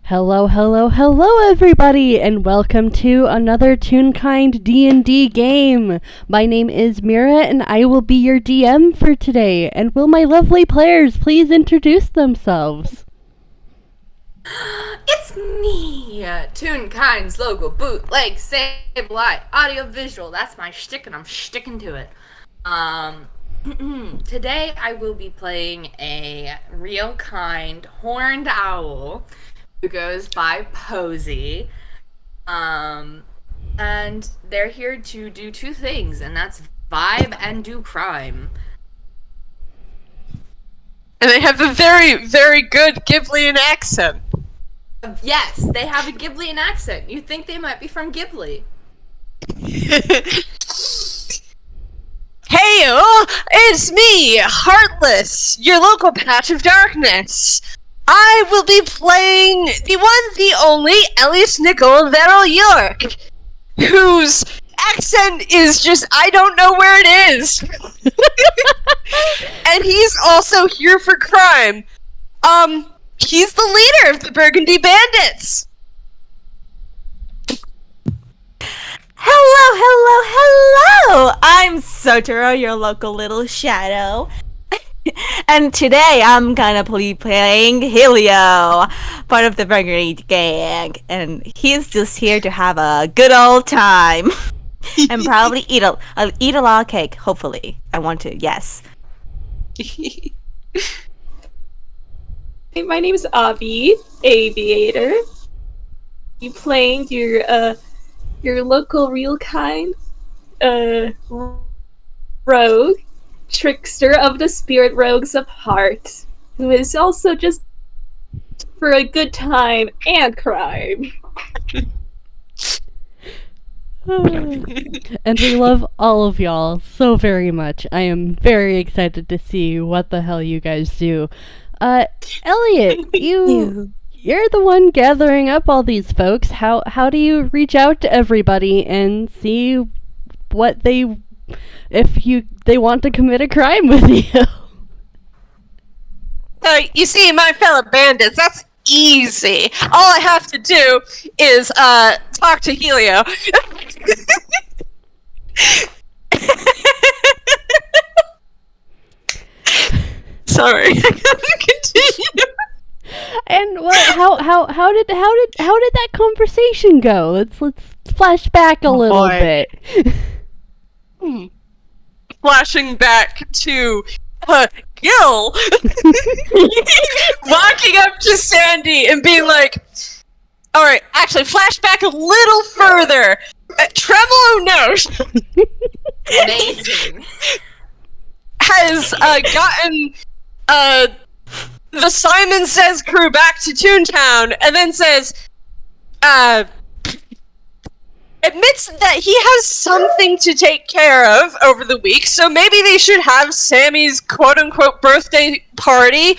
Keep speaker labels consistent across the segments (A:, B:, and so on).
A: Hello, hello, hello everybody, and welcome to another Toonkind D&D game. My name is Mira, and I will be your DM for today. And will my lovely players please introduce themselves?
B: It's me, Toonkind's local bootleg save-lie AudioVisual. That's my shtick, and I'm sticking to it. Today I will be playing a real kind horned owl who goes by Posie. And they're here to do two things, and that's vibe and do crime.
C: And they have a very, very good Ghiblian accent.
B: Yes, they have a Ghiblian accent. You think they might be from Gille.
C: Hey, it's me, Heartless, your local patch of darkness. I will be playing the one, the only Elliot Nicole Verrill York, whose accent is just, I don't know where it is. And he's also here for crime. He's the leader of the Burgundy Bandits.
D: Hello! I'm Sotoro, your local little shadow. And today I'm gonna be playing Helio, part of the Burgundy gang. And he's just here to have a good old time. And probably eat a lot of cake, hopefully. I want to, yes.
E: Hey, my name is AviAviator. You playing your local real kind rogue, Trickster of the Spirit Rogues of Heart, who is also just for a good time and crime.
A: And we love all of y'all so very much. I am very excited to see what the hell you guys do. Elliot, you're the one gathering up all these folks. How do you reach out to everybody and see what they want to commit a crime with you?
C: You see, my fellow bandits, that's easy. All I have to do is talk to Helio. Sorry, I gotta continue.
A: And how did that conversation go? Let's flash back a little bit.
C: Flashing back to Gille walking up to Sandy and being like, alright, actually flash back a little further. Tremolo Nose
B: Amazing.
C: has gotten the Simon Says crew back to Toontown, and then says, admits that he has something to take care of over the week, so maybe they should have Sammy's quote-unquote birthday party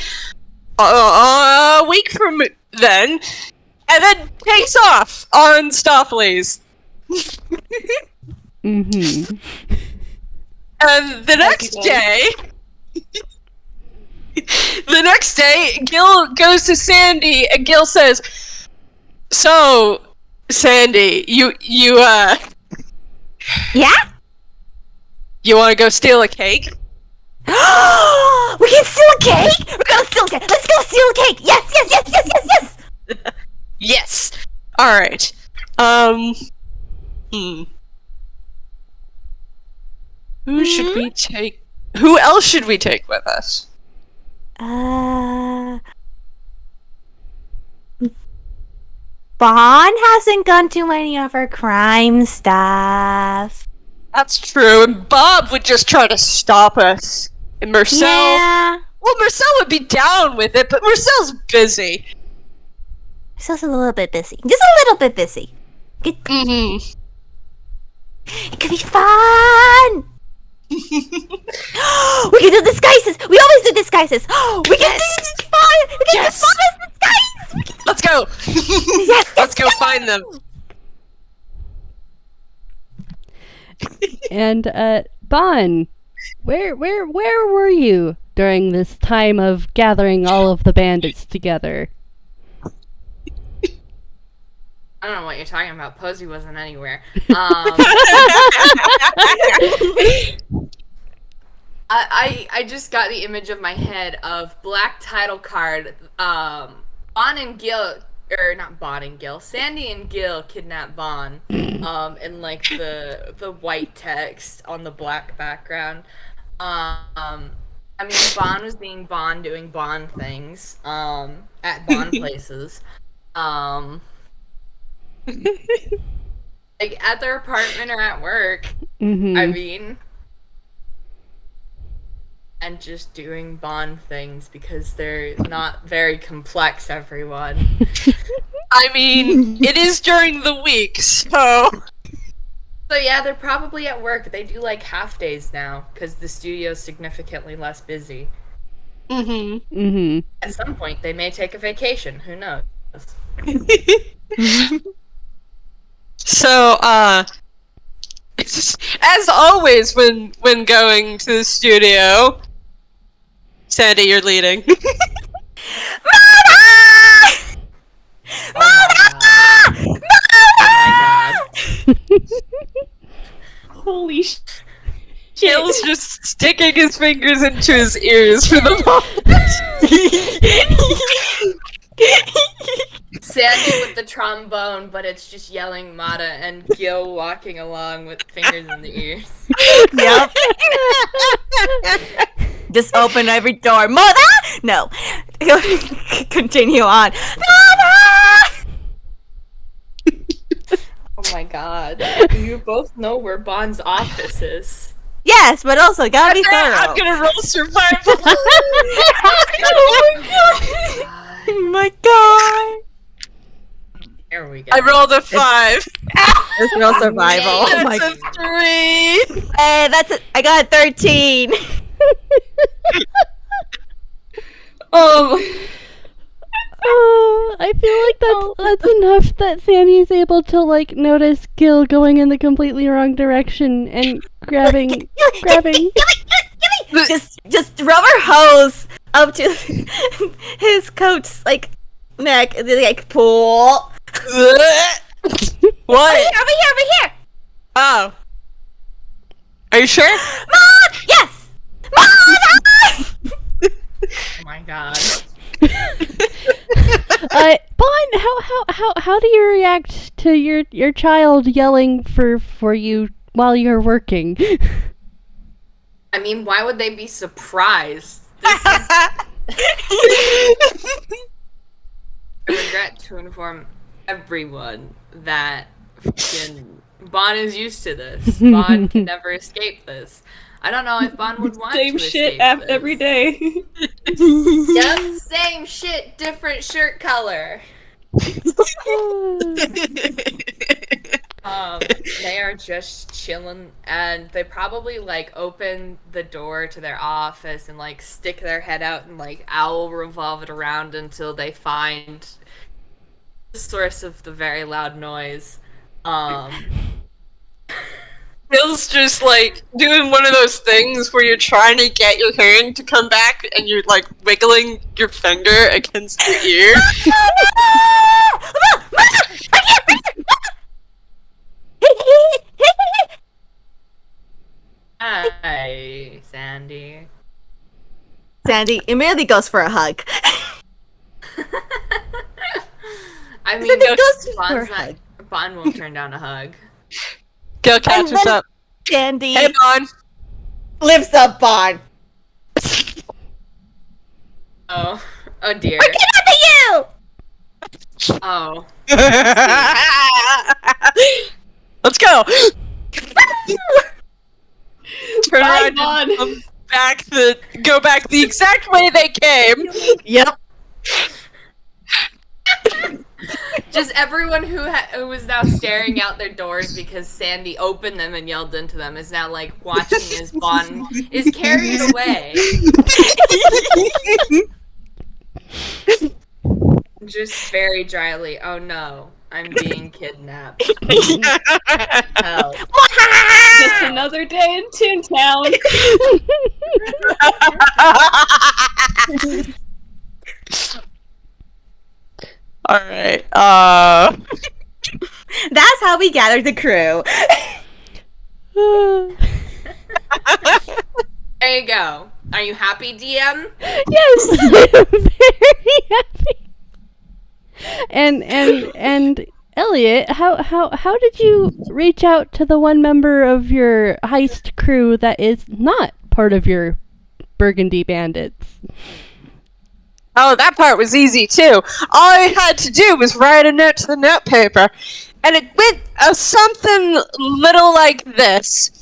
C: a week from then, and then takes off on Stoffley's.
A: Mm-hmm.
C: And the next day, Gille goes to Sandy, and Gille says, so, Sandy, you
D: Yeah?
C: you want to go steal a cake?
D: We can steal a cake? We're gonna steal a cake! Let's go steal a cake! Yes!
C: Yes! Alright. Who else should we take with us?
D: Bon hasn't gone to any of our crime stuff.
C: That's true, and Bob would just try to stop us. And Marcel...
D: Yeah.
C: Well, Marcel would be down with it, but Marcel's busy.
D: Marcel's a little bit busy. Just a little bit busy. It could be fun! We can do disguises! We always do disguises! We can do fun! We can do fun as disguise!
C: Let's go! Let's go find them!
A: And Bon, where were you during this time of gathering all of the bandits together?
B: I don't know what you're talking about. Posie wasn't anywhere. I just got the image of my head of black title card. Bon and Gille, or not Bon and Gille, Sandy and Gille kidnap Bon. And like the white text on the black background. I mean, Bon was being Bon, doing Bon things. At Bon places. Like at their apartment or at work.
A: Mm-hmm.
B: I mean, and just doing Bond things because they're not very complex, everyone.
C: I mean, it is during the week, so...
B: So yeah, they're probably at work. They do like half days now because the studio's significantly less busy.
C: Mm-hmm.
A: Mm-hmm.
B: At some point, they may take a vacation. Who knows?
C: So, as always when going to the studio, Sandy, you're leading.
B: Oh my god.
E: Holy shit.
C: Gille's just sticking his fingers into his ears for the moment.
B: Sandy with the trombone, but it's just yelling Mata, and Gil walking along with fingers in the ears.
D: Yep. Just open every door. Mother! No. Continue on. Mother!
B: Oh my god. You both know where Bond's office is.
D: Yes, but also gotta be thorough.
C: I'm gonna roll survival.
D: Oh my god.
B: There we go.
C: I rolled a 5.
D: Let's roll survival. Oh my
C: That's
D: god.
C: a 3.
D: Hey, that's it. I got a 13.
A: I feel like that's enough that Sandy's able to like notice Gil going in the completely wrong direction and grabbing.
D: Just rubber hose up to his coat's like neck and then like pull.
C: What?
D: Over here.
C: Oh. Are you sure?
D: Mom! Yes! Mom!
B: Oh my god.
A: Bon, how do you react to your child yelling for you while you're working?
B: I mean, why would they be surprised? I regret to inform everyone that fucking Bon is used to this. Bon can never escape this. I don't know if Bon would want
E: Same
B: to
E: shit
B: escape this.
E: every day.
B: Yep, same shit, different shirt color. They are just chilling, and they probably like open the door to their office and like stick their head out and like owl revolve it around until they find the source of the very loud noise.
C: Bill's just like doing one of those things where you're trying to get your hearing to come back and you're like wiggling your finger against your ear.
B: Hi, Sandy.
D: Sandy immediately goes for a hug.
B: I mean,
D: Sandy goes for
B: Bon's
D: a hug.
B: Bon won't turn down a hug.
C: Gil catches
D: then-
C: up.
D: Sandy
C: Hey, Bon.
D: lifts up Bon.
B: Oh dear.
D: We're kidnapping you!
B: Oh.
C: Let's go. Turn
E: Bye,
C: around
E: Bon.
C: and go back the exact way they came.
D: Yep.
B: Just everyone who was now staring out their doors because Sandy opened them and yelled into them is now like watching as Bon is carried away. Just very dryly, oh no, I'm being kidnapped. Help.
E: Just another day in Toontown.
C: Alright,
D: That's how we gather the crew.
B: There you go. Are you happy, DM?
A: Yes, I'm very happy. And Elliot, how did you reach out to the one member of your heist crew that is not part of your Burgundy Bandits?
C: Oh, that part was easy too. All I had to do was write a note to the notepaper, and it went something little like this.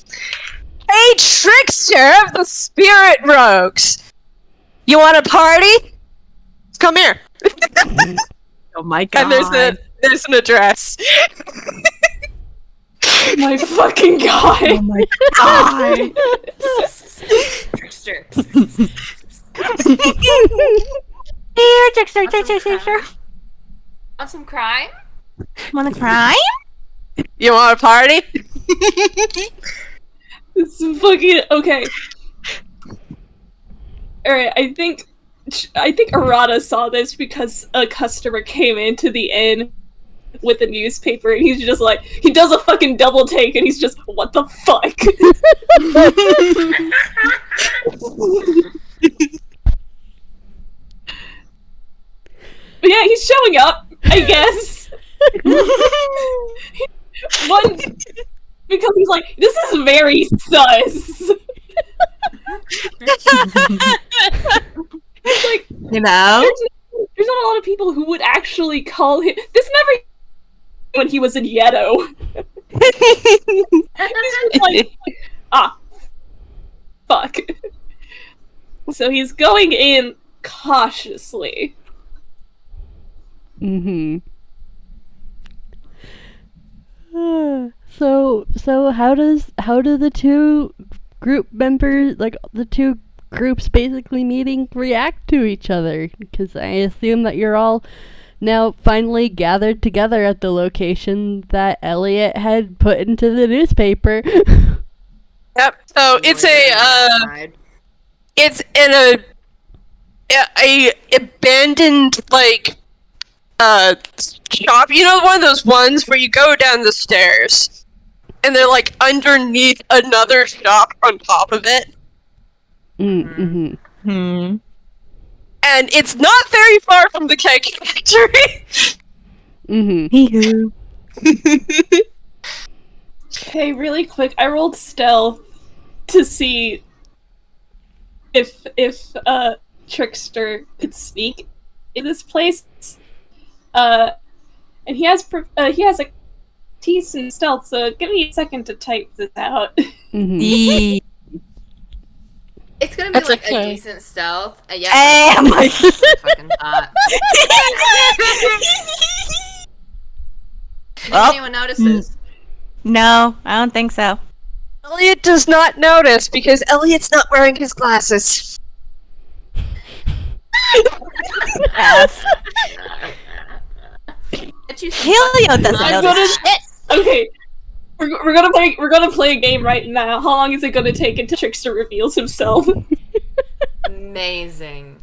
C: Hey, Trickster of the Spirit Rogues! You want a party? Come here.
D: Oh my god.
C: And there's an address.
E: My fucking god.
D: Oh my god.
B: Trickster.
D: Here, Trickster.
B: Want some crime?
D: Wanna cry?
C: You want a party?
E: It's fucking okay. Alright, I think Arata saw this because a customer came into the inn with a newspaper and he's just like, he does a fucking double take and he's just, what the fuck? But yeah, he's showing up, I guess. One, because he's like, this is very sus. It's like,
D: You know?
E: there's not a lot of people who would actually call him. This never when he was in Yeto. He's just like, fuck. So he's going in cautiously.
A: Mm-hmm. So how do the two group members, like the two groups basically meeting, react to each other? Because I assume that you're all now finally gathered together at the location that Elliot had put into the newspaper.
C: Yep. So it's in a abandoned shop. You know, one of those ones where you go down the stairs and they're like underneath another shop on top of it.
A: Mm-hmm.
D: Hmm.
C: And it's not very far from the cake factory.
A: Mm-hmm.
D: Hee-hoo.
E: Okay, really quick, I rolled stealth to see if Trickster could sneak in this place. And he has a decent stealth, so give me a second to type this out.
A: Mm-hmm.
D: Eee.
B: It's gonna be
C: That's
B: like
C: okay.
B: a decent stealth. Yeah.
D: Oh my
B: Fucking hot. Did
D: Well,
B: anyone notice this?
D: No, I don't think so.
C: Elliot does not notice because Elliot's not wearing his glasses.
D: Yes.
B: Bet you
D: Helio doesn't
E: I'm
D: notice.
E: Okay, we're gonna play a game right now. How long is it gonna take until Trickster reveals himself?
B: Amazing.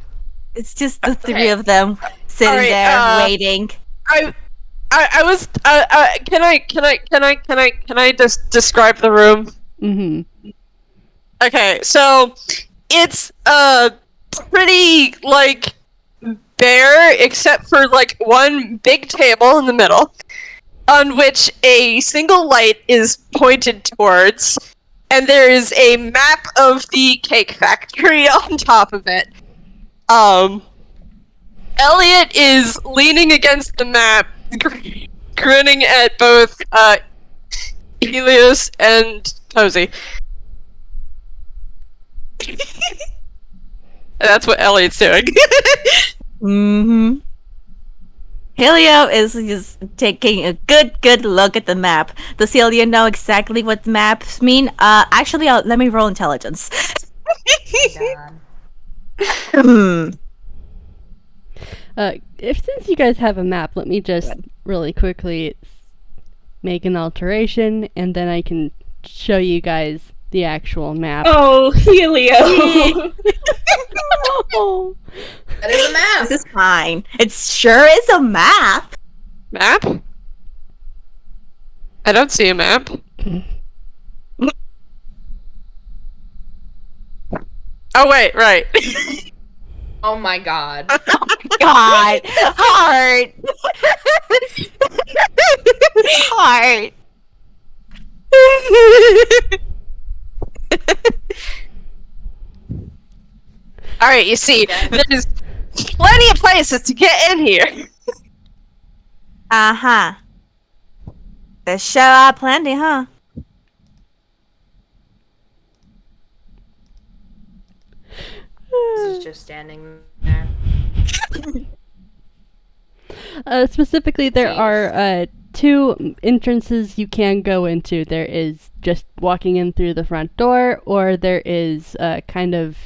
D: It's just the three
B: Okay.
D: of them sitting
C: Alright,
D: there waiting.
C: I was can I just describe the room?
A: Mm-hmm.
C: Okay, so it's pretty bare except for one big table in the middle on which a single light is pointed towards, and there is a map of the cake factory on top of it. Elliot is leaning against the map, grinning at both Helios and Posie. That's what Elliot's doing.
D: Mm-hmm. Helio is just taking a good look at the map. Does Helio know exactly what the maps mean? Actually, let me roll intelligence. Hmm.
A: Since you guys have a map, let me just really quickly make an alteration, and then I can show you guys the actual map.
E: Oh, Helio!
A: Oh.
B: That is a map.
D: This is fine. It sure is a map.
C: Map? I don't see a map. Oh wait, right.
B: Oh my god.
D: God, heart, heart.
C: Alright, you see, there's plenty of places to get in here.
D: Uh-huh. There sure are plenty, huh?
B: This is just standing there.
A: Specifically, there are two entrances you can go into. There is just walking in through the front door, or there is kind of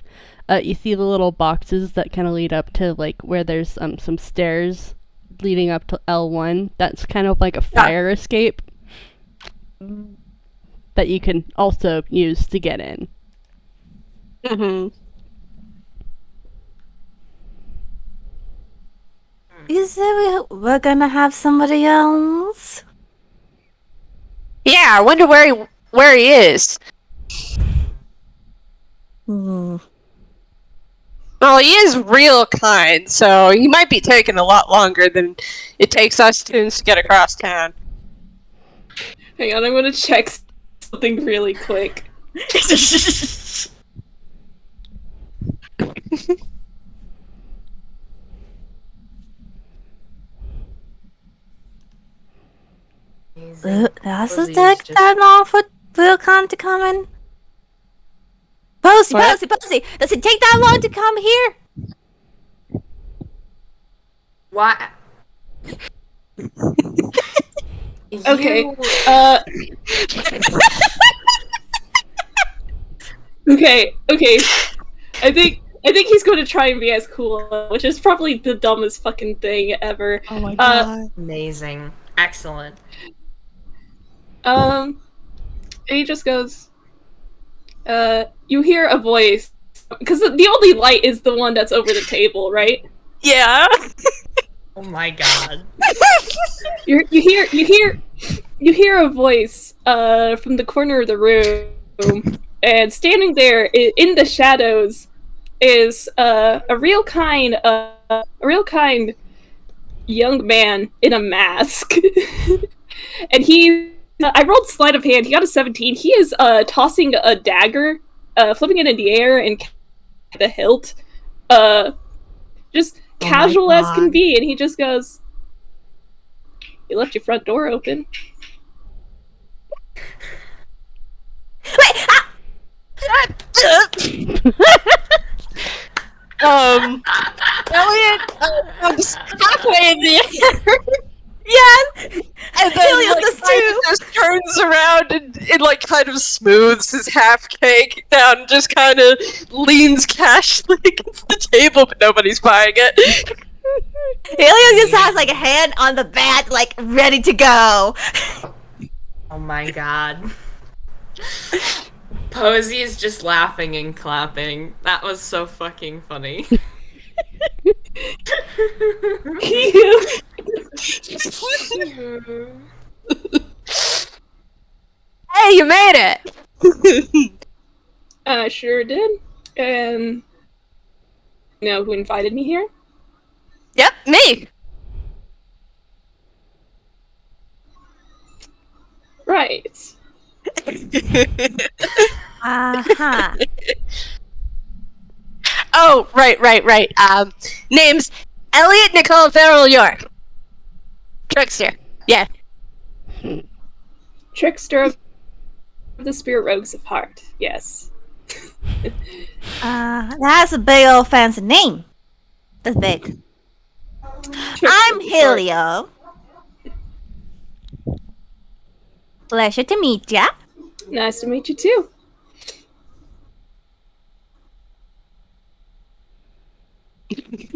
A: you see the little boxes that kind of lead up to like where there's some stairs leading up to L1. That's kind of like a fire escape that you can also use to get in.
C: Mm-hmm.
D: You said we're gonna have somebody else?
C: Yeah, I wonder where he is.
D: Hmm.
C: Well, he is real kind, so he might be taking a lot longer than it takes us Toons to get across town.
E: Hang on, I'm gonna check something really quick.
D: Does it take that long for Wilcon to come in? Posie,
C: What?
D: Posie! Does it take that long to come here?
B: What?
E: Okay.
B: You-
E: Okay. I think he's going to try and be as cool, which is probably the dumbest fucking thing ever.
D: Oh my god.
B: Amazing. Excellent.
E: And he just goes, you hear a voice, because the only light is the one that's over the table, right?
C: Yeah.
B: Oh my god.
E: You hear a voice from the corner of the room, and standing there in the shadows is a real kind young man in a mask. And I rolled sleight of hand. He got a 17. He is tossing a dagger, flipping it in the air and the hilt, just casual as can be. And he just goes, "You left your front door open."
D: Wait!
C: Elliot, I'm just halfway in the air.
D: Yes!
C: And then
D: Helios
C: like,
D: does
C: kind
D: too!
C: of just turns around and it like kind of smooths his half cake down and just kind of leans casually against the table, but nobody's buying it.
D: Helio just has like a hand on the bat, like ready to go.
B: Oh my god. Posie is just laughing and clapping. That was so fucking funny.
C: Hey, you made it!
E: I sure did. And you know who invited me here?
C: Yep, me.
E: Right.
D: Uh-huh.
C: Oh, right. Name's Elliot Nicole Farrell York. Trickster. Yeah.
E: Trickster of the Spirit Rogues of Heart. Yes.
D: That's a big old fancy name. That's big.
E: Trickster
D: I'm
E: of the Heart.
D: Helio. Pleasure to meet ya.
E: Nice to meet you too.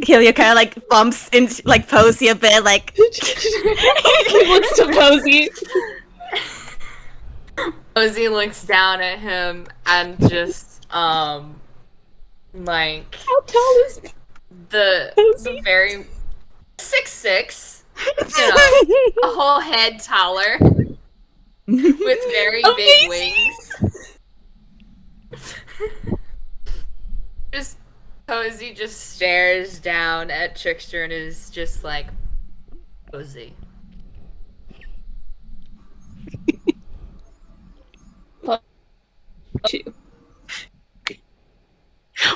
D: Helio kind of like bumps into like Posie a bit, like.
E: He looks to Posie.
B: Posie looks down at him and just, like,
E: How tall is
B: the
E: Posie?
B: very 6'6", you know, a whole head taller. with very big wings. Just Posie just stares down at Trickster and is just like, Posie.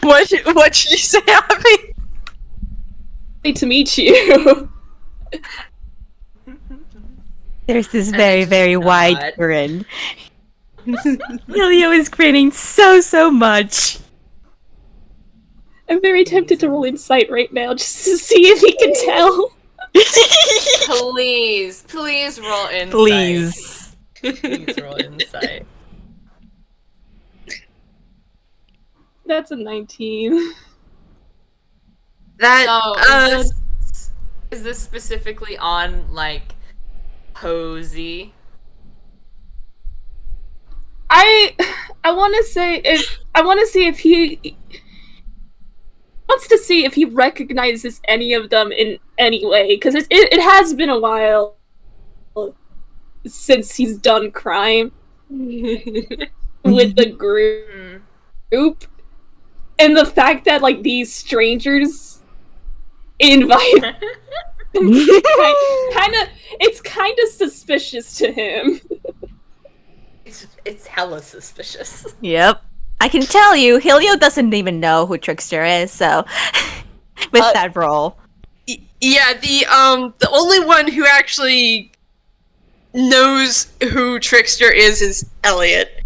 C: What should you say, Abby?
E: To meet you.
D: There's this very, very wide
B: not.
D: grin. Helio is grinning so much.
E: I'm very tempted to roll insight right now just to see if he can tell.
B: Please roll insight.
D: Please.
B: Please roll insight.
E: That's a 19.
B: So, is this specifically on, like, Posie?
E: I want to say if I want to see if he wants to see if he recognizes any of them in any way, because it has been a while since he's done crime with the group, and the fact that like these strangers invite it's kind of suspicious to him.
B: It's hella suspicious.
D: Yep. I can tell you, Helio doesn't even know who Trickster is, so with that roll.
C: Yeah, the only one who actually knows who Trickster is Elliot.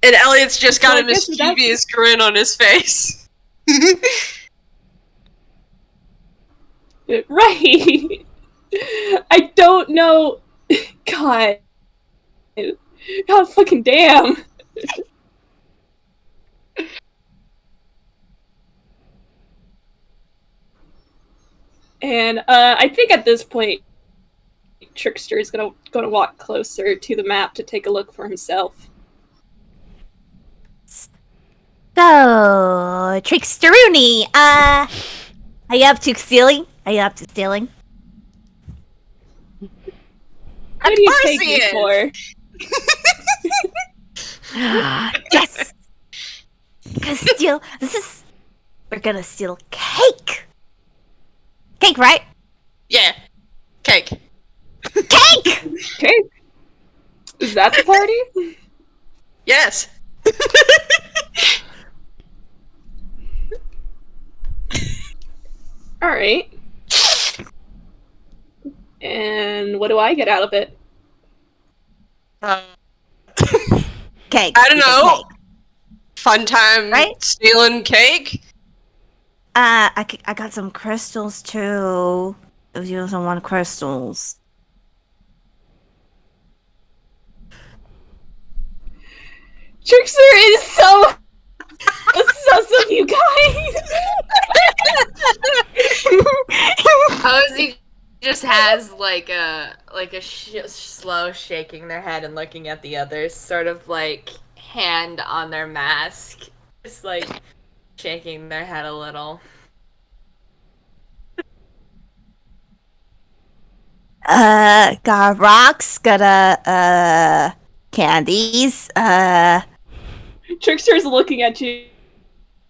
C: And Elliot's just got a mischievous grin on his face.
E: Right. I don't know. God fucking damn. And I think at this point Trickster is gonna walk closer to the map to take a look for himself.
D: So, Tricksteroony, are you up to stealing? Are you stealing?
E: What do you take me for?
D: Yes! We're gonna steal cake! Cake, right?
C: Yeah. Cake.
D: Cake!
E: Okay. Is that the party?
C: Yes.
E: Alright. And what do I get out of it?
D: Cake.
C: I don't know.
D: Cake.
C: Fun time,
D: right?
C: Stealing cake.
D: I got some crystals too. If you also want crystals.
E: Trickster is so obsessive, you guys.
B: Posie just has like a slow shaking their head and looking at the others, sort of like hand on their mask, just like shaking their head a little.
D: Got rocks, got candies,
E: Trickster's looking at you.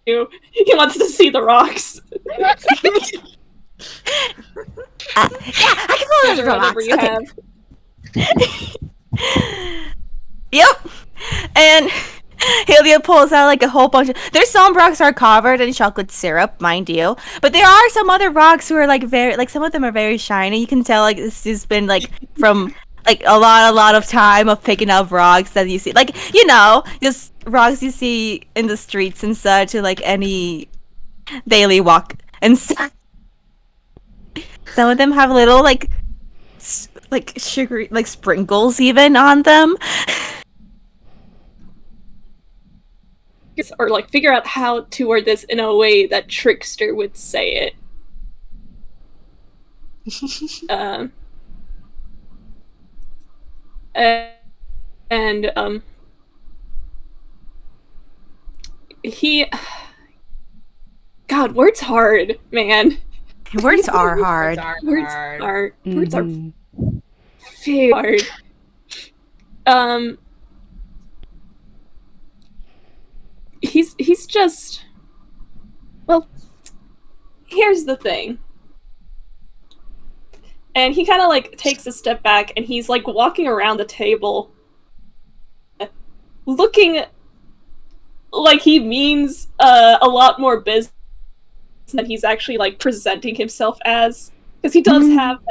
E: He wants to see the rocks.
D: yeah, I can pull those rocks. Yep. And Helio pulls out like a whole bunch of. There's some rocks are covered in chocolate syrup, mind you, but there are some other rocks who are like very, like some of them are very shiny. You can tell like this has been like from like a lot of time of picking up rocks that you see, like just rocks you see in the streets and such, or like any daily walk and stuff. Some of them have little like sugary like sprinkles even on them.
E: Or like figure out how to word this in a way that Trickster would say it. He, God, words hard, man.
D: Words are hard.
E: Words are very hard. He's just, well, here's the thing. And he kind of like takes a step back and he's like walking around the table looking like he means a lot more business than he's actually like presenting himself as, because he does have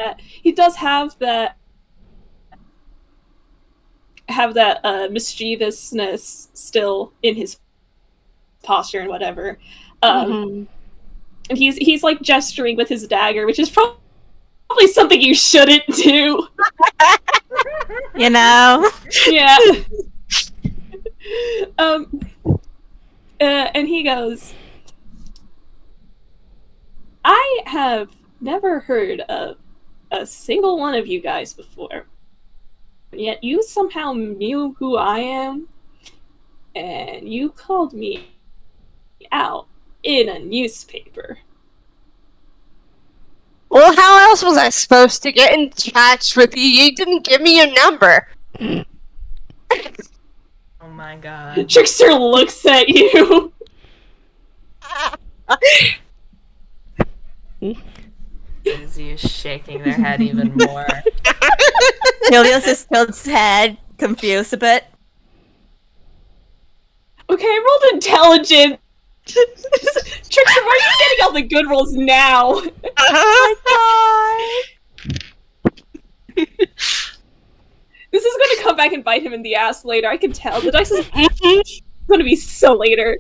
E: that mischievousness still in his posture and whatever. And he's like gesturing with his dagger, which is probably something you shouldn't do.
D: You know?
E: Yeah. And he goes, I have never heard of a single one of you guys before, yet you somehow knew who I am, and you called me out in a newspaper.
C: Well, how else was I supposed to get in touch with you? You didn't give me your number.
B: Oh my god.
E: Trickster looks at you.
B: Posie is shaking their head even more.
D: Helios just tilts his head, confused a bit.
E: Okay, I rolled intelligence. Trickster, why are you getting all the good rolls now?
D: Oh my god!
E: This is going to come back and bite him in the ass later. I can tell. The dice is going to be so later.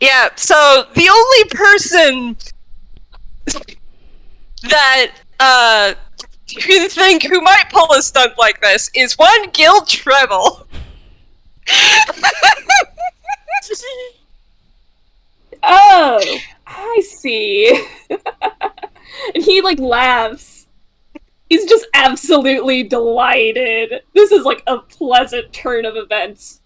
C: Yeah, so the only person that you think who might pull a stunt like this is one Gille Treble.
E: Oh, I see. And he like laughs. He's just absolutely delighted. This is like a pleasant turn of events.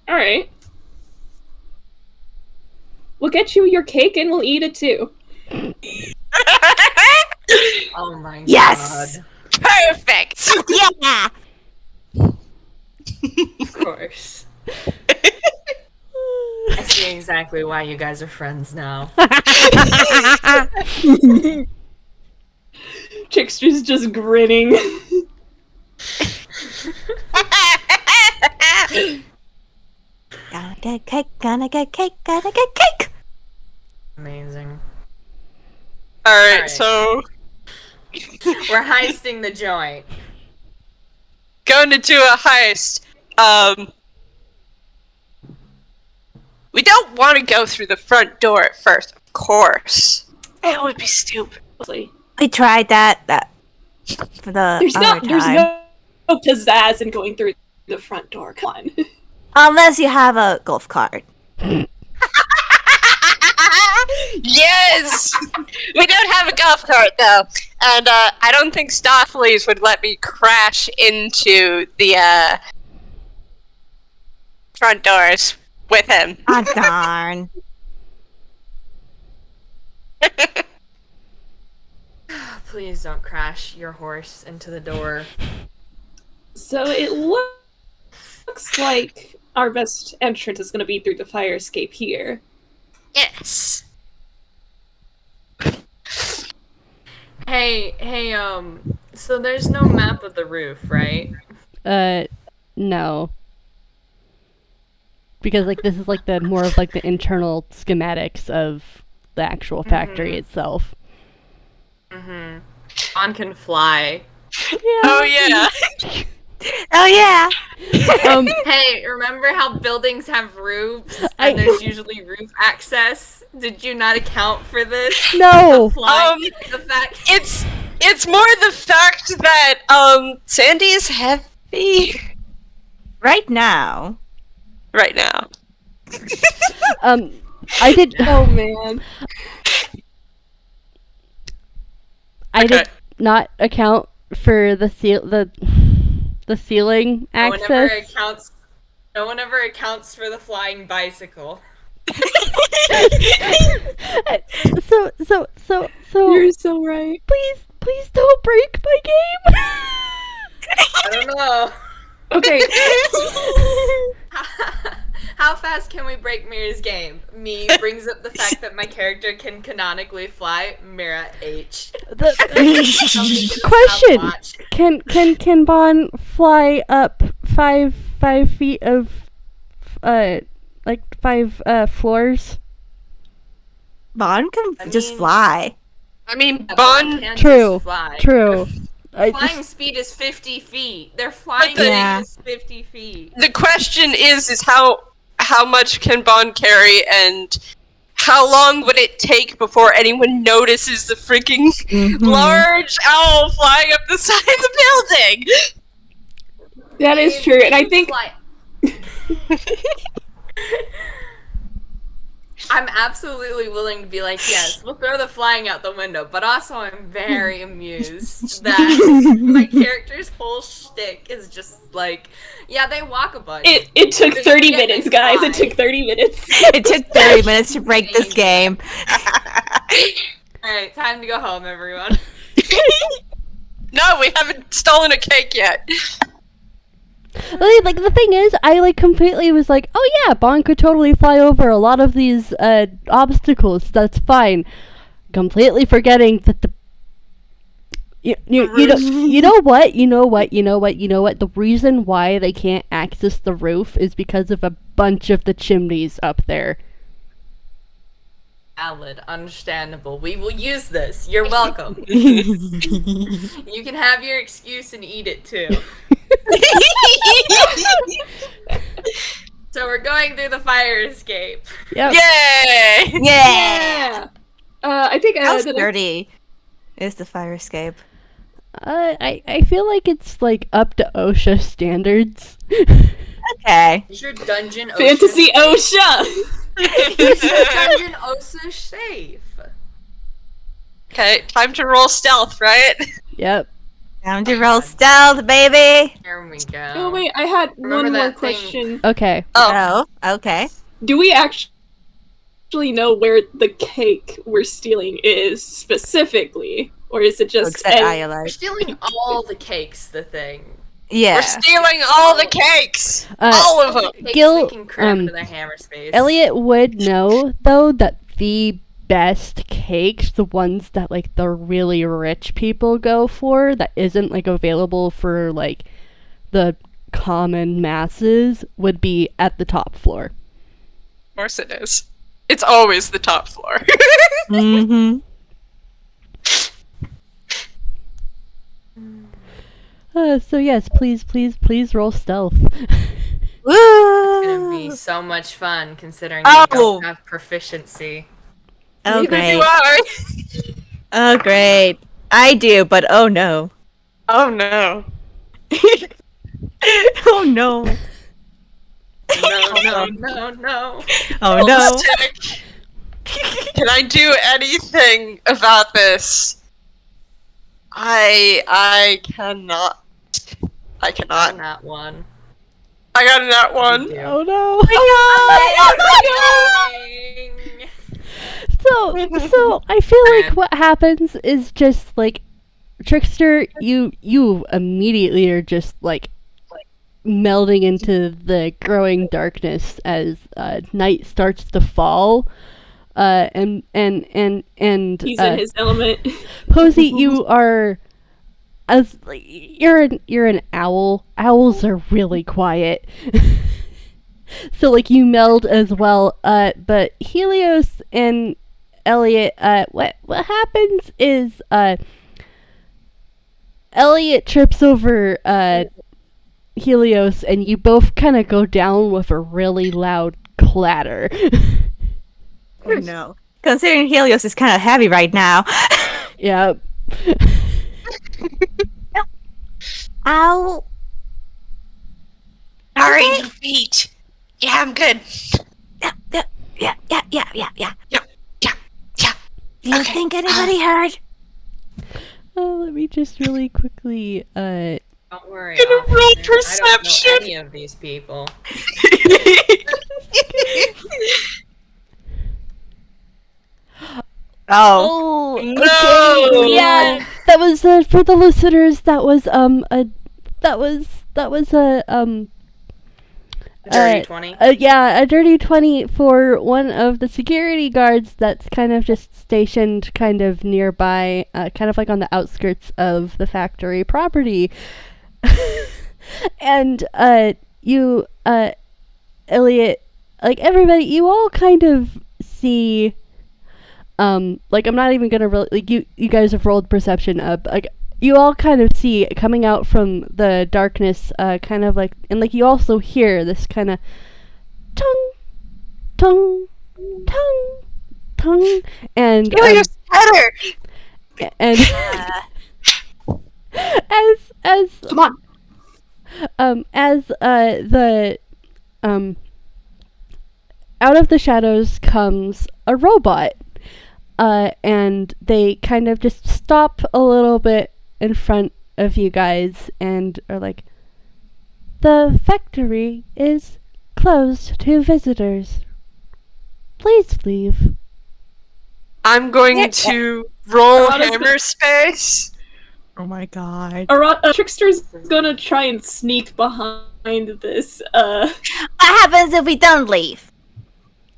E: Alright. We'll get you your cake and we'll eat it too.
B: Oh my
D: Yes!
B: god.
C: Perfect!
D: Yeah!
B: Of course. I see exactly why you guys are friends now.
E: Trickster's just grinning.
D: Gonna get cake, gonna get cake, gonna get cake!
B: Amazing.
C: Alright, so
B: We're heisting the joint.
C: going to do a heist. We don't want to go through the front door at first, of course. It would be stupid.
D: We tried that for the
E: There's
D: other
E: no
D: time.
E: pizzazz in going through the front door. Come on.
D: Unless you have a golf cart.
C: Yes! We don't have a golf cart, though. And I don't think Stoffley's would let me crash into the front doors with him.
D: Ah, darn.
B: Please don't crash your horse into the door.
E: So it looks like our best entrance is going to be through the fire escape here.
C: Yes.
B: Hey, so there's no map of the roof, right?
A: No. Because, like, this is, like, the more of, like, the internal schematics of the actual factory itself.
B: Mm-hmm. On can fly.
C: Oh, yeah.
D: Oh yeah!
B: Hey, remember how buildings have roofs and there's usually roof access? Did you not account for this?
A: No!
B: The fact
C: It's more the fact that, Sandy is heavy.
D: Right now.
C: Right now.
A: I did.
E: Oh man.
A: I did not account for the ceiling access.
B: no one ever accounts for the flying bicycle.
A: So
E: You're so right.
A: please don't break my game.
B: I don't know.
E: Okay.
B: How fast can we break Mira's game? Me brings up the fact that my character can canonically fly. Mira H.
A: The question: Can Bon fly up 5 feet of like 5 floors?
D: Bon can
B: I
D: just
B: mean-
D: fly.
C: I mean,
B: Yeah,
C: Bon.
B: can't
A: True.
B: just fly.
A: True.
B: Flying speed is 50 feet. Their flying speed
D: Yeah.
B: is 50 feet.
C: The question is how much can Bon carry, and how long would it take before anyone notices the freaking large owl flying up the side of the building?
E: That is true, and I think
B: I'm absolutely willing to be like, yes, we'll throw the flying out the window, but also I'm very amused that my character's whole shtick is just like, yeah, they walk a bunch.
E: it took
B: They
E: 30
B: get
E: minutes,
B: to
E: guys.
B: fly.
E: It took 30 minutes.
D: It took 30 minutes to break this game.
B: Alright, time to go home, everyone.
C: No, we haven't stolen a cake yet.
A: Like the thing is, I like completely was like, oh yeah, Bon could totally fly over a lot of these obstacles. That's fine. Completely forgetting that the you know what? The reason why they can't access the roof is because of a bunch of the chimneys up there.
B: Valid, understandable. We will use this. You're welcome. You can have your excuse and eat it too. So we're going through the fire escape.
A: Yep.
C: Yay!
D: Yeah!
E: Yeah. I think
D: How
E: the
D: sturdy is the fire escape?
A: I feel like it's like up to OSHA standards.
D: Okay.
B: Is your dungeon
E: Fantasy OSHA.
B: Is your dungeon OSHA safe?
C: Okay, time to roll stealth, right?
A: Yep.
D: Time to roll stealth, baby!
B: Here we go.
E: Oh wait, I had
B: Remember
E: one more
B: that thing-
E: question.
A: Okay.
D: Oh, okay.
E: Do we actually know where the cake we're stealing is specifically, or is it just?
D: Except
B: We're
D: Ayala.
B: stealing all the cakes, the thing.
D: Yeah.
C: We're stealing all the cakes! All of them!
B: Cakes
A: Gil,
B: we can cram into their hammer space.
A: Elliot would know though that the best cakes, the ones that like the really rich people go for, that isn't like available for like the common masses, would be at the top floor.
C: Of course it is. It's always the top floor.
D: Mm-hmm.
A: So yes, please roll stealth.
D: Woo!
B: It's gonna be so much fun considering
D: Oh.
B: you don't have proficiency.
D: Oh,
C: Neither
D: great.
C: do I.
D: Oh, great. I do, but oh no.
C: Oh no.
D: Oh no.
B: No.
D: Oh no.
C: Stick. Can I do anything about this? I cannot. I cannot.
B: Not one.
C: I got a nat one.
B: You.
A: Oh no.
B: Dang.
A: So I feel like what happens is just like Trickster, you immediately are just like melding into the growing darkness as night starts to fall. And
E: He's in his element.
A: Posie, you are as you're an owl. Owls are really quiet. So like you meld as well. But Helios and Elliot, what happens is Elliot trips over Helios and you both kind of go down with a really loud clatter.
D: Oh no. Considering Helios is kind of heavy right now.
A: Yep.
D: Ow.
C: Sorry, your feet. Yeah, I'm good.
D: Yeah.
C: Yeah.
D: Do you
C: Okay,
D: think anybody heard?
A: Let me just really quickly
B: Don't worry.
C: Gonna
B: officer.
C: roll
B: I don't
C: perception.
B: know any of these people.
D: Oh.
A: Oh,
C: No!
A: okay. Yeah, that was for the listeners. That was a
B: Dirty 20.
A: yeah, a dirty 20 for one of the security guards that's kind of just stationed kind of nearby, kind of like on the outskirts of the factory property. And you Elliot, like everybody, you all kind of see like I'm not even gonna really, like, you guys have rolled perception up, like you all kind of see coming out from the darkness, kind of like, and like you also hear this kind of tongue, tongue, tongue, tongue, and and as
E: Come on.
A: as the out of the shadows comes a robot, and they kind of just stop a little bit in front of you guys and are like, "The factory is closed to visitors. Please leave."
C: I'm going to roll hammer space.
D: Oh my god.
E: Trickster's gonna try and sneak behind this.
D: What happens if we don't leave?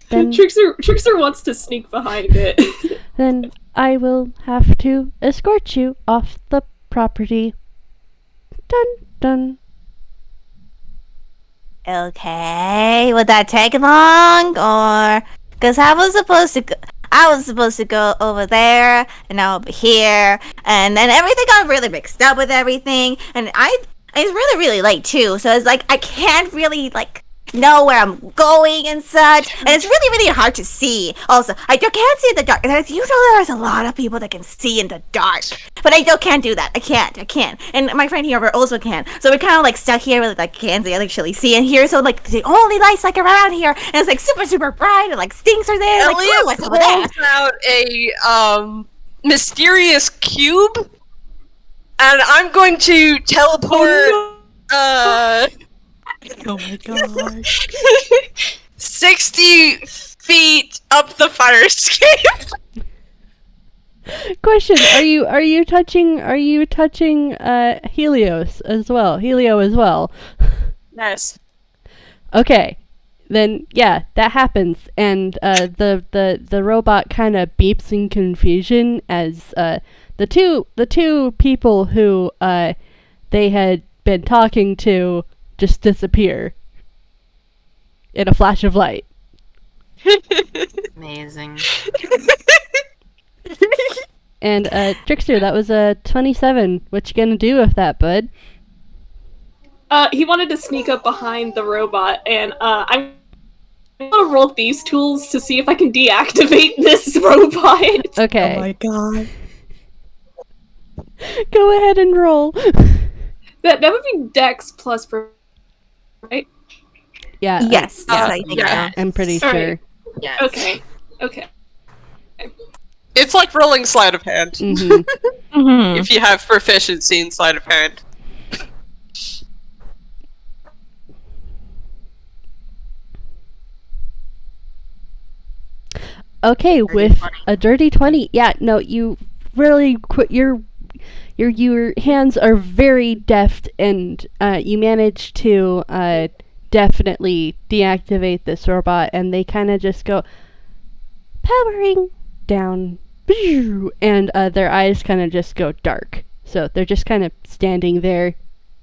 A: Then,
E: Trickster wants to sneak behind it.
A: then I will have to escort you off the property. Dun dun.
D: Okay, would that take long, or because I was supposed to go over there and now over here, and then everything got really mixed up with everything, and it's really late too, so it's like I can't really like know where I'm going and such, and it's really hard to see. Also, I can't see in the dark. And you know, there's a lot of people that can see in the dark, but I still can't do that. I can't. And my friend here also can. So we're kind of like stuck here, with like can't actually see in here. So like the only lights like around here, and it's like super bright, and like stinks are there. Like,
C: Elliot
D: what's over there?
C: pulls out a mysterious cube, and I'm going to teleport.
D: Oh my god.
C: 60 feet up the fire escape.
A: Question: Are you touching Helio as well?
C: Yes.
A: Okay, then yeah, that happens, and the robot kind of beeps in confusion as the two people who they had been talking to just disappear in a flash of light.
B: Amazing.
A: And Trickster, that was a 27. What you gonna do with that, bud?
E: He wanted to sneak up behind the robot, and I'm gonna roll these tools to see if I can deactivate this robot.
A: Okay.
D: Oh my god.
A: Go ahead and roll.
E: That would be Dex plus, right?
A: Yeah.
D: Yes, I think
C: yeah.
A: I'm pretty
E: All
A: sure.
E: right.
B: Yes.
E: Okay.
C: It's like rolling sleight of hand.
A: Mm-hmm.
C: If you have proficiency in sleight of hand.
A: Okay,
B: Dirty
A: with
B: 20.
A: a dirty 20. Yeah, no, you really quit your hands are very deft, and you manage to definitely deactivate this robot, and they kind of just go powering down, and their eyes kind of just go dark. So they're just kind of standing there,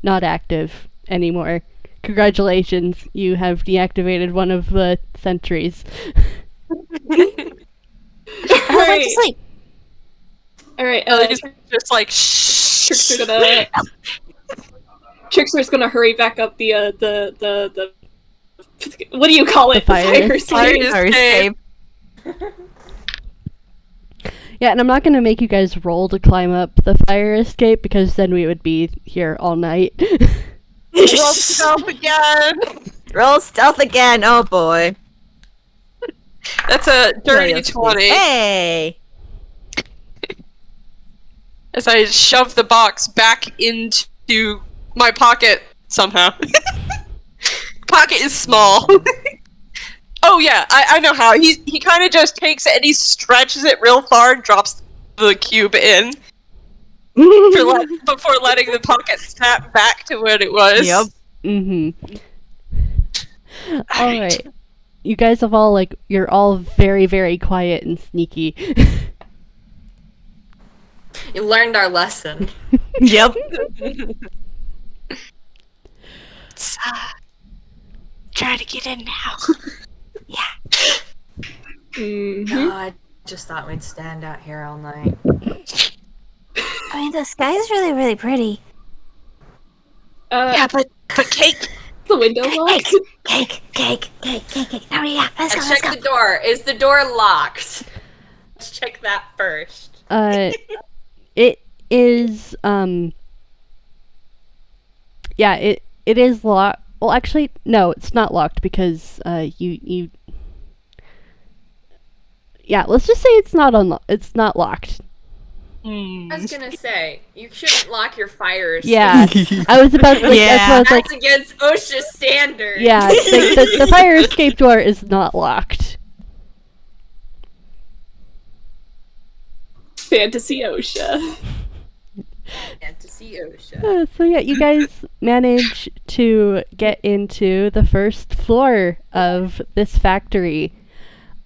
A: not active anymore. Congratulations, you have deactivated one of the sentries.
E: Alright. Alright,
C: It's just like shh.
E: Trickster's gonna hurry back up the what do you call it?
A: The fire
E: escape.
C: Fire escape.
A: Yeah, and I'm not gonna make you guys roll to climb up the fire escape, because then we would be here all night.
C: Roll stealth again.
D: Roll stealth again. Oh boy.
C: That's a dirty 20.
D: Hey.
C: As I shove the box back into my pocket somehow. Pocket is small. Oh, Oh yeah, I know how. He kind of just takes it and he stretches it real far and drops the cube in before letting the pocket snap back to what it was.
D: Yep.
A: Mm-hmm. All right. You guys have all, like, you're all very, very quiet and sneaky.
B: You learned our lesson.
D: Yep.
C: Let's, try to get in now.
E: Mhm.
B: I just thought we'd stand out here all night.
F: I mean, the sky is really, really pretty.
C: Yeah, but cake.
E: The window locked.
F: Cake. Oh yeah, let's go, let's
B: Check
F: go.
B: the door. Is the door locked? Let's check that first.
A: It is, yeah, it is locked. Well, actually, no, it's not locked because, you yeah, let's just say it's not it's not locked.
B: I was gonna say, you shouldn't lock your fire escape.
A: Yeah, I was about to, like,
D: Yeah.
A: that's why I was like,
B: That's against OSHA standards.
A: yeah, the fire escape door is not locked.
E: Fantasy OSHA.
B: And to see OSHA.
A: So yeah, you guys manage to get into the first floor of this factory.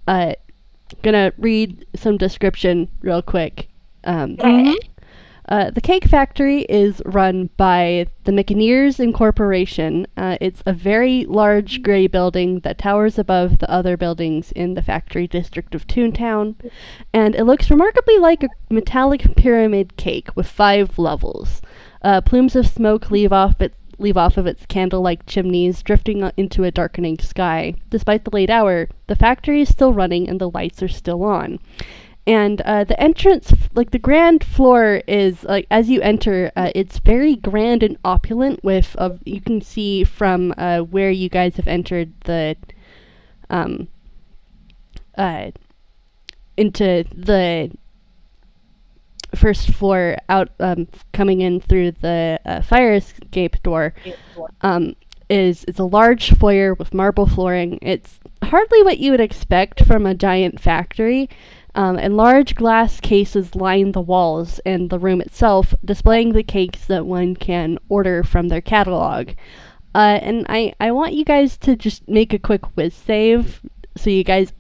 A: Gonna read some description real quick. The cake factory is run by the McNears Incorporation. It's a very large gray building that towers above the other buildings in the factory district of Toontown, and it looks remarkably like a metallic pyramid cake with 5 levels. Plumes of smoke leave off of its candle-like chimneys, drifting into a darkening sky. Despite the late hour, the factory is still running and the lights are still on. And the entrance, like the grand floor is, like, as you enter, it's very grand and opulent with, you can see from where you guys have entered the, into the first floor out, coming in through the fire escape door, it's a large foyer with marble flooring. It's hardly what you would expect from a giant factory. And large glass cases line the walls and the room itself, displaying the cakes that one can order from their catalog. And I want you guys to just make a quick whiz save, so you guys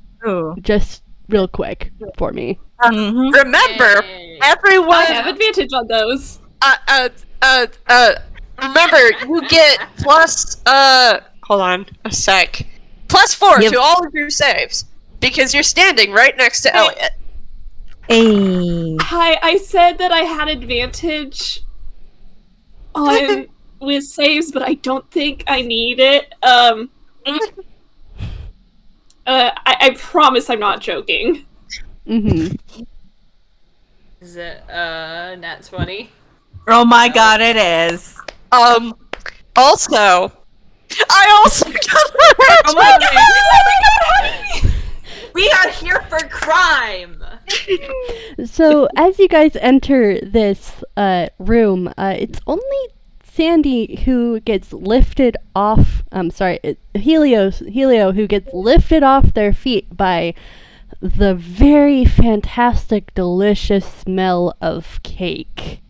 A: just real quick for me.
C: Remember,
B: Yay.
C: everyone.
E: I have advantage on those.
C: Remember, you get plus. Hold on a sec. +4
D: Yep.
C: to all of your saves because you're standing right next to Elliot.
D: Hey.
E: Hi, I said that I had advantage on with saves, but I don't think I need it. I promise I'm not joking.
A: Mm-hmm.
B: Is it nat 20?
D: Oh my god, it is.
C: Also, I also got
D: Oh my god.
B: We are here for crime.
A: So as you guys enter this room, it's only Sandy who gets lifted off. Helio who gets lifted off their feet by the very fantastic, delicious smell of cake.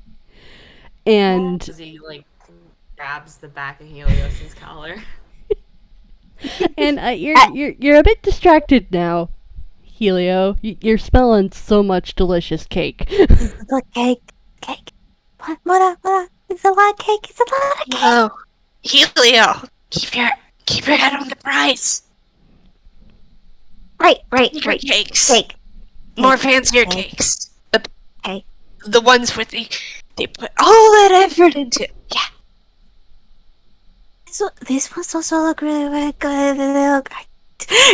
A: And
B: He like grabs the back of Helios's collar.
A: and you're a bit distracted now, Helio. You're smelling so much delicious cake.
F: Look, cake. What? It's a lot of cake. It's a lot of cake.
C: Oh, Helio, keep your head on the prize.
F: Right.
C: Cakes.
F: Cake.
C: More fancier
F: Cake.
C: cakes.
F: Cake.
C: The ones with they put all that effort into. Yeah.
F: So this one's also look really, really good. They look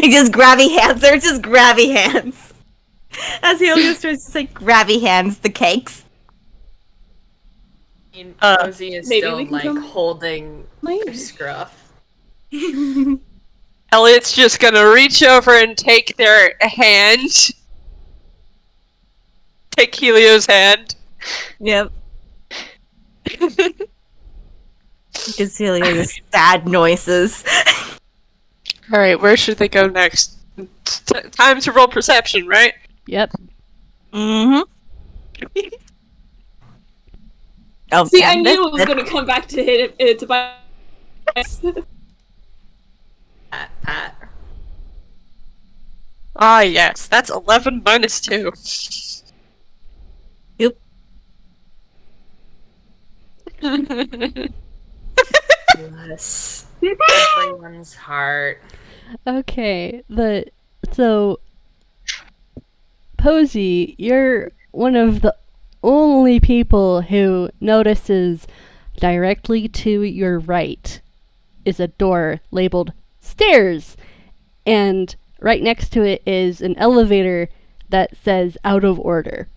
D: He just grabby hands. They're just grabby hands. As Helio starts to like grabby hands the cakes.
B: Posie is
E: maybe
B: still
E: we can
B: like
E: come-
B: holding
E: Maybe.
B: her scruff.
C: Elliot's just gonna reach over and take their hand. Take Helio's hand.
D: Yep. Just Helio's sad noises.
C: Alright, where should they go next? Time to roll perception, right?
A: Yep.
D: Mm-hmm. Oh,
E: See, I
D: and
E: knew it was
D: this-
E: going to come back to hit it to buy.
B: Pat.
C: Ah, yes, that's 11 minus 2.
D: Yep.
B: Bless everyone's heart.
A: Okay. So Posie, you're one of the only people who notices directly to your right is a door labeled stairs, and right next to it is an elevator that says out of order.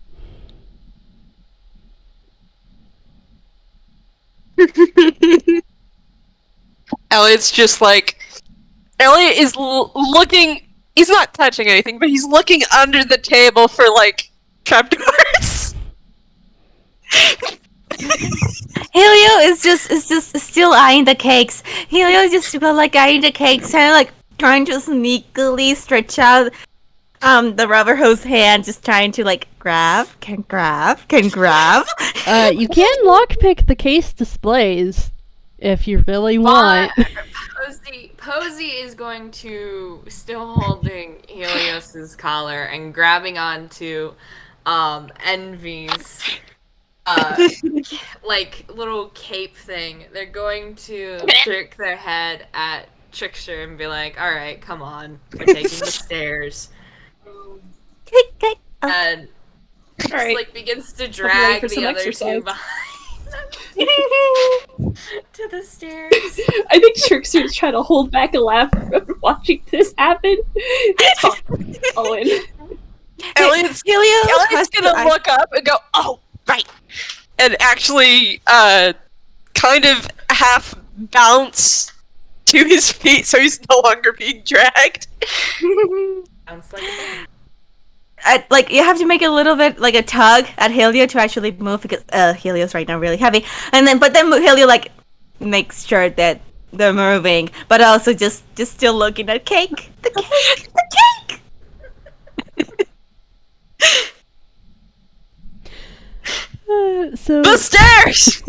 C: Elliot's just like... Elliot is looking... He's not touching anything, but he's looking under the table for, like, trapdoors.
D: Helio is just still eyeing the cakes. Helio is just like eyeing the cakes, kind of like trying to sneakily stretch out the rubber hose hand, just trying to like grab. You can
A: lockpick the case displays if you really want.
B: Posie is going to, still holding Helios's collar and grabbing onto Envy's like little cape thing. They're going to jerk their head at Trickster and be like, "Alright, come on. We're taking the stairs."
D: Cake. Oh.
B: And just
E: Alright.
B: like begins to
E: ready
B: drag
E: for
B: the
E: some
B: other
E: exercise.
B: two behind to the stairs.
E: I think Trickster is trying to hold back a laugh from watching this happen. It's fine. Owen.
C: Elliot's
D: Helio's
C: gonna look up and go, "Oh, right," and actually, kind of half bounce to his feet, so he's no longer being dragged.
B: Sounds like a
D: like you have to make a little bit like a tug at Helio to actually move because Helio's right now really heavy, and then Helio like makes sure that they're moving, but also just still looking at cake. The cake.
A: So
C: The stairs.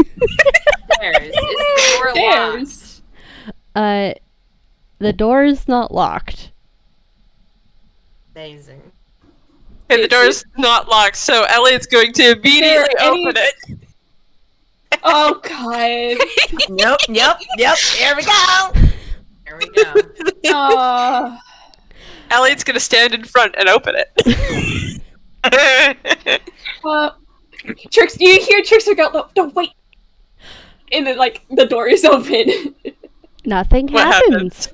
B: stairs. Is the door locked?
E: Stairs.
A: the door is not locked.
B: Amazing.
C: And the door's not locked, so Elliot's going to immediately open it.
E: Oh god.
D: Yep. Here we go.
B: There we go.
C: Elliot's gonna stand in front and open it.
E: Trickster, you hear Trickster go, no, wait. And then, like, the door is open.
A: Nothing
C: What
A: happens.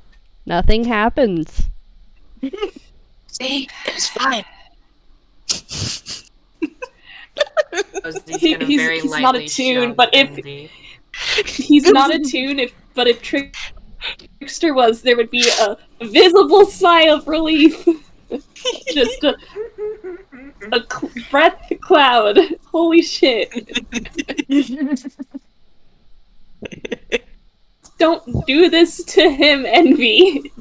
A: Nothing happens.
C: See, it was fine.
B: Posie's
E: He-
B: gonna
E: he's-
B: very
E: he's not
B: lightly
E: attuned,
B: shove
E: but if-
B: Envy.
E: He's not attuned, but if Trickster was, there would be a visible sigh of relief. Just a breath cloud. Holy shit. Don't do this to him, Envy.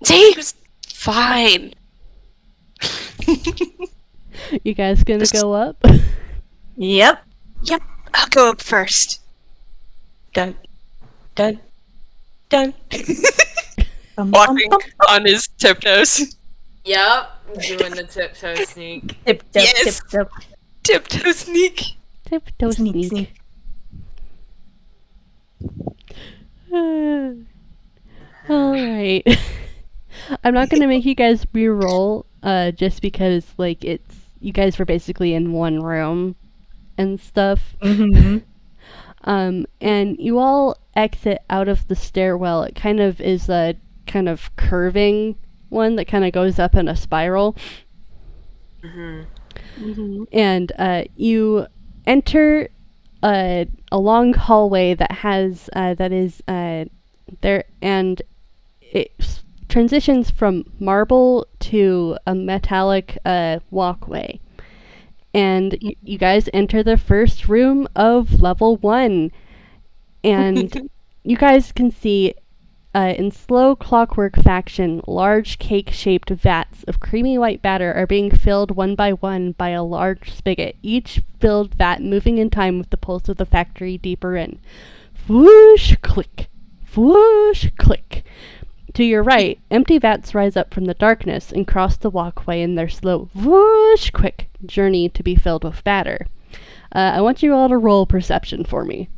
C: See, it was fine.
A: You guys gonna go up?
D: Yep.
C: I'll go up first. Dun. Walking on his tiptoes.
B: Yup, doing the tiptoe sneak.
C: Yes. Tiptoe sneak.
A: Tiptoe sneak. Alright. I'm not gonna make you guys re-roll, just because, like, you guys were basically in one room and stuff.
D: Mm-hmm.
A: And you all exit out of the stairwell. It kind of is a kind of curving one that kind of goes up in a spiral. And you enter a long hallway that has there, and it transitions from marble to a metallic walkway. and you guys enter the first room of level 1. And you guys can see in slow clockwork fashion, large cake-shaped vats of creamy white batter are being filled one by a large spigot, each filled vat moving in time with the pulse of the factory deeper in. Whoosh, click. Whoosh, click. To your right, empty vats rise up from the darkness and cross the walkway in their slow whoosh, quick journey to be filled with batter. I want you all to roll perception for me.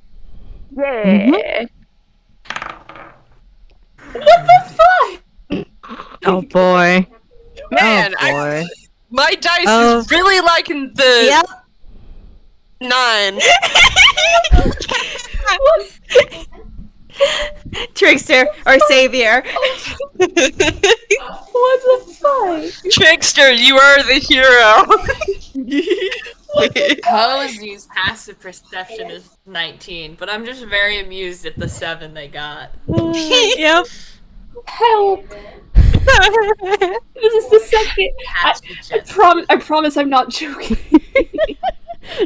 C: Yeah.
E: What the fuck?
D: Oh boy.
C: Man,
D: oh boy.
C: my dice is really liking the
D: Yep.
C: 9.
D: Trickster or Savior.
E: What the fuck?
C: Trickster, you are the hero.
B: Posie's passive perception is 19, but I'm just very amused at the 7 they got.
D: Yep.
E: Help! This is the second. I promise I'm not joking.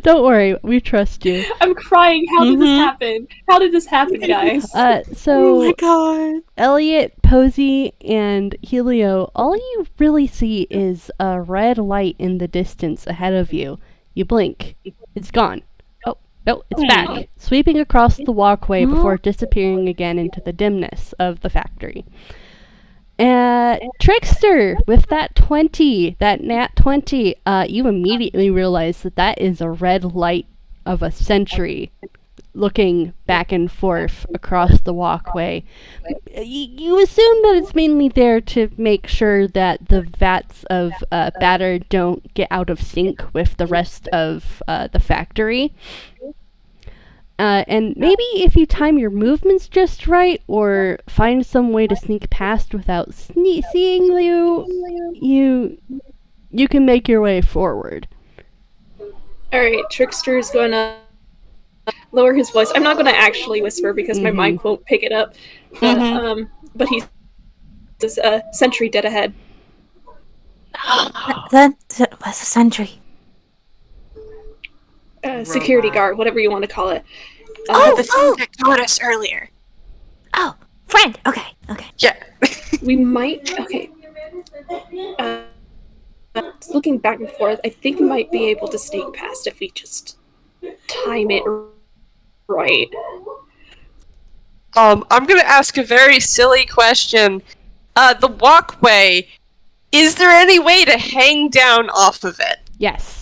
A: Don't worry, we trust you.
E: I'm crying. How did this happen? How did this happen, guys?
A: So,
D: Oh my god.
A: Elliot, Posie, and Helio, all you really see is a red light in the distance ahead of you. You blink. It's gone. Oh, no, it's back, sweeping across the walkway before disappearing again into the dimness of the factory. Trickster, with that 20, that nat 20, you immediately realize that is a red light of a sentry looking back and forth across the walkway. You assume that it's mainly there to make sure that the vats of batter don't get out of sync with the rest of the factory. And maybe if you time your movements just right, or find some way to sneak past without seeing you can make your way forward.
E: Alright, Trickster's gonna lower his voice. I'm not gonna actually whisper because my mic won't pick it up. But he's sentry dead ahead.
F: What's a sentry?
E: Security guard, whatever you want to call it.
C: The thing that got us earlier.
F: Oh, friend. Okay.
C: Yeah.
E: We might. Okay. Looking back and forth, I think we might be able to sneak past if we just time it right.
C: I'm gonna ask a very silly question. The walkway, is there any way to hang down off of it?
A: Yes.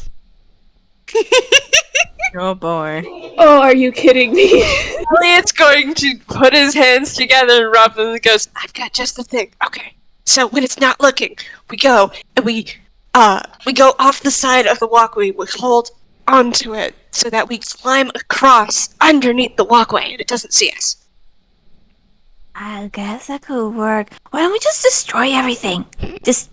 D: Oh boy.
E: Oh, are you kidding me?
C: Elliot's going to put his hands together and rub them and goes, I've got just the thing. Okay. So when it's not looking, we go and we go off the side of the walkway, we hold onto it so that we climb across underneath the walkway and it doesn't see us.
F: I guess that could work. Why don't we just destroy everything? Just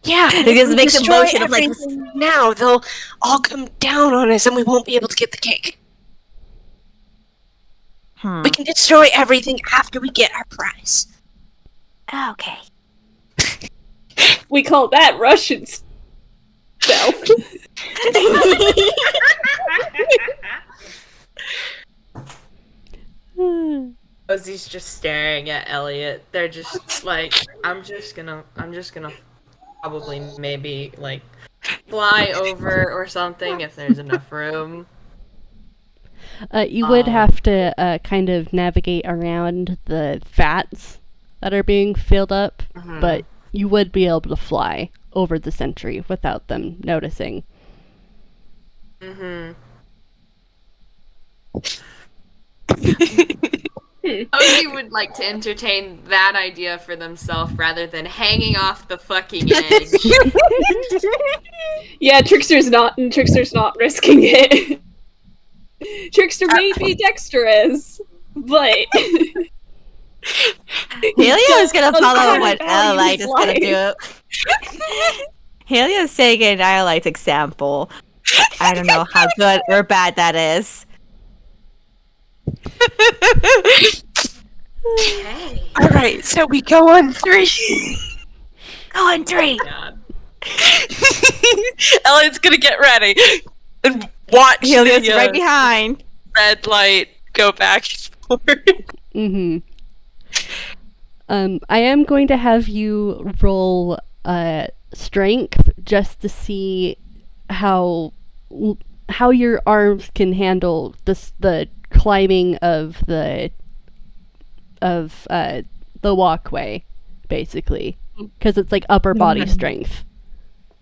C: Yeah,
D: It just makes a
C: destroy
D: motion of like
C: everything now they'll all come down on us and we won't be able to get the cake. We can destroy everything after we get our prize.
F: okay.
E: We call that Russian stealth.
B: Posie's just staring at Elliot. They're just like, I'm just gonna probably maybe like fly over or something if there's enough room.
A: You would have to kind of navigate around the vats that are being filled up, but you would be able to fly over the sentry without them noticing.
B: Posie would like to entertain that idea for themselves rather than hanging off the fucking edge.
E: Yeah, Trickster's not risking it. Trickster may be dexterous, but
D: Helio is gonna follow what
E: value
D: Elliot
E: his
D: is gonna
E: life.
D: do. Helio's taking Elliot's example. I don't know how good or bad that is.
B: Hey.
C: Alright, so we go on 3.
F: Go on 3.
B: God.
C: Elliot's gonna get ready and watch
D: Helio's
C: the
D: right behind.
C: red light go back and forth.
A: Mm-hmm. I am going to have you roll strength just to see how your arms can handle the climbing of the walkway, basically, because it's like upper body strength.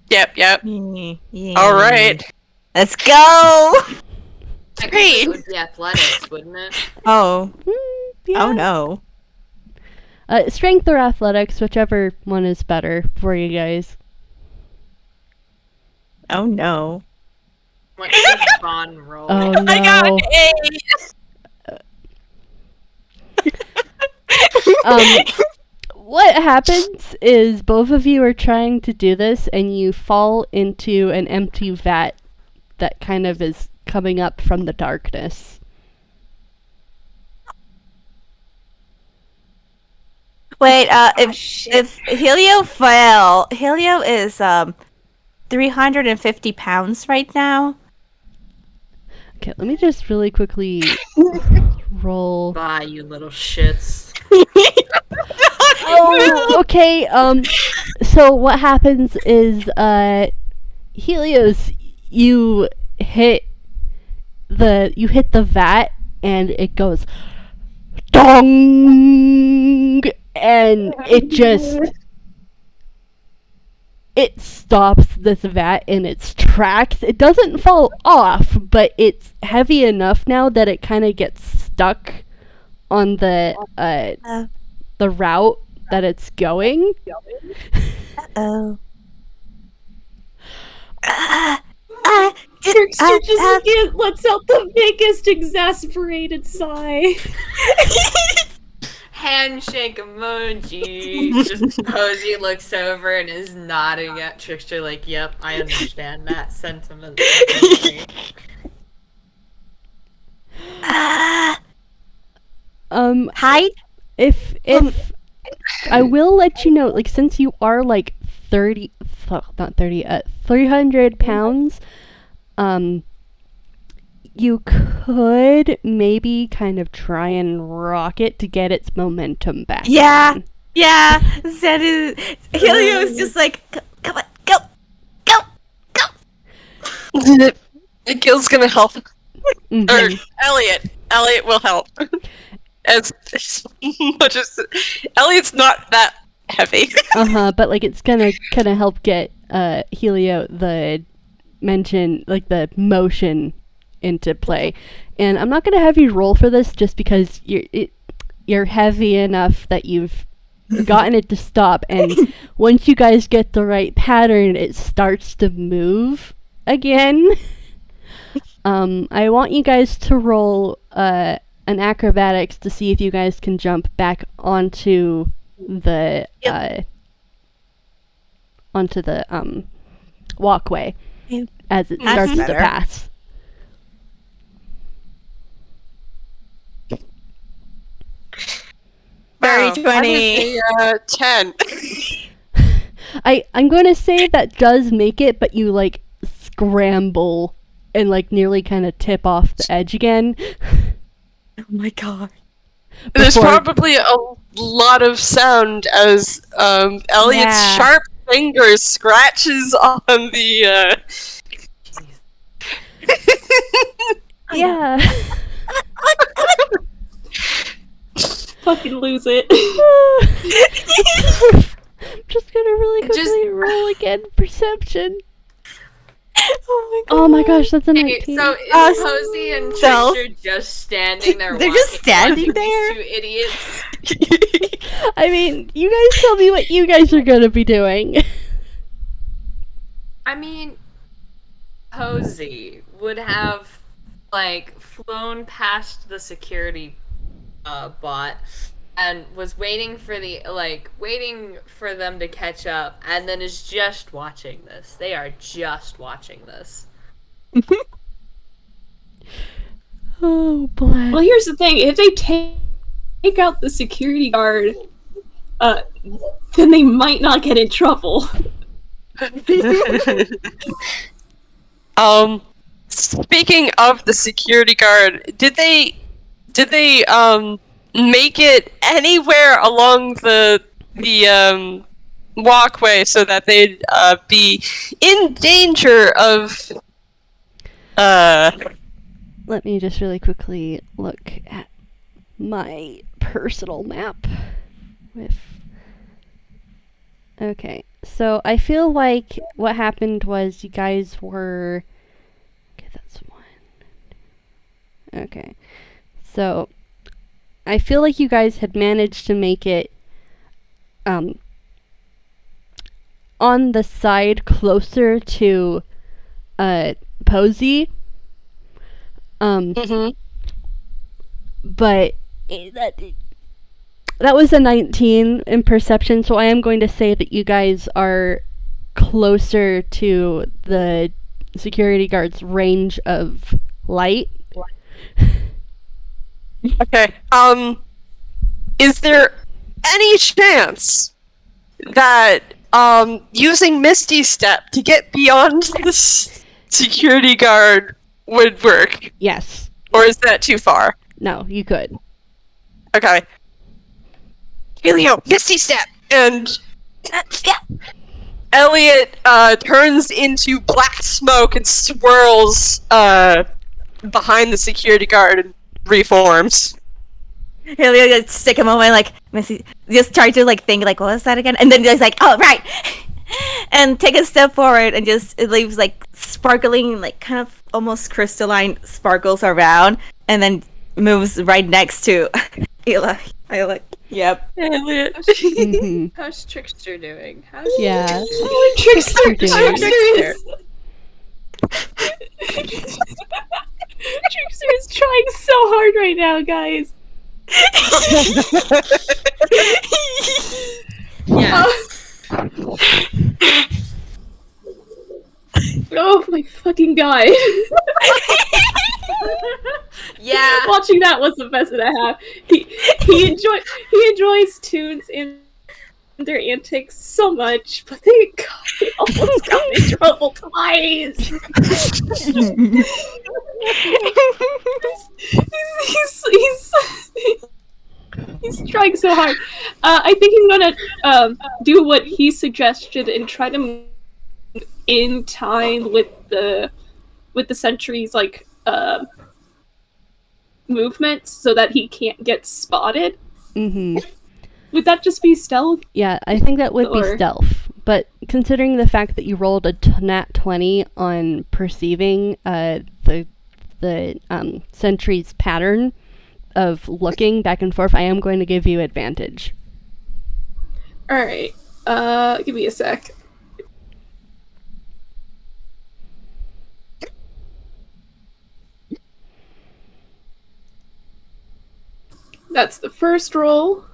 C: Yep.
D: Yeah.
C: All right.
D: Let's go!
B: Technically, it would be athletics, wouldn't it?
D: Oh.
A: Yeah.
D: Oh no.
A: Strength or athletics, whichever one is better for you guys.
D: Oh no.
B: What should Vaughn roll?
A: Oh no.
C: I got an 8.
A: What happens is both of you are trying to do this and you fall into an empty vat that kind of is coming up from the darkness.
D: Wait, if Helio fell, Helio is 350 pounds right now.
A: Okay, let me just really quickly roll.
B: Bye, you little shits.
A: Oh, okay. So what happens is, Helios, you hit the vat, and it goes dong, and it stops this vat in its tracks. It doesn't fall off, but it's heavy enough now that it kind of gets stuck on the route that it's going.
D: Oh.
E: Trickster just again lets out the biggest exasperated sigh.
B: Handshake emoji. Just Posie looks over and is nodding at Trickster like, yep, I understand that sentiment.
D: Hide?
A: If I will let you know, like, since you are like 300 pounds, you could maybe kind of try and rock it to get its momentum back.
D: Yeah. Yeah. That is. Helio is just like, come on, go.
C: Gil's gonna help.
A: Mhm.
C: Or Elliot will help. As much as Elliot's not that heavy.
A: But like it's gonna kind of help get Helio the motion into play. And I'm not gonna have you roll for this just because you're heavy enough that you've gotten it to stop, and once you guys get the right pattern, it starts to move again. I want you guys to roll an acrobatics to see if you guys can jump back onto the walkway as it starts to pass.
D: Very
C: Wow,
D: 20.
C: I would say, 10.
A: I'm going to say that does make it, but you like scramble and like nearly kind of tip off the edge again.
D: Oh my god.
C: There's probably a lot of sound as Elliot's sharp fingers scratches on the
A: Yeah.
E: Fucking lose it.
A: I'm just gonna really quickly roll again. Perception. Oh my gosh, that's a 19.
B: So is Posie and Trickster just standing there?
D: They're just standing
B: watching
D: there?
B: these two idiots.
A: I mean, you guys tell me what you guys are gonna be doing.
B: I mean, Posie would have like flown past the security bot and was waiting for them to catch up, and then is just watching this. They are just watching this.
A: Oh boy.
E: Well, here's the thing: if they take out the security guard, then they might not get in trouble.
C: Speaking of the security guard, did they make it anywhere along the walkway so that they'd be in danger of
A: Let me just really quickly look at my personal map with. Okay, so I feel like what happened was you guys were. Okay, that's one. Okay, so I feel like you guys had managed to make it on the side closer to Posie. But that was a 19 in perception, so I am going to say that you guys are closer to the security guard's range of light.
C: Okay. Is there any chance that using Misty Step to get beyond this security guard would work?
A: Yes.
C: Or is that too far?
A: No, you could.
C: Okay. Helio, Misty Step! And Elliot turns into black smoke and swirls behind the security guard and reforms.
D: Helio just take a moment, like, just try to, like, think, like, what was that again? And then just, like, oh, right! And take a step forward and just, it leaves, like, sparkling, like, kind of almost crystalline sparkles around, and then moves right next to Eli. I like, yep.
C: Elliot.
A: Mm-hmm.
B: How's Trickster doing? How's
A: Yeah.
B: Trickster doing?
A: Trickster
E: Trickster is trying so hard right now, guys.
B: Yes.
E: Oh my fucking god.
B: Yeah.
E: Watching that was the best that I have. He enjoys tunes and their antics so much, but they almost got me in trouble twice. He's trying so hard. I think he's gonna do what he suggested and try to move in time with the sentry's like movements so that he can't get spotted.
A: Mm-hmm.
E: Would that just be stealth?
A: Yeah, I think that would be
E: Or-
A: stealth. But considering the fact that you rolled a nat 20 on perceiving the sentry's pattern of looking back and forth, I am going to give you advantage.
E: Alright. Give me a sec. That's the first roll.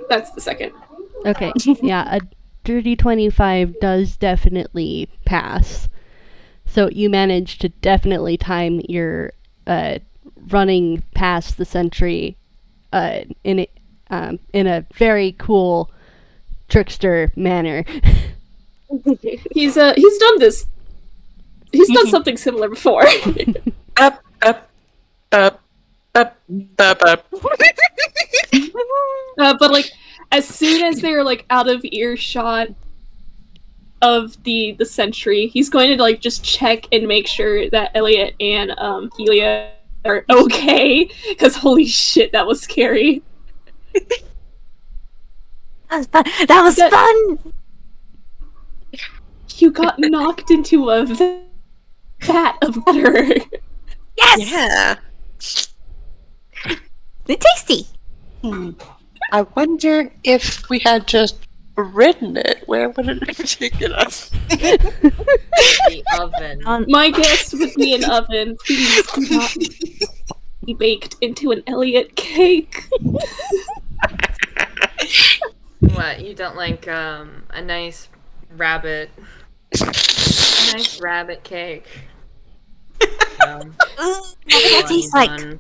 E: That's the second.
A: Okay, yeah, a dirty 25 does definitely pass. So you manage to definitely time your running past the sentry in a very cool trickster manner.
E: He's done this. He's done something similar before.
C: Up.
E: But like, as soon as they're like out of earshot of the sentry, he's going to like just check and make sure that Elliot and Helio are okay. Because holy shit, that was scary.
F: That was fun.
E: You got knocked into a vat of butter.
F: Yes.
C: Yeah.
F: They're tasty.
C: I wonder if we had just ridden it, where would it have taken us?
B: The oven.
E: My guess would be an oven. Please do not be baked into an Elliot cake.
B: What, you don't like a nice rabbit cake?
F: What does that taste like?
B: Done.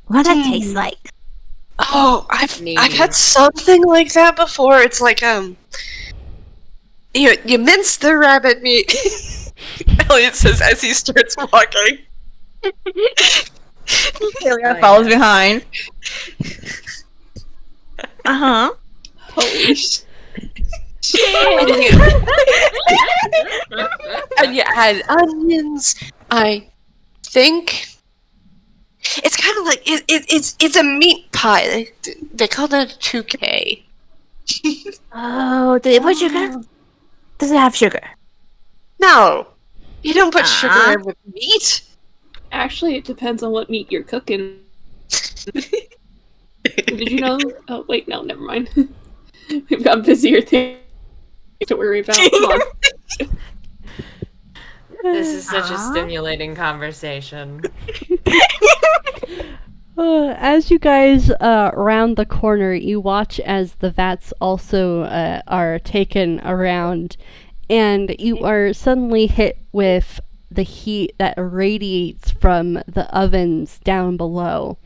F: What does that taste like?
C: Oh, I've had something like that before. It's like you mince the rabbit meat. Elliot says as he starts walking.
D: Helio follows behind. Uh-huh.
E: Holy shit.
C: And you add onions. I think it's kind of like it's a meat pie. They call that a 2K.
F: Oh, did they put sugar? Does it have sugar?
C: No, you don't put sugar in with meat.
E: Actually, it depends on what meat you're cooking. Did you know? Oh, wait, no, never mind. We've got busier things to worry about. Come on.
B: This is such a stimulating conversation.
A: As you guys round the corner, you watch as the vats also are taken around, and you are suddenly hit with the heat that radiates from the ovens down below.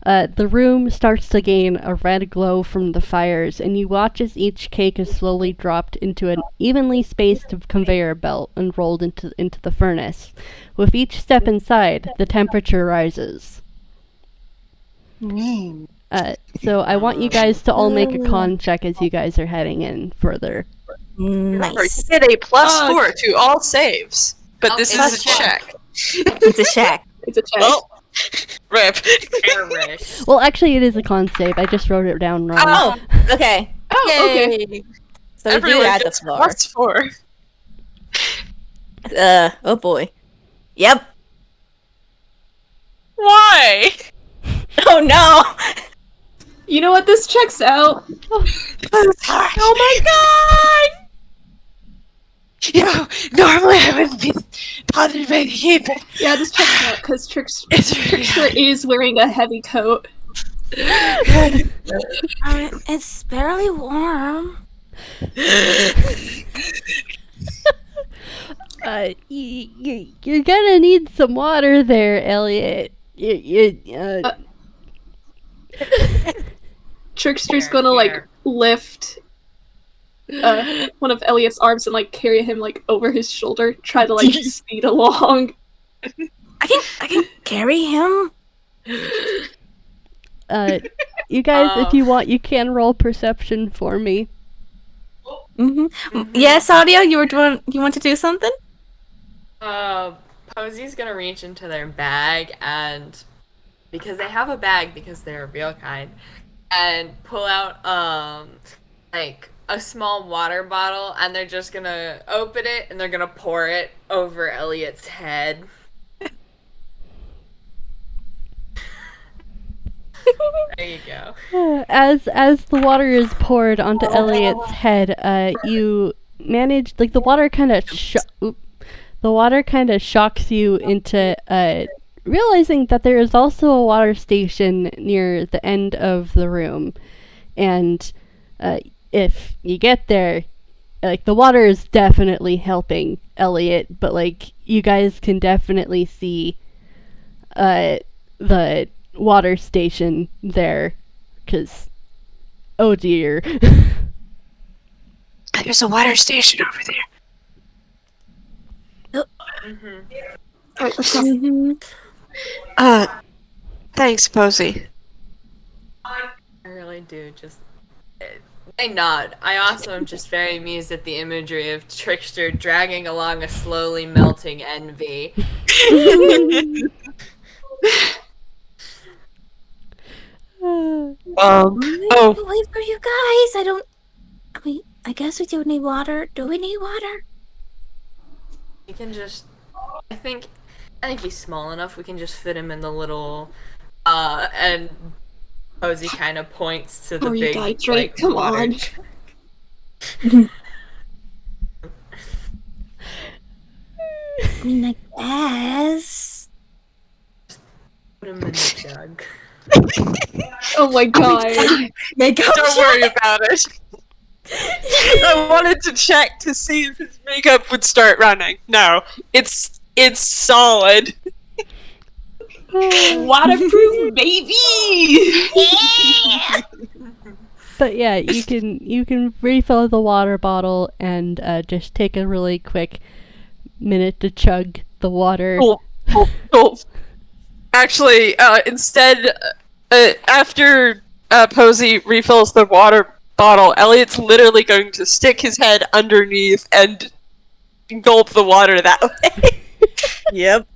A: The room starts to gain a red glow from the fires, and you watch as each cake is slowly dropped into an evenly spaced conveyor belt and rolled into the furnace. With each step inside, the temperature rises. So I want you guys to all make a con check as you guys are heading in further.
C: Remember, you
F: Nice.
C: get a +4 to all saves, but this is a check.
F: It's a check.
E: It's a check.
C: Well, rip.
B: Irish.
A: Well, actually, it is a con save. I just wrote it down wrong.
D: Oh, okay.
E: Oh, okay.
D: So we do
C: Everyone
D: add the
C: gets
D: floor.
C: +4.
D: Oh boy. Yep.
C: Why?
D: Oh no!
E: You know what? This checks out.
C: Oh my god! Normally I wouldn't be bothered by the heat, but
E: Yeah, this checks out because Trickster
C: it's
E: is wearing a heavy coat.
F: It's barely warm.
A: You're gonna need some water there, Elliot.
E: Trickster's
B: Here,
E: gonna like
B: here.
E: lift one of Elliot's arms and like carry him like over his shoulder, try to like speed along.
F: I can carry him.
A: You guys, if you want, you can roll perception for me.
D: Yes, Audio, you want to do something?
B: Posie's gonna reach into their bag and because they have a bag because they're real kind and pull out like a small water bottle and they're just gonna open it and they're gonna pour it over Elliot's head. There you go.
A: As the water is poured onto Elliot's head, you manage the water kind of shocks you into realizing that there is also a water station near the end of the room, and if you get there, the water is definitely helping Elliot, but you guys can definitely see the water station there, because oh dear.
C: There's a water station over there. Thanks, Posie.
B: I really do just they nod. I also am just very amused at the imagery of Trickster dragging along a slowly melting envy.
C: Oh,
F: Wait for you guys. I guess we do need water. Do we need water?
B: We can just I think he's small enough we can just fit him in the little and Posie kind of points to the
E: Oh, you
B: big
E: guy, Drake, come
B: water
E: on.
B: jug.
F: I guess.
B: Put him in the jug.
E: Oh my god.
C: don't worry about it. I wanted to check to see if his makeup would start running. No, it's solid.
E: Waterproof, baby!
A: But yeah, you can refill the water bottle and just take a really quick minute to chug the water.
C: Cool. Actually, instead, after Posie refills the water bottle, Elliot's literally going to stick his head underneath and gulp the water that way.
D: Yep.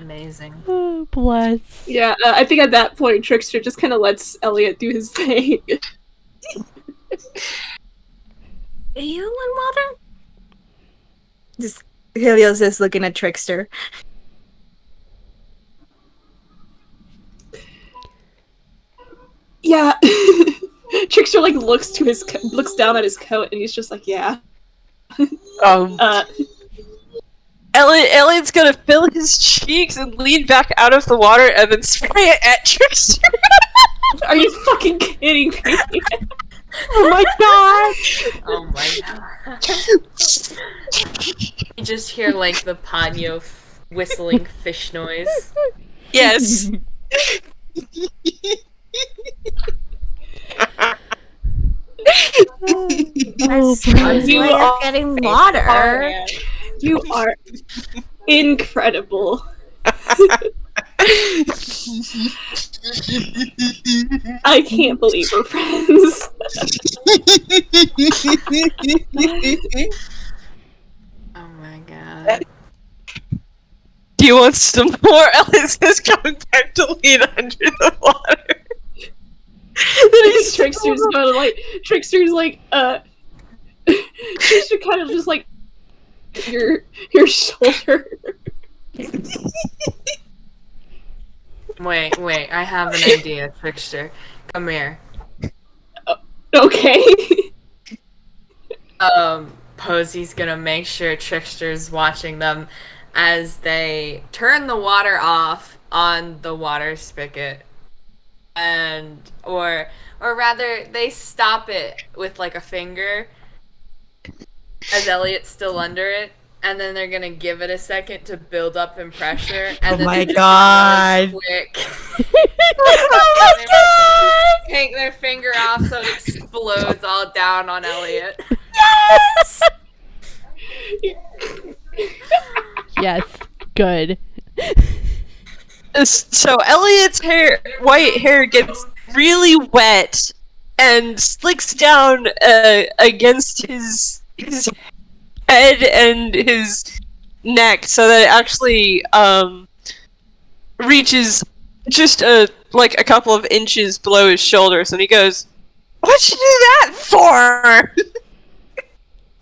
B: Amazing.
A: Oh, bless.
E: Yeah, I think at that point, Trickster just kind of lets Elliot do his thing.
F: Do you want water?
D: Just Helio's just looking at Trickster.
E: Yeah. Trickster like looks down at his coat, and he's just like, yeah.
C: Elliot's gonna fill his cheeks and lean back out of the water and then spray it at Trickster.
E: Are you fucking kidding me?
C: Oh my god!
B: Oh my god. You just hear like the Ponyo whistling fish noise.
C: Yes.
E: You
F: We're
E: are
F: getting water.
E: You are incredible. I can't believe we're friends.
B: Oh my god.
C: Do you want some more? Elliot is going back to lean under the water.
E: Trickster's kind of like, Trickster kind of just like your shoulder.
B: Wait, I have an idea, Trickster. Come here.
E: Okay.
B: Posie's gonna make sure Trickster's watching them as they turn the water off on the water spigot. Or rather, they stop it with like a finger as Elliot's still under it, and then they're gonna give it a second to build up in pressure, and then
D: my
B: they're just
D: god.
B: gonna quick
D: Oh my god!
B: take their finger off so it explodes all down on Elliot.
D: Yes!
A: Yes, good.
C: So Elliot's white hair gets really wet and slicks down against his head and his neck, so that it actually reaches just a couple of inches below his shoulders, and he goes, "What'd you do that for?"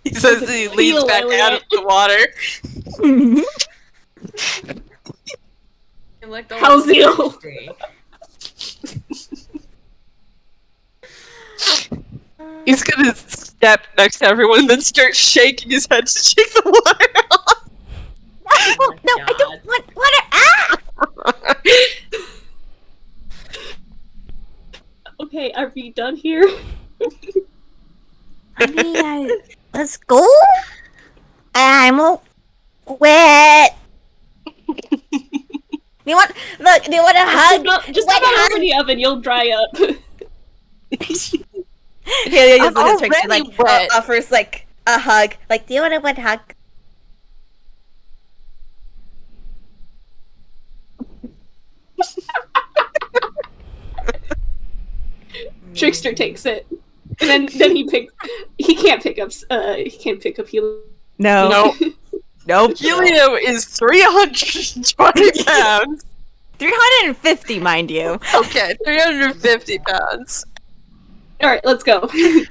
C: He says as he leans back out of the water.
E: How's Zeal?
C: He's gonna step next to everyone and then start shaking his head to shake the water off.
F: Oh, no, I don't want water. Ah!
E: Okay, are we done here?
F: I mean, let's go. I'm all wet. Do you want a hug?
E: Just
F: Wet
E: about
F: hug?
E: over the oven, you'll dry up.
D: Helio
C: I'm
D: just looks at Trickster,
C: already wet.
D: offers like a hug.
F: Like, do you want a wet hug?
E: Trickster takes it, and then he can't pick up Helio.
D: No. Nope.
C: Helio is 320 pounds.
D: 350, mind you.
C: Okay, 350 pounds.
E: All right, let's go.
F: Woo!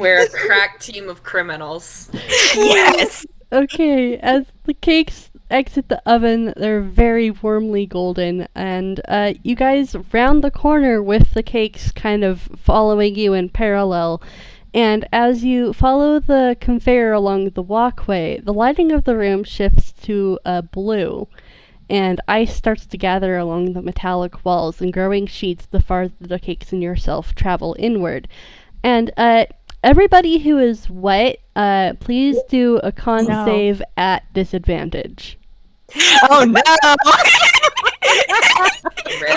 B: We're a crack team of criminals.
D: Yes.
A: Okay, as the cakes exit the oven, they're very warmly golden, and you guys round the corner with the cakes kind of following you in parallel. And as you follow the conveyor along the walkway, the lighting of the room shifts to blue. and ice starts to gather along the metallic walls in growing sheets the farther the cakes and yourself travel inward. And everybody who is wet, please do a con save at disadvantage.
D: Oh no!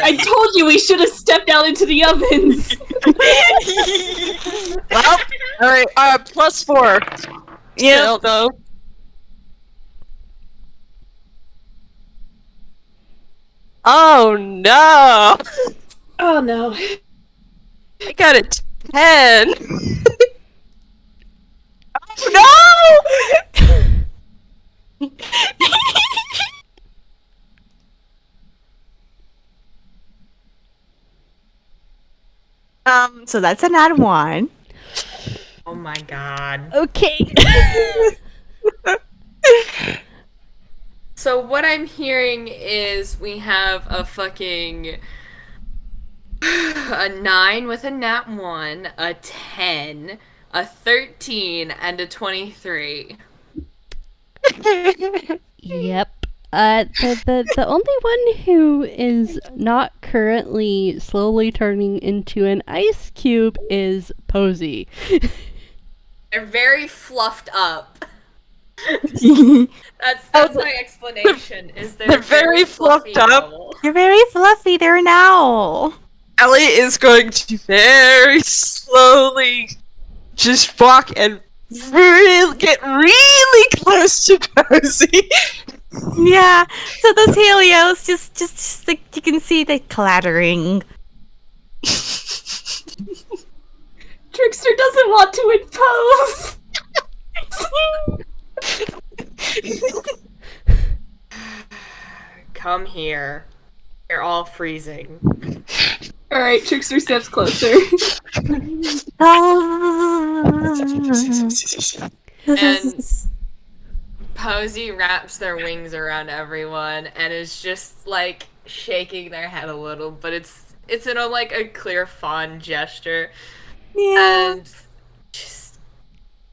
E: I told you we should have stepped out into the ovens.
C: Well, alright, +4.
D: Yep.
C: Still, though. Oh no!
E: Oh no.
C: I got a 10! No!
D: So that's an odd one.
B: Oh my god.
A: Okay.
B: So what I'm hearing is we have a fucking a 9 with a nat 1, a 10, a 13, and a 23.
A: Yep. The only one who is not currently slowly turning into an ice cube is Posie.
B: They're very fluffed up. That's my explanation. Is
C: They're very fluffed
B: fluffy
C: up.
B: owl.
D: You're very fluffy. They're an owl.
C: Elliot is going to very slowly just walk and get really close to Posie.
D: Yeah. So those Helios, just like you can see the clattering.
E: Trickster doesn't want to impose.
B: Come here. You're all freezing.
E: Alright, Trickster steps closer.
B: And Posie wraps their wings around everyone and is just like shaking their head a little, but it's in a like a clear fawn gesture.
D: Yeah.
B: And just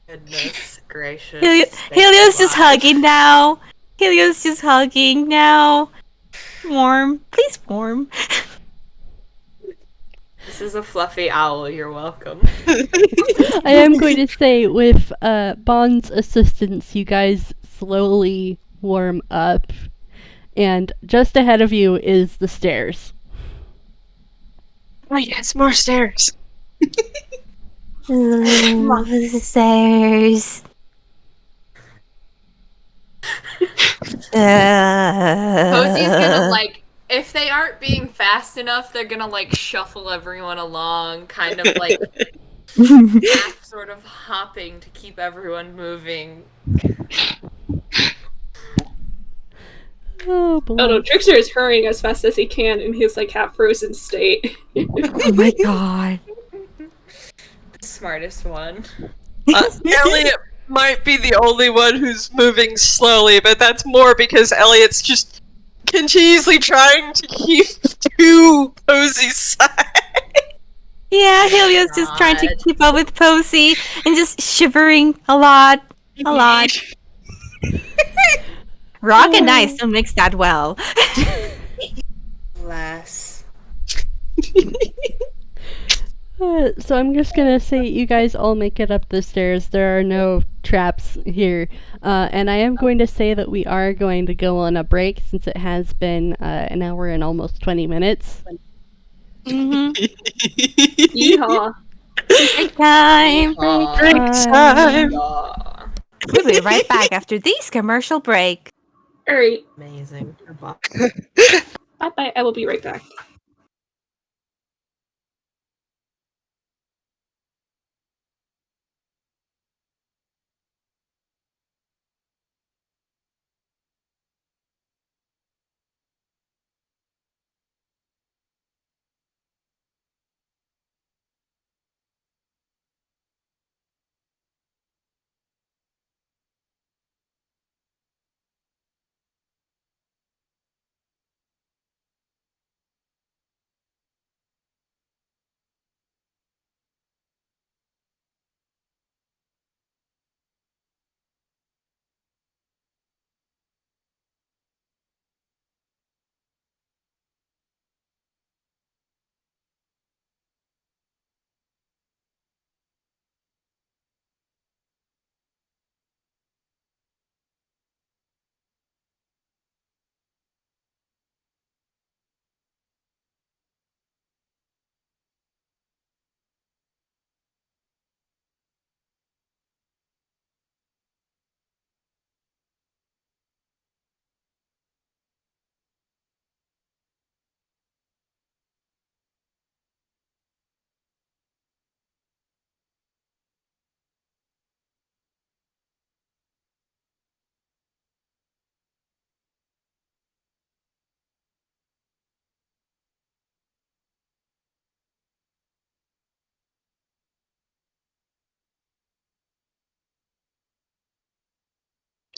B: goodness gracious.
D: Helio's just hugging now. Helio's just hugging now. Warm. Please warm.
B: This is a fluffy owl, you're welcome.
A: I am going to say, with Bond's assistance, you guys slowly warm up, and just ahead of you is the stairs.
C: Oh yes, more stairs.
D: Ooh, the stairs.
B: Posie's gonna like, if they aren't being fast enough, they're gonna like shuffle everyone along, kind of like half sort of hopping to keep everyone moving.
A: Oh, boy.
E: Oh no, Trickster is hurrying as fast as he can in his like half frozen state.
D: Oh my god.
B: The smartest one.
C: Elliot might be the only one who's moving slowly, but that's more because Elliot's just continuously trying to keep to Posie's side.
D: Yeah, Helio's just trying to keep up with Posie and just shivering a lot. A lot. Rock and ice don't mix that well.
B: Alas.
A: So I'm just gonna say you guys all make it up the stairs. There are no traps here. And I am going to say that we are going to go on a break since it has been an hour and almost 20 minutes.
D: Mm-hmm.
E: Yeehaw.
D: Break time.
C: Break time.
B: Yeah.
D: We'll be right back after this commercial break.
E: Alright.
B: Amazing.
E: Bye bye. I will be right back.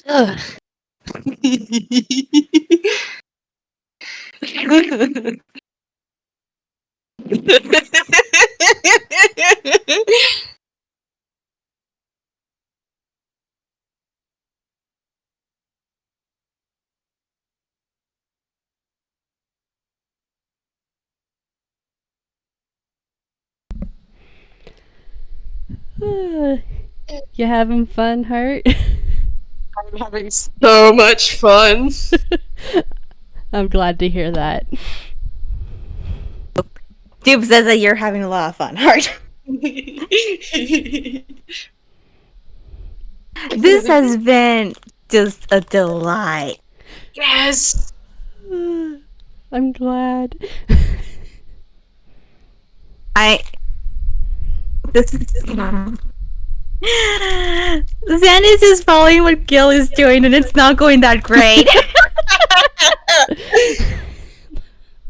C: Ugh.
A: You having fun, Heart?
C: I'm having so much fun.
A: I'm glad to hear that.
D: Dupe says that you're having a lot of fun, Heart. This has been just a delight.
C: Yes.
A: I'm glad.
D: This is. Sandy's just following what Gil is doing, and it's not going that great.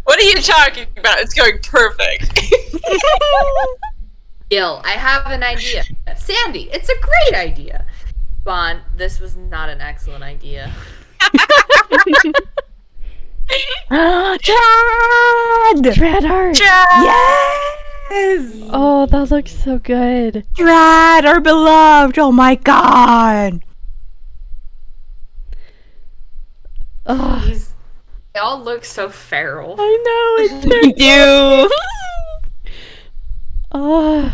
C: What are you talking about? It's going perfect.
B: Gil, I have an idea. Sandy, it's a great idea. Bon, this was not an excellent idea.
D: Chad!
A: Dread Art!
D: Yes!
A: Oh, that looks so good.
D: Chad, our beloved! Oh my god!
A: Oh,
B: They all look so feral.
A: I know, it's
D: We do!
A: Oh.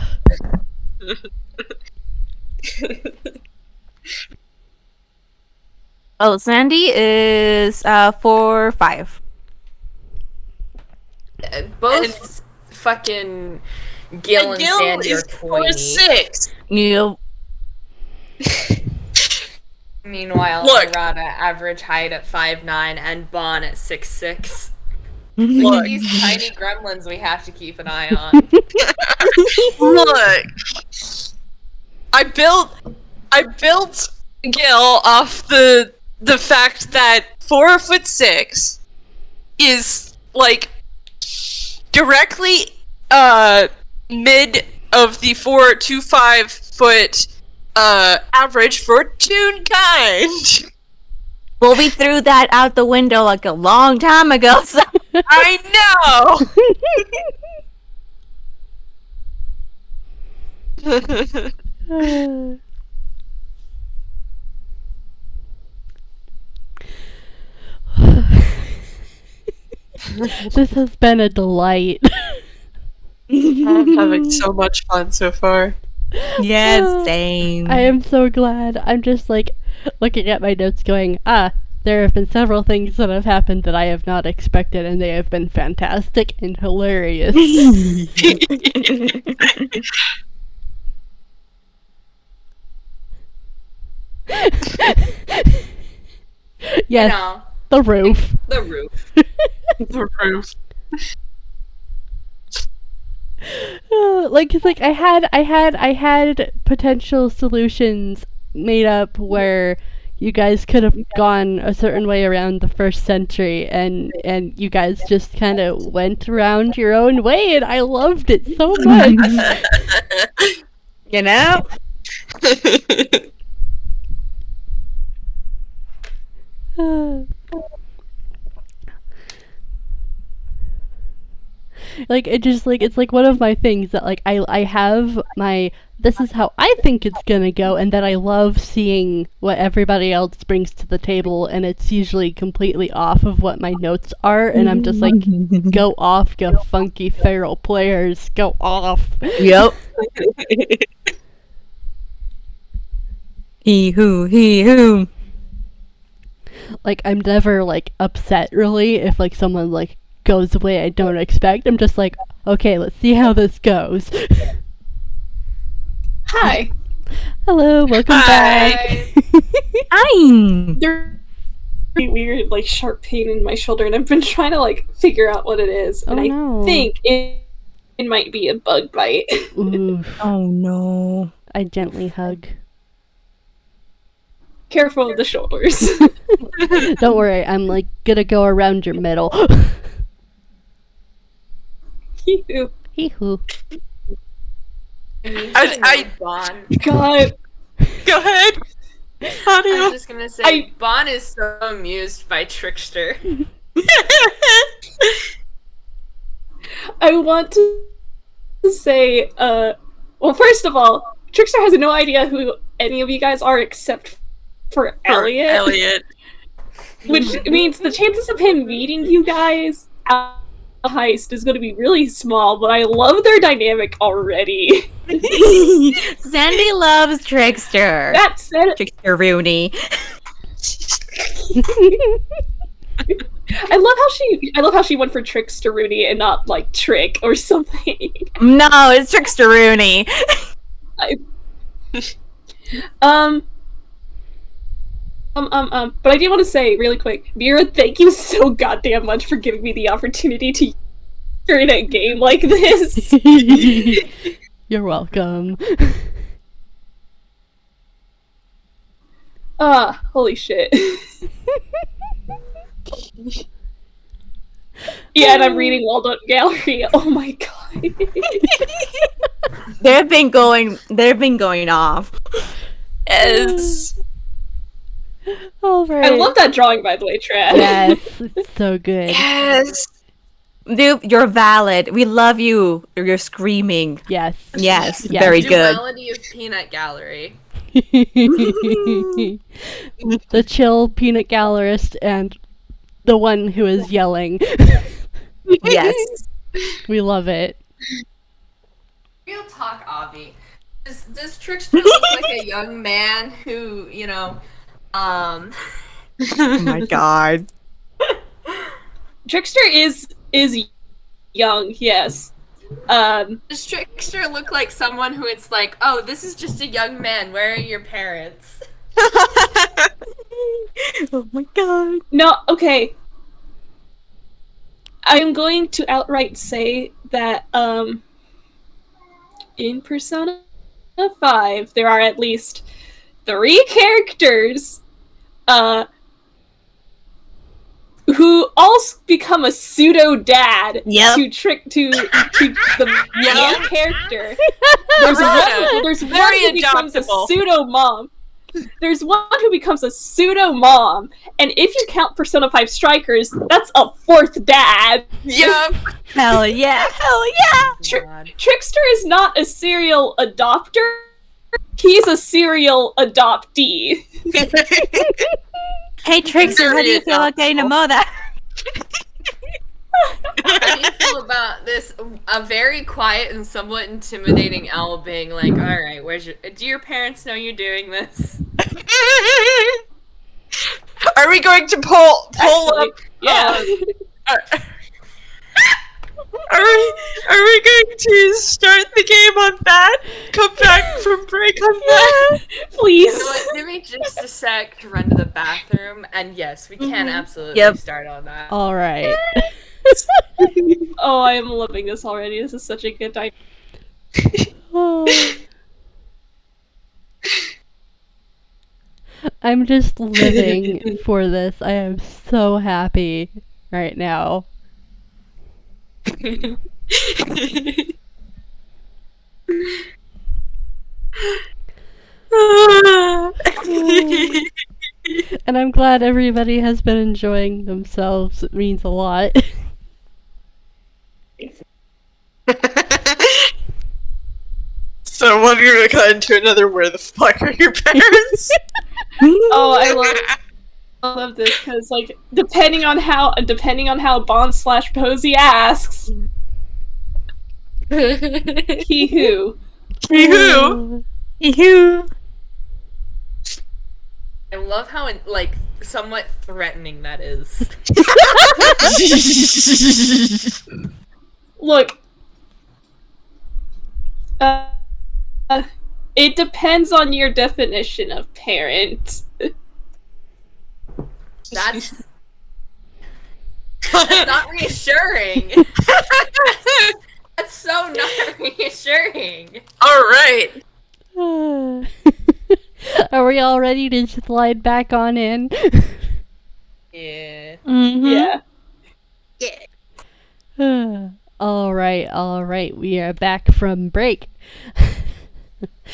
D: Oh, Sandy is 4-5.
B: Both fucking Gil and Sandy are 20.
C: 6.
D: You.
B: Meanwhile,
C: Look.
B: Arata average height at 5'9" and Bon at 6'6".
C: Look.
B: These tiny gremlins we have to keep an eye on.
C: Look. I built Gil off the fact that 4'6" is like directly mid of the 4 to 5 foot average for Toonkind.
D: Well, we threw that out the window like a long time ago, so.
C: I know.
A: This has been a delight.
C: I'm having so much fun so far.
D: Yes, same.
A: I am so glad. I'm just like looking at my notes going, there have been several things that have happened that I have not expected, and they have been fantastic and hilarious. Yes,
B: You know,
A: the roof.
B: the roof.
C: The roof.
A: Like I had potential solutions made up where you guys could have gone a certain way around the first century, and you guys just kind of went around your own way, and I loved it so much.
D: You know?
A: Like it just like it's like one of my things that like I have my this is how I think it's gonna go, and that I love seeing what everybody else brings to the table, and it's usually completely off of what my notes are, and I'm just like, go off, go funky feral players, go off.
D: Yep. He who.
A: Like I'm never like upset really if like someone like goes the way I don't expect. I'm just like, okay, let's see how this goes.
E: Hi.
A: Hello, welcome back.
D: I'm.
E: There's a weird, like, sharp pain in my shoulder, and I've been trying to, like, figure out what it is. And
A: Oh, no.
E: I think it might be a bug bite.
A: Ooh,
D: Oh no.
A: I gently hug.
E: Careful of the shoulders.
A: Don't worry, I'm like gonna go around your middle.
E: Ew.
A: Hee-hoo.
C: I-
B: Bon.
E: God.
C: Go ahead.
B: I'm just gonna say, Bon is so amused by Trickster.
E: I want to say, well, first of all, Trickster has no idea who any of you guys are except for Elliot. Which means the chances of him meeting you guys at the heist is going to be really small, but I love their dynamic already.
D: Sandy loves Trickster.
E: That said,
D: Trickster Rooney.
E: I love how she went for Trickster Rooney and not like Trick or something.
D: No, it's Trickster Rooney.
E: But I do want to say really quick, Mira, thank you so goddamn much for giving me the opportunity to in a game like this.
A: You're welcome.
E: Holy shit. Yeah, and I'm reading Waldorf Gallery. Oh my god.
D: They've been going off.
C: Yes.
A: All right.
E: I love that drawing, by the way, Trad.
A: Yes, it's so good.
C: Yes.
D: Dude, you're valid. We love you. You're screaming.
A: Yes.
D: Yes,
A: Yes.
D: very good.
B: Duality of Peanut Gallery.
A: The chill peanut gallerist and the one who is yelling.
D: Yes.
A: We love it.
B: Real talk, Avi. Does Trickster look like a young man who, you know,
D: Oh my god.
E: Trickster is young, yes.
B: Does Trickster look like someone who it's like, oh, this is just a young man, where are your parents?
D: Oh my god.
E: No, okay. I'm going to outright say that, in Persona 5, there are at least 3 characters, who all become a pseudo-dad
D: Yep.
E: to the main character. There's one
C: Very
E: who becomes a
C: adoptable.
E: pseudo-mom. There's one who becomes a pseudo-mom, and if you count Persona 5 Strikers, that's a 4th dad.
C: Yup.
D: Hell yeah. Hell yeah.
B: God.
E: Trickster is not a serial adopter. He's a serial adoptee.
D: Hey Trickster, how do you feel about getting to mow that?
B: How do you feel about this? A very quiet and somewhat intimidating owl being like, "All right, do your parents know you're doing this?"
C: Are we going to pull up?
E: Yeah.
C: Are we going to start the game on that? Come back from break on that?
E: Please.
B: You know what? Give me just a sec to run to the bathroom, and yes, we can absolutely
D: Yep.
B: start on that.
A: All right.
E: Oh, I am loving this already. This is such a good time.
A: Oh. I'm just living for this. I am so happy right now. And I'm glad everybody has been enjoying themselves. It means a lot.
C: So one year cut into another. Where the fuck are your parents?
E: Oh, I love this because, like, depending on how Bond/Posie asks, he who.
C: Who?
D: Yoo-hoo.
B: I love how, like, somewhat threatening that is.
E: Look, it depends on your definition of parent.
B: That's not reassuring. That's so not reassuring.
C: All right.
A: Are we all ready to slide back on in?
B: Yeah.
D: Mhm.
E: Yeah.
A: All right. We are back from break.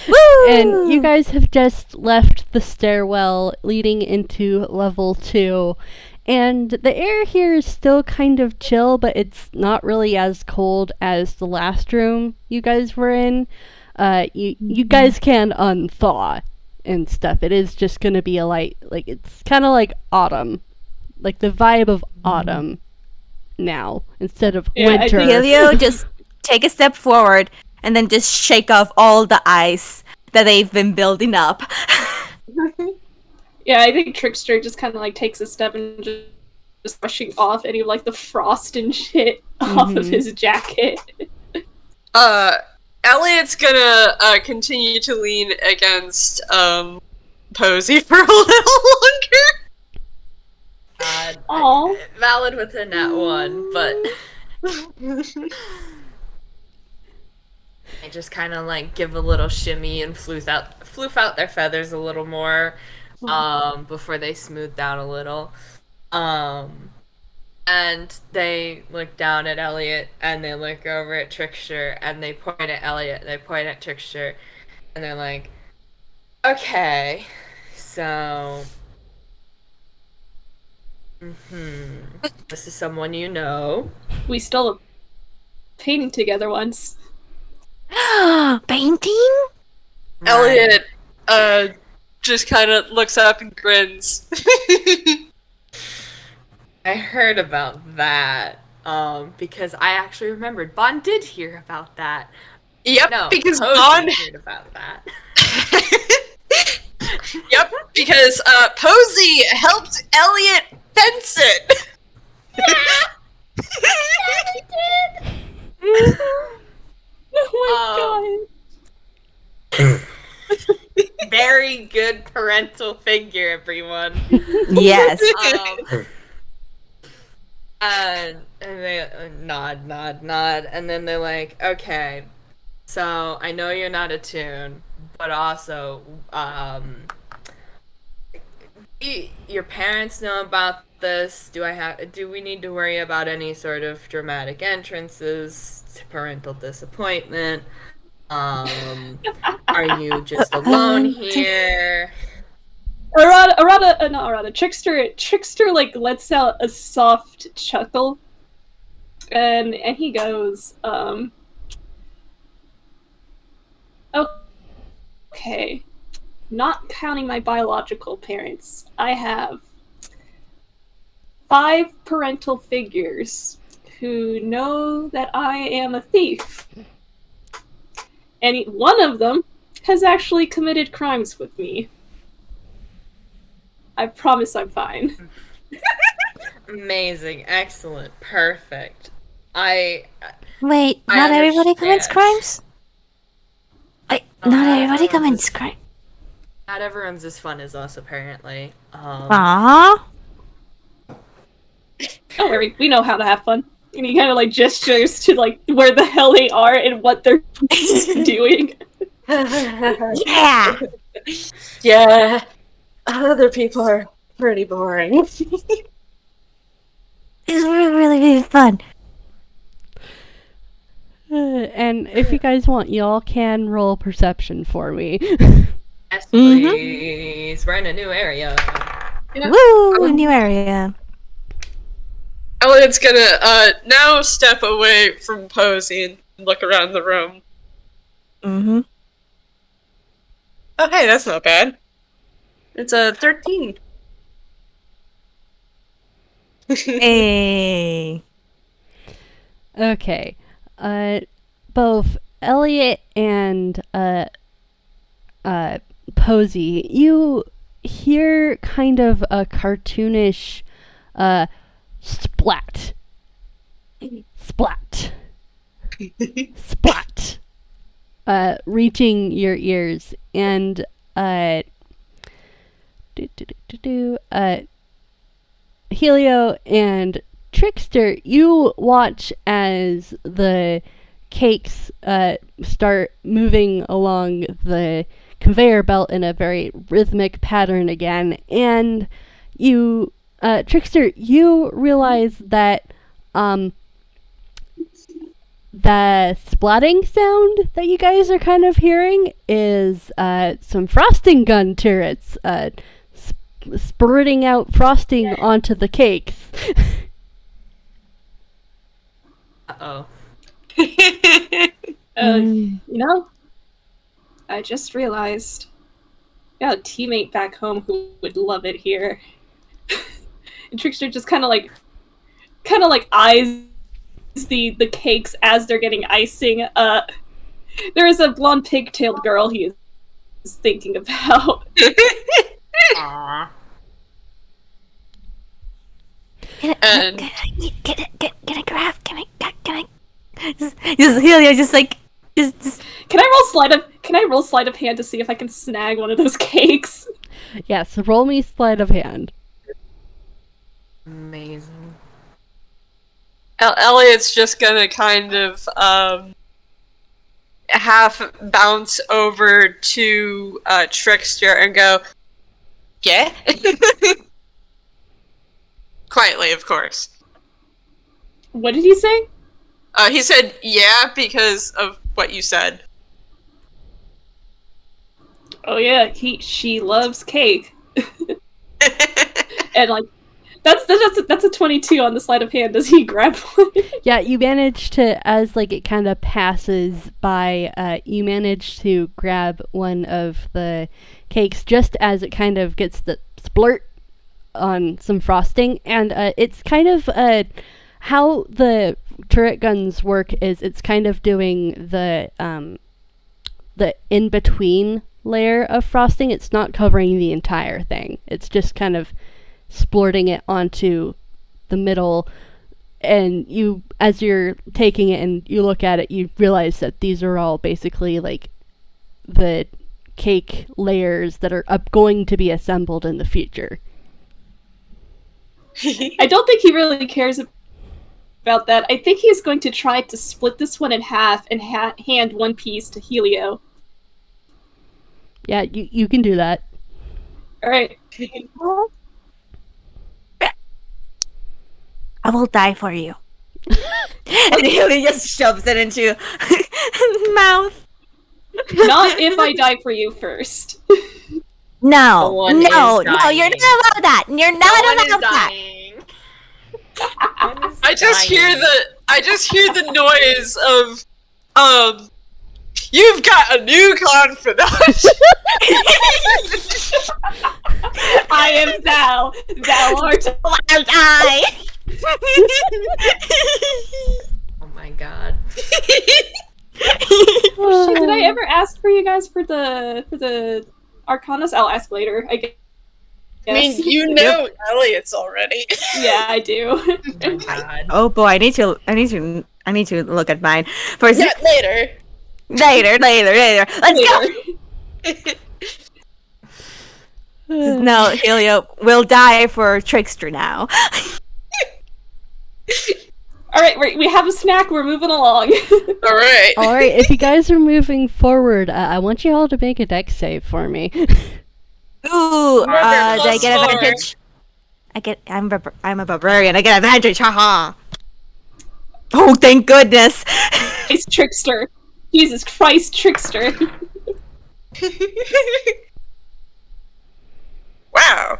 D: Woo!
A: And you guys have just left the stairwell leading into level 2. And the air here is still kind of chill, but it's not really as cold as the last room you guys were in. You guys can unthaw and stuff. It is just gonna be a light, like, it's kind of like autumn. Like the vibe of autumn now instead of winter.
D: Helio, just take a step forward and then just shake off all the ice that they've been building up.
E: Yeah, I think Trickster just kind of like takes a step and just brushing off any of like the frost and shit off of his jacket.
C: Elliot's gonna continue to lean against Posie for a little longer.
B: Valid with a nat 1, but I just kind of like give a little shimmy and floof out their feathers a little more before they smooth down a little. And they look down at Elliot and they look over at Trickster and they point at Elliot, they point at Trickster, and they're like, okay, so this is someone you know.
E: We stole a painting together once.
F: Painting?
C: Elliot just kind of looks up and grins.
B: I heard about that because I actually remembered Bond did hear about that.
C: Yep,
B: No,
C: because
B: Posie
C: Bond
B: heard about that.
C: Yep, because Posie helped Elliot fence it.
E: Oh my god.
B: Very good parental figure, everyone.
D: Yes.
B: And they nod, and then they're like, okay, so I know you're not a Toon, but also, your parents know about this. Do we need to worry about any sort of dramatic entrances to parental disappointment? Are you just alone here?
E: Trickster like lets out a soft chuckle, and he goes, okay, not counting my biological parents, I have 5 parental figures who know that I am a thief, and one of them has actually committed crimes with me. I promise I'm fine.
B: Amazing, excellent, perfect.
F: Wait, not everybody commits crimes? Not everybody commits crimes.
B: Not everyone's as fun as us, apparently.
F: Aww.
E: Don't worry, we know how to have fun. And he kind of like gestures to like where the hell they are and what they're doing.
F: Yeah.
C: Yeah, other people are pretty boring.
F: This is really fun.
A: And if you guys want, y'all can roll perception for me.
B: Yes, please. We're in a new area.
D: Woo! New area.
C: Elliot's gonna now step away from Posie and look around the room.
D: Mm-hmm.
C: Oh, hey, that's not bad. It's a 13.
D: Hey.
A: Okay. Both Elliot and Posie, you hear kind of a cartoonish splat. Splat. Splat. Reaching your ears, and Helio and Trickster, you watch as the cakes start moving along the conveyor belt in a very rhythmic pattern again, and you, Trickster, you realize that the splatting sound that you guys are kind of hearing is some frosting gun turrets spurting out frosting onto the cakes.
B: Uh-oh.
E: You know, I just realized I got a teammate back home who would love it here. And Trickster just kind of like eyes the cakes as they're getting icing. There is a blonde pigtailed girl he is thinking about.
B: Aww.
F: Can
C: And-
F: I grab? Can I?
D: Just Helio, just like, just
E: Can I roll sleight of hand to see if I can snag one of those cakes?
A: Yes, roll me sleight of hand.
B: Amazing.
C: Elliot's just gonna kind of half bounce over to Trickster and go, yeah? Quietly, of course.
E: What did he say?
C: He said, yeah, because of what you said.
E: Oh yeah, she loves cake. And like that's a 22 on the sleight of hand. Does he grab one?
A: Yeah, you manage to, as like it kind of passes by, you manage to grab one of the cakes just as it kind of gets the splurt on some frosting, and it's kind of how the turret guns work is it's kind of doing the in between layer of frosting. It's not covering the entire thing. It's just kind of splurting it onto the middle, and you, as you're taking it and you look at it, you realize that these are all basically like the cake layers that are going to be assembled in the future.
E: I don't think he really cares about that. I think he's going to try to split this one in half and hand one piece to Helio.
A: Yeah, you can do that.
E: All right.
D: I will die for you. And Helio just shoves it into his mouth.
E: Not if I die for you first.
D: No,
B: one
D: no,
B: is
D: no,
B: dying.
D: you're not allowed that. You're not
B: One is
D: allowed that.
B: dying. One is
C: I just hear the noise of you've got a new confidant.
E: I am thou. Thou art.
D: I'll die.
B: Oh my god.
E: Oh, shit, did I ever ask for you guys for the Arcanas? I'll ask later, I guess.
C: I mean, you know Elliot's already.
E: Yeah, I do.
B: Oh my god.
D: Oh boy, I need to look at mine. First,
C: Yeah, later.
D: later. Let's go. No, Helio will die for Trickster now.
E: All right, we have a snack. We're moving along.
C: All right.
A: All right, if you guys are moving forward, I want you all to make a dex save for me.
D: Ooh, do I get
C: +4.
D: advantage? I'm a barbarian. I get advantage. Haha. Oh, thank goodness.
E: It's Trickster. Jesus Christ, Trickster.
C: Wow.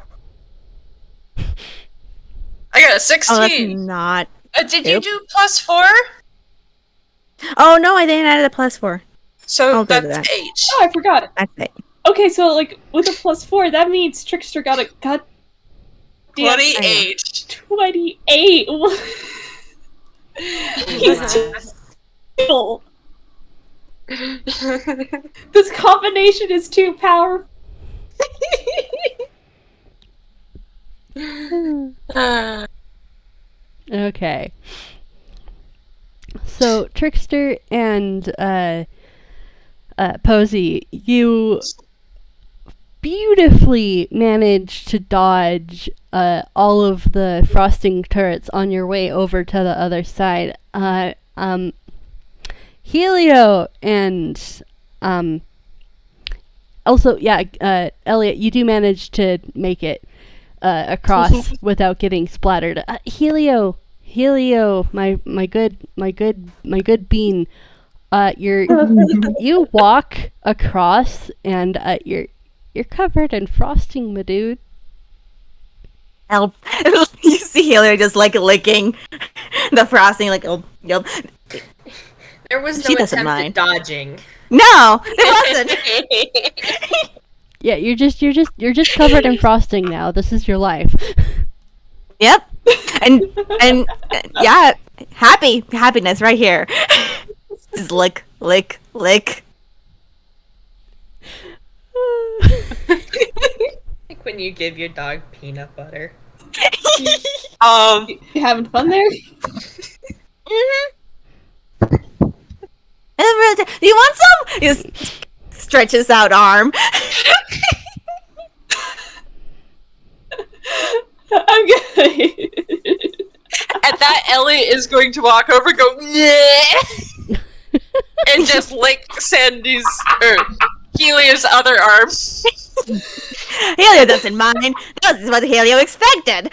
C: I got a
D: Oh,
C: 16.
D: that's not.
C: Did you
D: Nope.
C: do +4?
D: Oh no, I didn't add a +4.
C: So
D: I'll go to
C: that's
D: that.
C: 8.
E: Oh, I forgot.
D: That's it.
E: Okay, so like with a +4, that means Trickster got a god.
C: 28.
E: 28. He's too. This combination is too powerful.
A: Okay. So, Trickster and Posie, you beautifully managed to dodge all of the frosting turrets on your way over to the other side. Helio and also, Elliot, you do manage to make it across without getting splattered. Helio, Helio, my good bean. You walk across and you're covered in frosting, my dude.
D: Help. You see Helio just like licking the frosting, like, oh, yep.
B: There was
D: She
B: no
D: doesn't
B: attempt
D: mind.
B: at dodging.
D: No, it wasn't.
A: Yeah, you're just covered in frosting now. This is your life.
D: Yep. And yeah, happiness right here. Just lick.
B: Like when you give your dog peanut butter.
E: You having fun there?
D: Do you want some? He just stretches out arm.
E: I'm good.
C: At that, Elliot is going to walk over, go, "Bleh," and just lick Helio's other arm.
D: Helio doesn't mind. This is what Helio expected.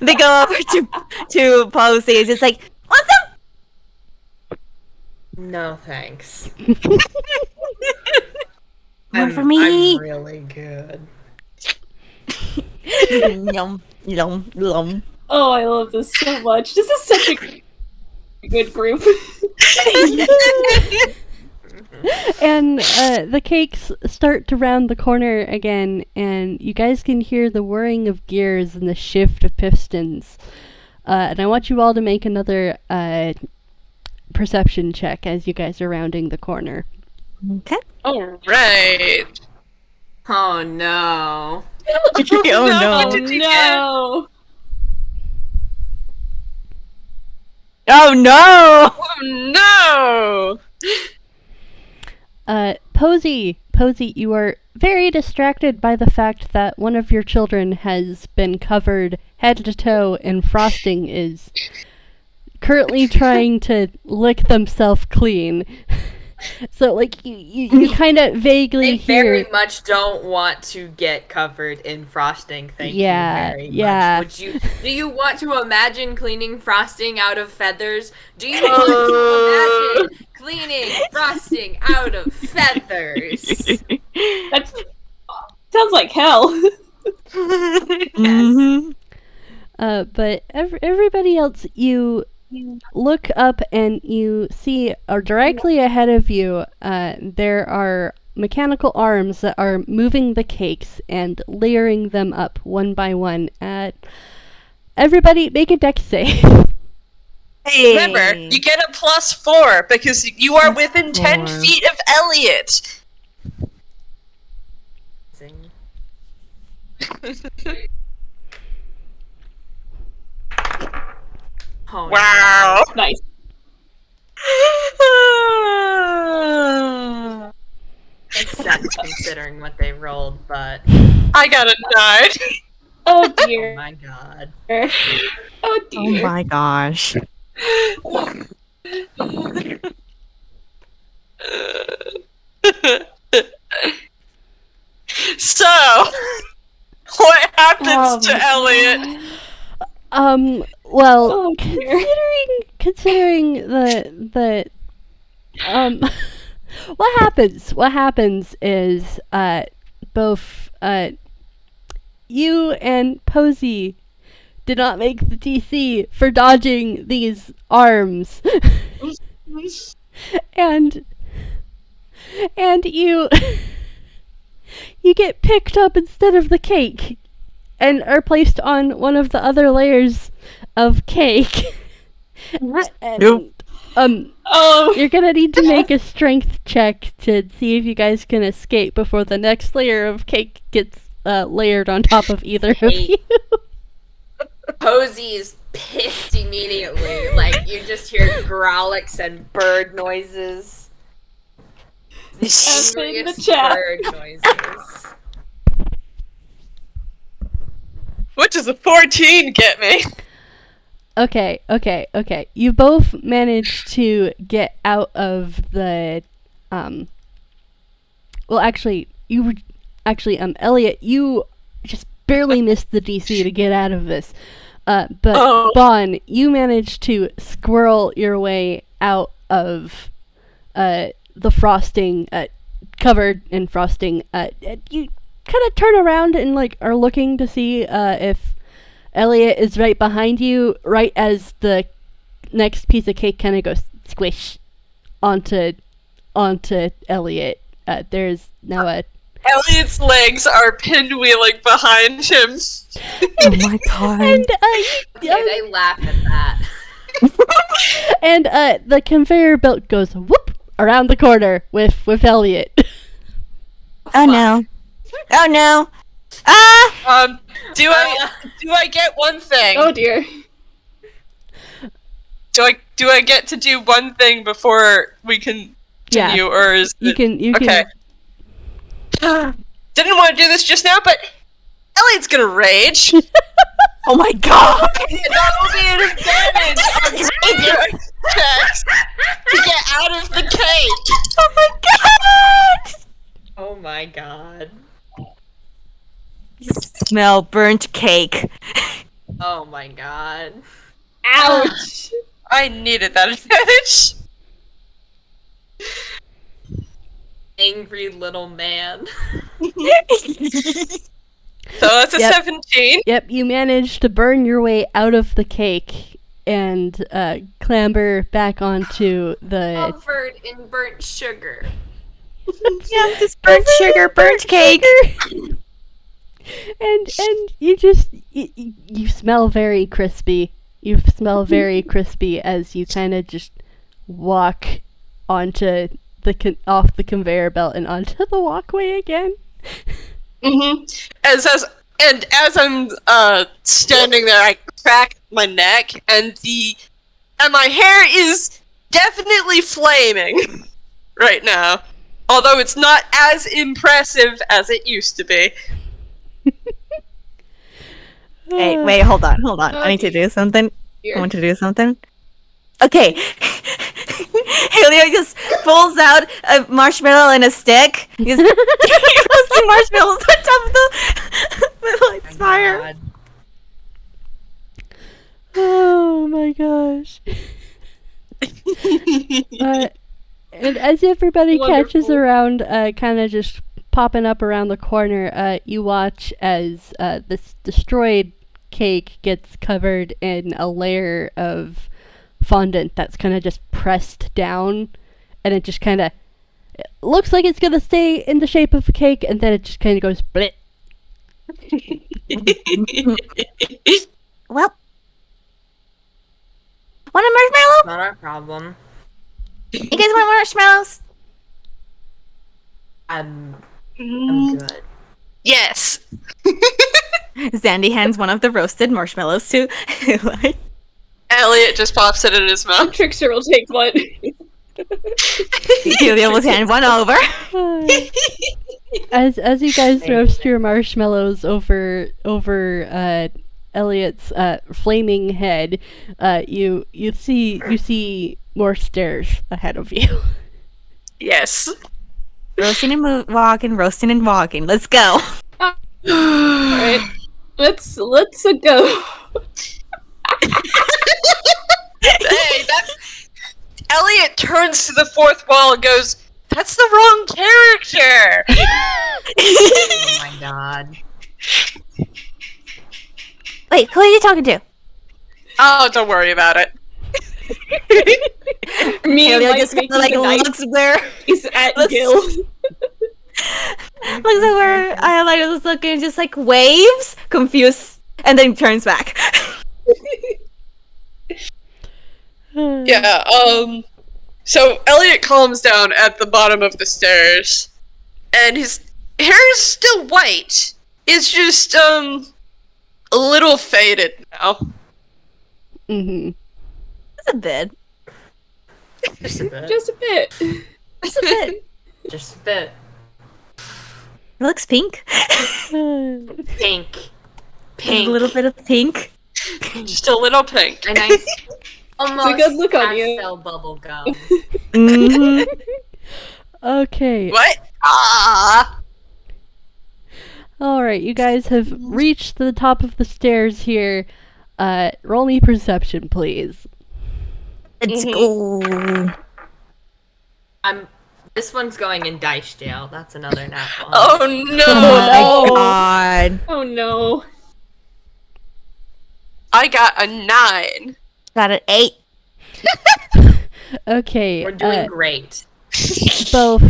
D: They go over to Posie. It's just like, want some?
B: No thanks.
D: One for me.
B: I'm really good.
D: Yum, yum, yum.
E: Oh, I love this so much. This is such a good group.
A: And the cakes start to round the corner again, and you guys can hear the whirring of gears and the shift of pistons. And I want you all to make another perception check as you guys are rounding the corner.
D: Okay.
C: Alright.
B: Oh no.
D: Oh no.
C: What did you get?
E: No.
D: Oh no!
C: Oh no!
A: Posie, you are very distracted by the fact that one of your children has been covered head to toe in frosting, is currently trying to lick themselves clean. So, like, you kind of vaguely
B: They
A: hear...
B: very much don't want to get covered in frosting. Thank you very much. Do you want to imagine cleaning frosting out of feathers? Do you want to imagine cleaning frosting out of feathers?
E: That sounds like hell.
D: Mm-hmm.
A: But everybody else, you look up and you see directly ahead of you, there are mechanical arms that are moving the cakes and layering them up one by one. Everybody, make a dex save.
D: Hey.
C: Remember, you get a +4 because you are within 10 feet of Elliot.
B: Oh,
C: Wow.
E: Nice.
B: Makes sense considering what they rolled, but
C: I got a 9.
E: Oh
B: oh
E: dear.
B: my god.
E: Oh
D: Oh
E: dear.
D: my gosh.
C: So, what happens
E: Oh
C: to
E: my
C: Elliot?
A: Well,
E: Oh dear.
A: considering the what happens is both you and Posie did not make the DC for dodging these arms. and you you get picked up instead of the cake and are placed on one of the other layers of cake. And,
D: Nope.
E: Oh.
A: you're gonna need to make a strength check to see if you guys can escape before the next layer of cake gets layered on top of either of you.
B: Posie is pissed immediately. Like, you just hear growlix and bird noises. The
E: F in the
B: angriest
E: chat.
B: bird noises.
C: What does a 14 get me?
A: Okay. You both managed to get out of the well, actually, Elliot, you just barely missed the DC to get out of this. But
C: Oh.
A: Bon, you managed to squirrel your way out of the frosting, covered in frosting. You kind of turn around and like are looking to see if Elliot is right behind you, right as the next piece of cake kind of goes squish onto Elliot. There's now a
C: Elliot's legs are pinwheeling behind him.
D: Oh my god.
A: and
B: They laugh at that.
A: and the conveyor belt goes whoop around the corner with Elliot.
D: Oh no. Oh no.
C: Do I get one thing?
E: Oh dear.
C: Do I get to do one thing before we continue,
A: Yeah.
C: or is
A: You
C: it...
A: can
C: Okay. Didn't want to do this just now, but Elliot's gonna rage.
D: Oh my god.
C: That will be an advantage on your checks to get out of the cake.
D: Oh my god.
B: Oh my god.
D: You smell burnt cake.
B: Oh my god.
E: Ouch.
C: I needed that advantage.
B: Angry little man.
C: So that's a
A: Yep.
C: 17.
A: Yep, you managed to burn your way out of the cake and clamber back onto the
B: Covered in burnt sugar.
D: Yeah, this burnt sugar, burnt cake.
A: and you just you smell very crispy. You smell very crispy as you kind of just walk onto the off the conveyor belt and onto the walkway again.
C: Mm-hmm. As I'm standing there, I crack my neck, and my hair is definitely flaming right now. Although it's not as impressive as it used to be.
D: Hey, wait, hold on. I need to do something. I want to do something. Okay. Helio just pulls out a marshmallow and a stick. He's roasting marshmallows on top of the lights fire.
B: God.
A: Oh my gosh. And as everybody catches
E: Wonderful.
A: around, kind of just popping up around the corner, you watch as this destroyed cake gets covered in a layer of fondant that's kind of just pressed down, and it just kind of looks like it's gonna stay in the shape of a cake, and then it just kind of goes split.
D: Well, want a marshmallow?
B: Not our problem.
D: You guys want marshmallows?
B: I'm
C: Mm,
B: good.
C: yes.
D: Zandy hands one of the roasted marshmallows to
C: Elliot just pops it in his mouth.
E: Trickster will take one.
D: Helio will hand one over.
A: As you guys roast your marshmallows over Elliot's flaming head, you see more stairs ahead of you.
C: Yes.
D: Roasting and walking, roasting and walking. Let's go.
E: Alright. Let's go.
C: Hey, Elliot turns to the fourth wall and goes, "That's the wrong character."
B: Oh my god.
D: Wait, who are you talking to?
C: Oh, don't worry about it.
E: Me
D: Helio
E: like
D: just kind
E: making
D: of like
E: the knife
D: looks where
E: piece at
D: Let's-
E: Gille.
D: looks at where Highlighter was looking, just like waves, confused, and then turns back.
C: Yeah, so Elliot calms down at the bottom of the stairs, and his hair is still white. It's just, a little faded now.
A: Mm-hmm.
D: Just a bit.
B: Just a bit.
E: Just a bit.
D: Just a bit.
B: Just a bit.
D: It looks pink.
B: Pink.
D: A
B: Pink.
D: little bit of pink.
C: Just a little pink.
B: A nice, almost
E: good look on you.
B: pastel bubble gum.
D: Mm-hmm.
A: Okay.
C: What? Ah!
A: All right. You guys have reached the top of the stairs here. Roll me perception, please.
D: Let's go.
B: This one's going in dice jail. That's another nat one.
C: Oh no!
D: Oh my god.
E: Oh no.
C: I got a 9.
D: Got an 8.
A: Okay.
B: We're doing great.
A: Both,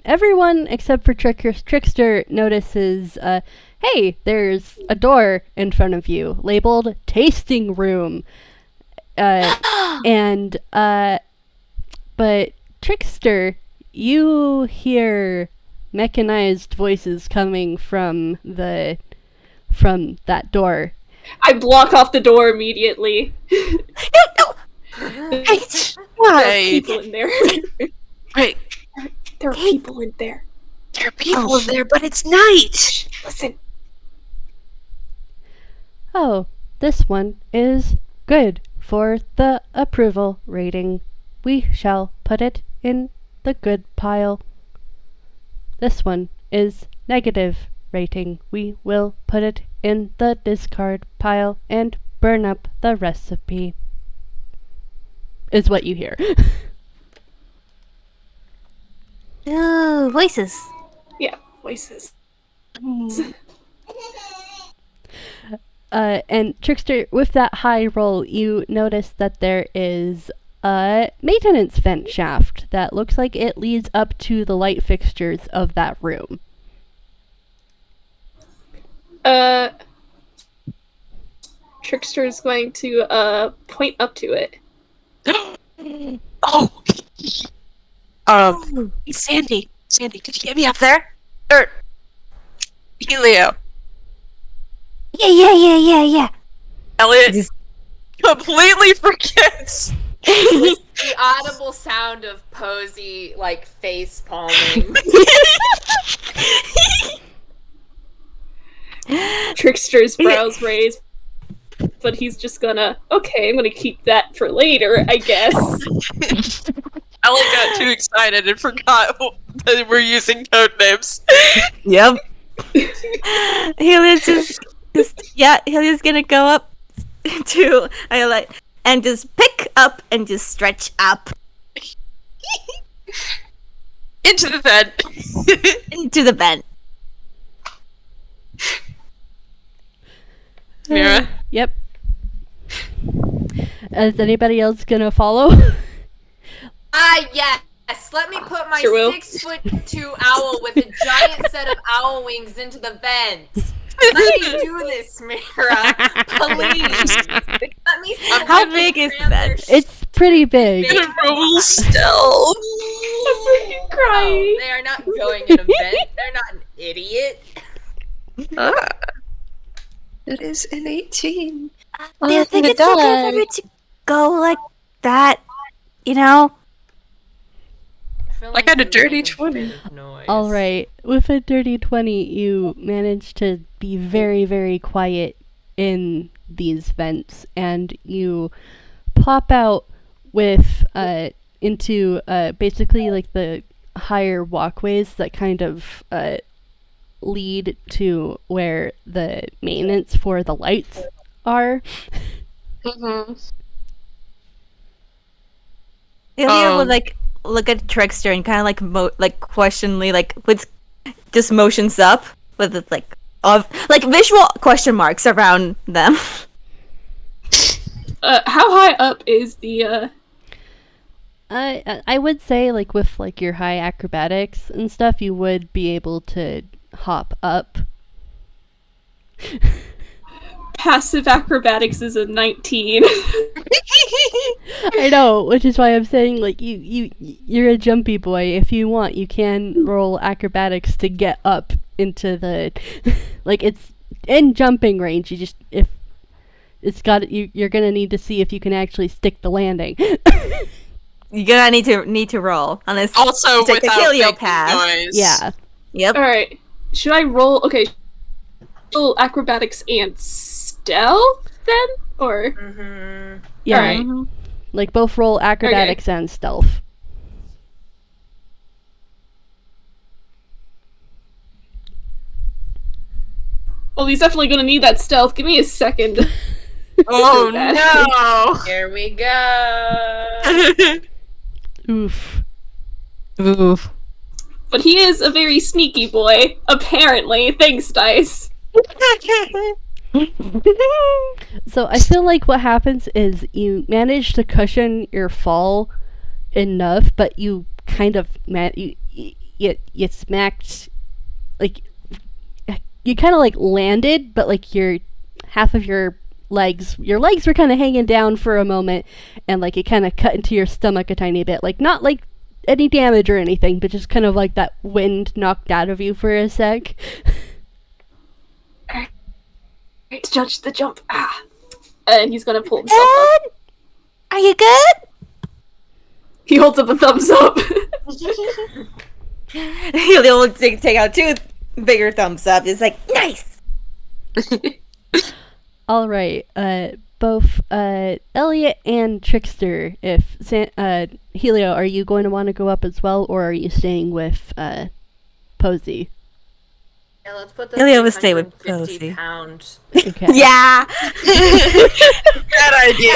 A: everyone except for Trickster notices, hey, there's a door in front of you labeled tasting room. But Trickster, you hear mechanized voices coming from that door.
E: I block off the door immediately. There are people in there.
C: Wait,
E: There are people in there.
C: there are people in there, but it's night.
E: Listen.
A: Oh, this one is good for the approval rating. We shall put it in the good pile. This one is negative rating. We will put it in the discard pile and burn up the recipe. Is what you hear.
F: Ooh, voices.
E: Yeah, voices.
A: And Trickster, with that high roll, you notice that there is a maintenance vent shaft that looks like it leads up to the light fixtures of that room.
E: Trickster is going to point up to it.
C: Oh! Sandy, could you get me up there? Or Helio.
F: Yeah.
C: Elliot completely forgets.
B: The audible sound of Posie, like, face palming.
E: Trickster's brows raised, but he's just gonna, okay, I'm gonna keep that for later, I guess.
C: Elliot got too excited and forgot that we're using code names.
D: Yep. Helio's Helio's gonna go up to and just pick up and just stretch up
C: Into the vent.
D: into the vent.
C: Mira.
A: Yep. Is anybody else gonna follow?
B: Yes. Let me put my
E: Sure will.
B: 6'2" owl with a giant set of owl wings into the vent. Let me do this, Mira. Please. Let me see
D: How
B: if
D: big is
B: cram
D: that?
B: their
A: It's pretty big.
B: big
C: Roll still.
E: I'm freaking crying.
B: Oh, they are not going in a vent. They're not an idiot.
C: It is an 18.
F: Do you think it's okay for me to go like that? You know?
B: feel
C: I got a
B: you
C: dirty
B: make
C: 20.
B: bit of noise.
A: All right. With a dirty 20, you manage to be very, very quiet in these vents, and you pop out with into basically like the higher walkways that kind of lead to where the maintenance for the lights are.
C: Mm-hmm.
D: Helio would like look at Trickster and kind of like questioningly with just motions up with visual question marks around them.
E: How high up is the
A: I would say like with like your high acrobatics and stuff, you would be able to hop up.
E: passive acrobatics is a 19.
A: I know, which is why I'm saying like you're a jumpy boy. If you want, you can roll acrobatics to get up into the like it's in jumping range. You just if it's got you're gonna need to see if you can actually stick the landing.
D: You're gonna need to roll unless
C: Also,
D: take the
C: without
D: Helio
C: making
D: pass.
C: noise.
A: Yeah.
D: Yep.
E: Alright. Should I roll? Okay. Roll acrobatics and stealth then? Or.
B: Mm-hmm.
A: Yeah.
E: Alright.
A: Like both roll acrobatics and stealth.
E: Well, he's definitely gonna need that stealth. Give me a second.
C: Oh no!
B: Here we go.
A: Oof.
D: Oof.
E: But he is a very sneaky boy, apparently. Thanks, Dice.
A: So I feel like what happens is you manage to cushion your fall enough, but you kind of you smacked, like, you kind of like landed, but like your half of your legs were kind of hanging down for a moment, and like it kind of cut into your stomach a tiny bit, like not like any damage or anything, but just kind of like that wind knocked out of you for a sec.
E: Let's judge the jump. And he's gonna pull himself up.
D: Are you good?
E: He holds up a thumbs up.
D: Helio will take out 2 bigger thumbs up. It's like, nice!
A: All right, both Elliot and Trickster, if Helio, are you going to want to go up as well, or are you staying with Posie?
B: Yeah, let's put the
D: Helio will stay with
B: 350
D: Posie.
B: pound.
A: Okay.
D: Yeah!
C: Bad idea.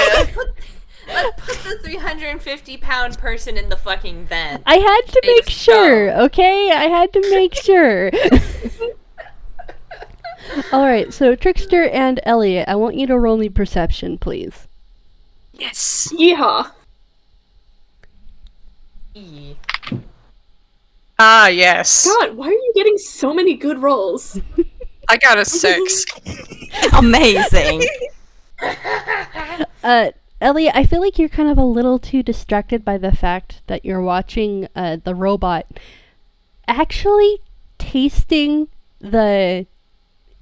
B: Let's put the 350-pound person in the fucking vent.
A: I had to
B: Made
A: make
B: of
A: sure,
B: stone.
A: okay? I had to make sure. All right, so Trickster and Elliot, I want you to roll me perception, please.
C: Yes.
E: Yeehaw.
B: E.
C: Ah, yes.
E: God, why are you getting so many good rolls?
C: I got a 6.
D: Amazing.
A: Elliot, I feel like you're kind of a little too distracted by the fact that you're watching the robot actually tasting the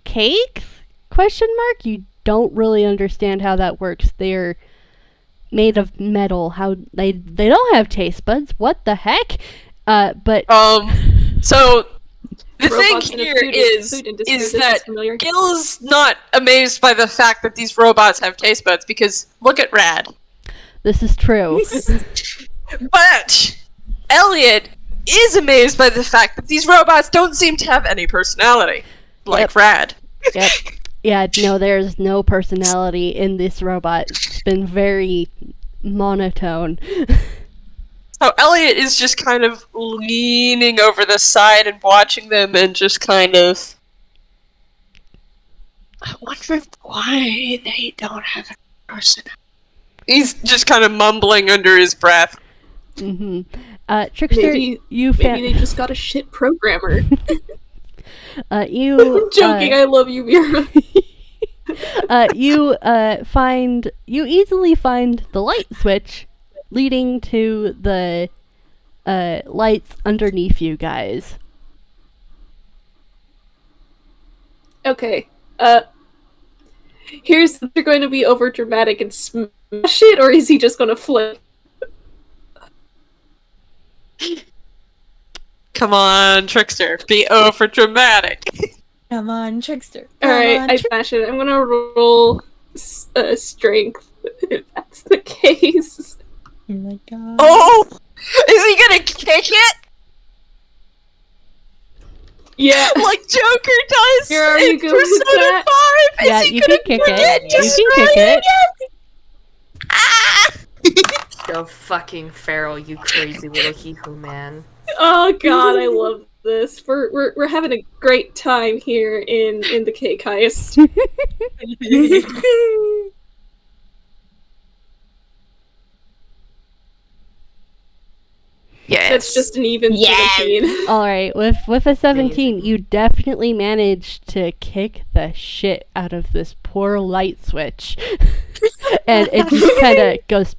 A: cakes? Question mark? You don't really understand how that works. They're made of metal. How they don't have taste buds. What the heck? But
C: So the
E: Robots
C: thing
E: in a
C: here
E: food industry,
C: is
E: this
C: that
E: familiar.
C: Gille's not amazed by the fact that these robots have taste buds because look at Rad.
A: this is true.
C: But Elliot is amazed by the fact that these robots don't seem to have any personality, like
A: Yep.
C: Rad.
A: Yep. Yeah, no, there's no personality in this robot. It's been very monotone.
C: So Elliot is just kind of leaning over the side and watching them and just kind of... I wonder why they don't have a personality. He's just kind of mumbling under his breath.
A: Mm-hmm. Trickster,
E: Maybe
A: you
E: they just got a shit programmer.
A: you
E: I'm joking, I love you, Mira.
A: you easily find the light switch leading to the lights underneath you guys.
E: Okay, here's they're going to be over dramatic and smash it, or is he just gonna flip?
C: Come on, Trickster. Be over dramatic.
D: Come on, Trickster.
E: Alright, I smash it. I'm gonna roll strength, if that's the case.
D: Oh my god.
C: Oh! Is he gonna kick it?
E: Yeah.
C: Like Joker does
E: Here, are
C: in
E: you good with
C: Persona
E: that?
C: 5?
A: Yeah,
C: Is he
A: you
C: gonna
A: can kick
C: forget
A: it.
C: to
A: You can kick it.
C: Ah!
B: Go fucking feral, you crazy little hee-hoo man.
E: Oh god, I love this. We're having a great time here in the cake heist.
C: Yes.
E: That's just an even
D: Yes.
E: 17.
A: All right, with a 17, you definitely managed to kick the shit out of this poor light switch, and it just kind of goes,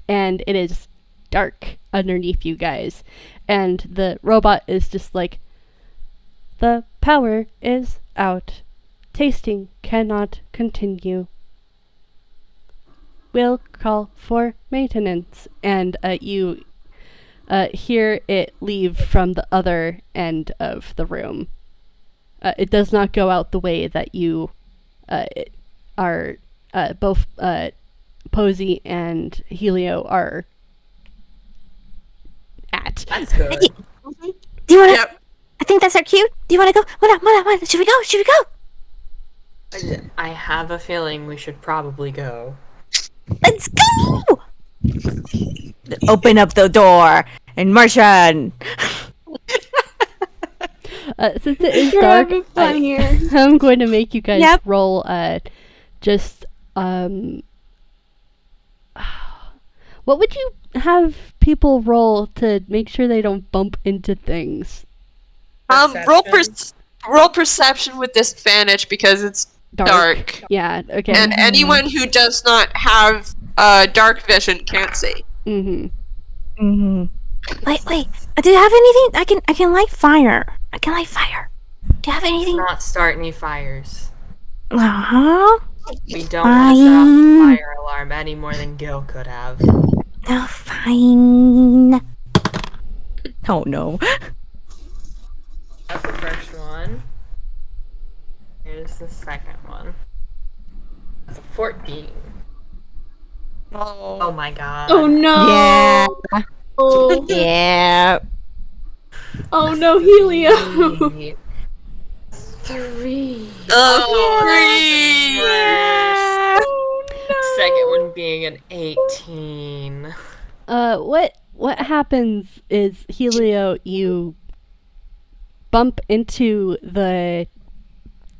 A: and it is dark underneath you guys, and the robot is just like, the power is out, tasting cannot continue. Will call for maintenance, and you hear it leave from the other end of the room. It does not go out the way that you are both Posie and Helio are at.
B: That's good.
F: Do you wanna?
C: Yep.
F: I think that's our cue. Do you want to go? What? Should we go? Should we go?
B: I have a feeling we should probably go.
F: Let's go!
D: Open up the door and march on.
A: Since it is
E: We're
A: dark,
E: having fun here.
A: I'm going to make you guys
D: Yep.
A: roll just what would you have people roll to make sure they don't bump into things?
C: Roll perception with disadvantage because it's dark.
A: Yeah, okay.
C: And anyone who does not have dark vision can't see.
A: Mm-hmm.
F: Wait. Do you have anything? I can light fire. Do you have anything?
B: Not start any fires.
F: Uh-huh.
B: We don't want to set off the fire alarm any more than Gil could have.
F: Oh, fine.
D: Oh no.
B: That's the first one. Here's the second one. That's a 14. Oh my god.
E: Oh no!
D: Yeah.
E: Oh,
D: Yeah.
E: oh no, Helio!
B: 3.
C: Three.
B: Second one being an 18.
A: What happens is, Helio, you bump into the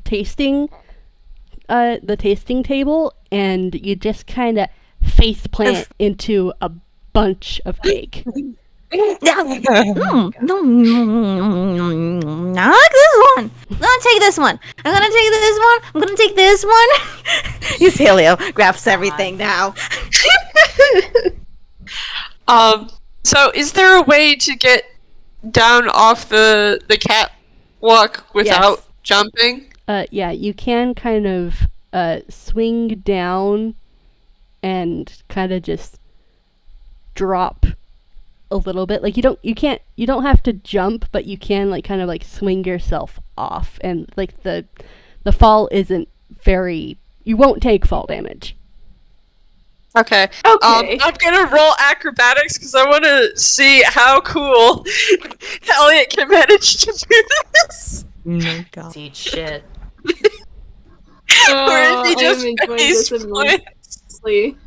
A: tasting table, and you just kind of face plant into a bunch of cake.
F: I like this one. I'm gonna take this one. I'm gonna take this one.
D: He's Helio. Grabs everything now.
C: So is there a way to get down off the catwalk without jumping?
A: Yeah, you can kind of swing down and kind of just drop a little bit. Like you don't have to jump, but you can like kind of like swing yourself off, and like the fall isn't very, you won't take fall damage.
C: Okay.
E: Okay.
C: I'm gonna roll acrobatics because I want to see how cool Elliot can manage to do this.
D: Oh my god.
B: Eat shit.
C: Or if he
E: I
C: just
E: am enjoying
C: face
E: this
C: plants.
E: immensely.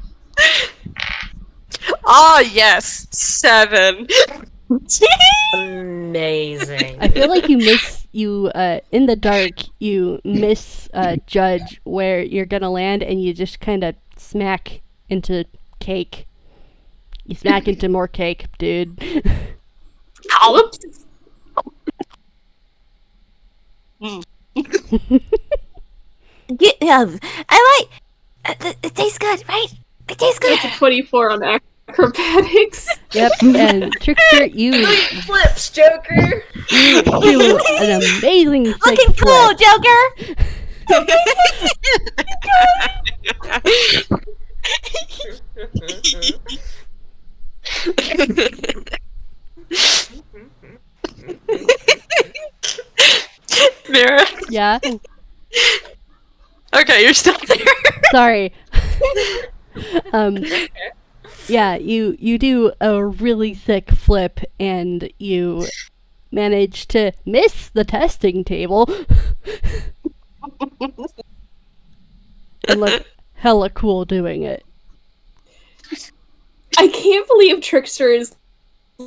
C: Ah, yes, 7.
B: Amazing.
A: I feel like you in the dark you judge where you're gonna land, and you just kind of smack into cake. You smack into more cake, dude.
E: Whoops.
F: Yeah, I like. It tastes good, right? It tastes good.
E: It's a 24 on acrobatics.
A: Yep, and Trickster, you
B: Flips, Joker!
A: do an amazing sick
F: Looking cool,
A: flip.
F: Joker.
C: Mira?
A: Yeah,
C: Okay, you're still there.
A: sorry. Yeah, you do a really sick flip, and you manage to miss the testing table and look hella cool doing it.
E: I can't believe Trickster is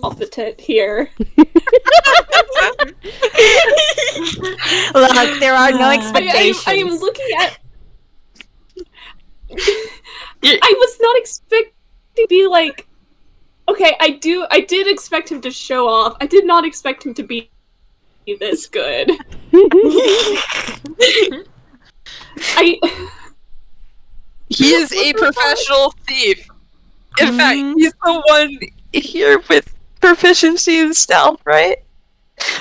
E: competent here.
D: Look, there are no expectations.
E: I am looking at. I was not expecting to be like. Okay, I did expect him to show off. I did not expect him to be this good.
C: He is a professional thief. In fact, he's the one here with proficiency in stealth, right?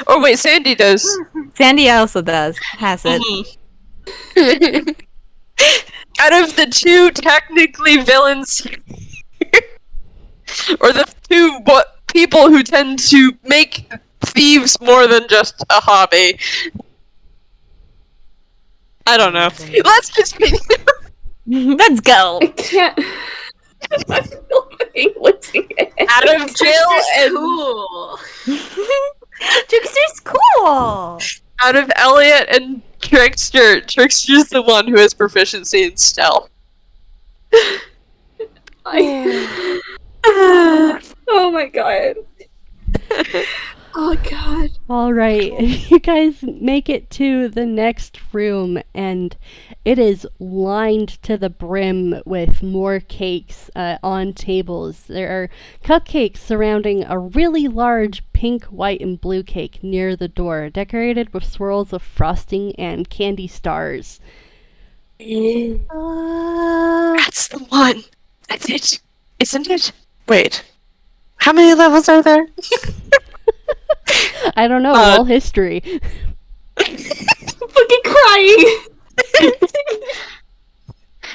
C: Oh wait, Sandy does.
D: Sandy also has it.
C: Out of the two technically villains here, or the two people who tend to make thieves more than just a hobby. I don't know. Let's continue.
D: Let's go.
E: I can't. I feel like losing it.
C: Out of jail and
B: Cool.
D: Trickster's cool.
C: Out of Elliot and Trickster, Trickster's the one who has proficiency in stealth.
E: Oh my god. Oh god.
A: All right, you guys make it to the next room, and it is lined to the brim with more cakes on tables. There are cupcakes surrounding a really large pink, white, and blue cake near the door, decorated with swirls of frosting and candy stars.
C: That's the one. That's it. Isn't it? Wait. How many levels are there?
A: I don't know, roll history.
E: Fucking crying.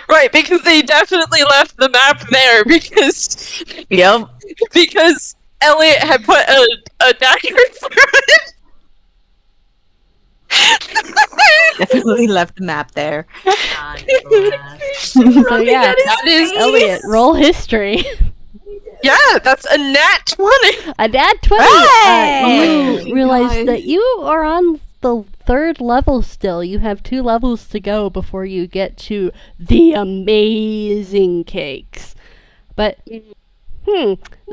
C: Right, because they definitely left the map there because
D: Yep.
C: because Elliot had put a dagger through it.
D: Definitely left the map there.
B: God bless.
A: So yeah,
C: That is
A: Elliot, roll history.
C: Yeah, that's a nat 20.
A: A nat 20!
D: Hey!
A: You realize
E: God.
A: that you are on the 3rd level still. You have 2 levels to go before you get to the amazing cakes. But,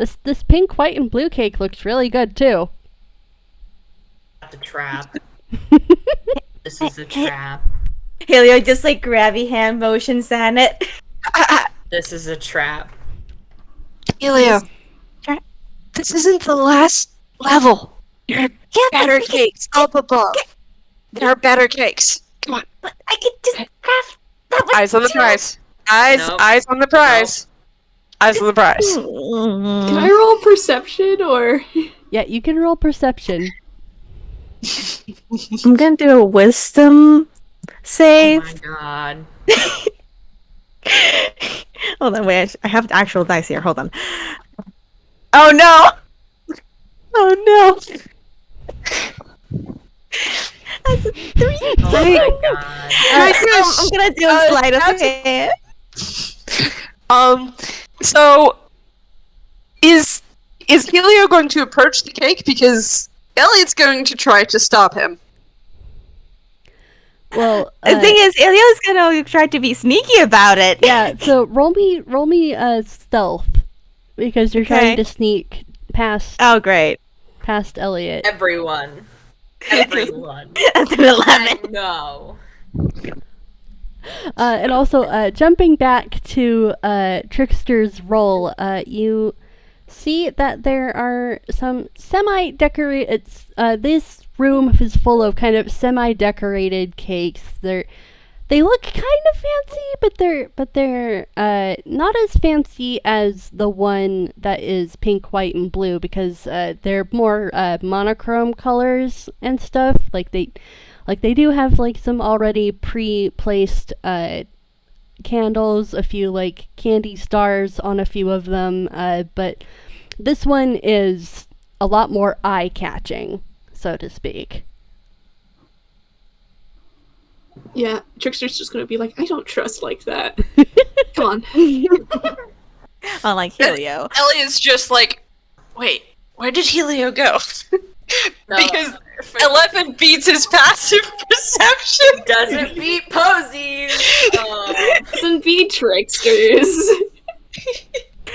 A: this pink, white, and blue cake looks really good too.
B: The trap. This is a trap.
D: Helio just like grabby hand motions at it.
B: This is a trap.
C: Helio, this isn't the last level. There are better cakes up above. There are better cakes. Come on.
F: But I could just craft that one.
C: Eyes on the
F: too.
C: prize.
B: Nope.
C: Eyes on the prize. Eyes on the prize.
E: Can I roll perception or?
A: Yeah, you can roll perception.
D: I'm gonna do a wisdom
B: Oh
D: save.
B: my god.
D: Hold on, wait. I have actual dice here. Hold on. Oh no! Oh no! That's a 3.
B: Oh my god.
D: I'm gonna do a sleight of hand.
C: So is Helio going to approach the cake? Because Elliot's going to try to stop him.
A: Well,
D: The thing is, Elio's gonna try to be sneaky about it.
A: yeah, so roll me stealth. Because you're trying
D: Okay.
A: to sneak past
D: Oh, great.
B: Everyone.
A: Everyone.
B: Everyone.
D: That's an 11.
B: No.
A: And also, jumping back to Trickster's roll, you see that there are some semi-decorated. This room is full of kind of semi-decorated cakes. They look kind of fancy, but they're not as fancy as the one that is pink, white, and blue because they're more monochrome colors and stuff. Like they do have like some already pre-placed candles, a few like candy stars on a few of them, but this one is a lot more eye-catching, so to speak.
E: Yeah, Trickster's just gonna be like, I don't trust like that. Come on.
D: Unlike Helio.
C: Elliot's just like, wait, where did Helio go?
B: No.
C: Because 11 beats his passive perception.
B: Doesn't beat Posie's.
E: Doesn't be Tricksters.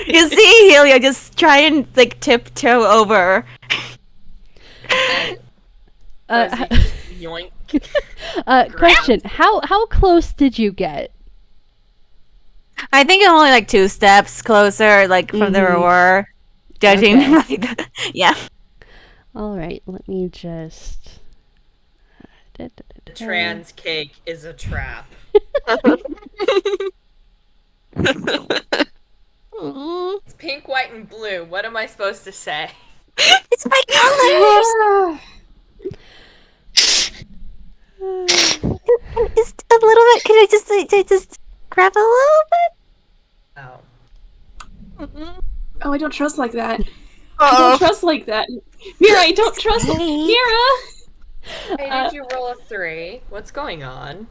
D: You see Helio just try and like tiptoe over.
B: Posie, yoink.
A: Question: How close did you get?
D: I think I'm only like 2 steps closer, like from the roar. Judging
A: Okay.
D: by the yeah.
A: All right, let me just.
B: The trans cake is a trap. It's pink, white, and blue. What am I supposed to say?
F: It's my colors. Just a little bit. Can I just grab a little bit?
B: Oh.
E: Oh, I don't trust like that. I
C: Uh-oh.
E: don't trust like that. Mira, I don't trust Mira.
B: Hey, did you roll a 3? What's going on?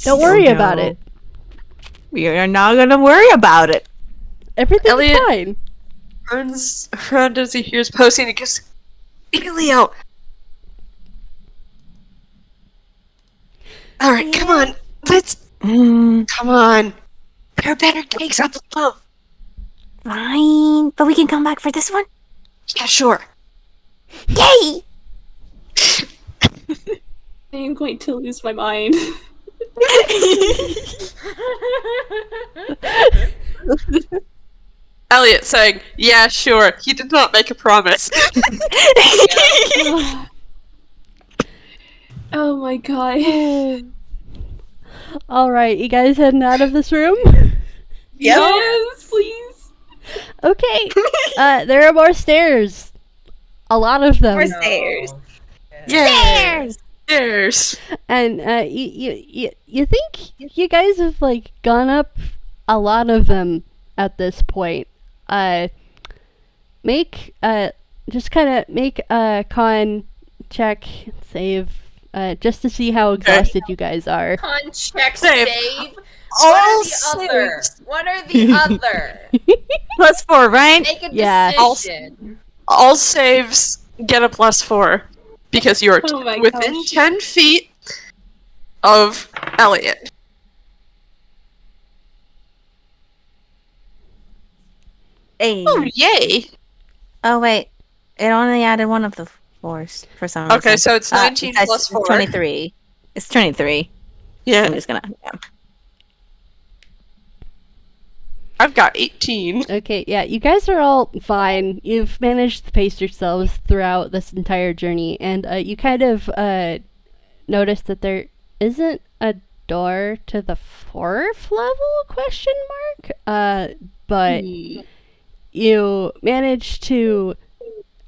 A: Don't worry about it.
D: We are not gonna worry about it.
A: Everything's
C: Elliot-
A: fine.
C: Turns around as he hears Posie and he goes, Helio, Alright, come on. Let's... Come on. There are better cakes up above.
F: Fine, but we can come back for this one.
C: Yeah, sure.
F: Yay!
E: I am going to lose my mind.
C: Elliot saying, yeah, sure. He did not make a promise.
E: Oh my god.
A: All right, you guys heading out of this room?
E: Yes, please.
A: Okay. There are more stairs. A lot of them.
D: More stairs.
C: Stairs! Stairs!
A: And you think you guys have like gone up a lot of them at this point. Make just kind of make a con check save just to see how exhausted you guys are.
B: Con check
C: Save.
B: save.
C: All
B: What are the other?
D: +4, right?
B: Make a
A: Yeah.
B: decision.
C: All saves get a +4 because you're
E: Oh my
C: within
E: gosh.
C: 10 feet of Elliot.
D: Hey.
C: Oh, yay!
D: Oh wait, it only added one of the 4s for some reason.
C: Okay, so it's 19
D: that's
C: plus 4.
D: 23. It's 23.
C: Yeah,
D: I'm just gonna. Yeah.
C: I've got 18.
A: Okay, yeah, you guys are all fine. You've managed to pace yourselves throughout this entire journey, and you kind of notice that there isn't a door to the 4th level? Question mark. But you manage to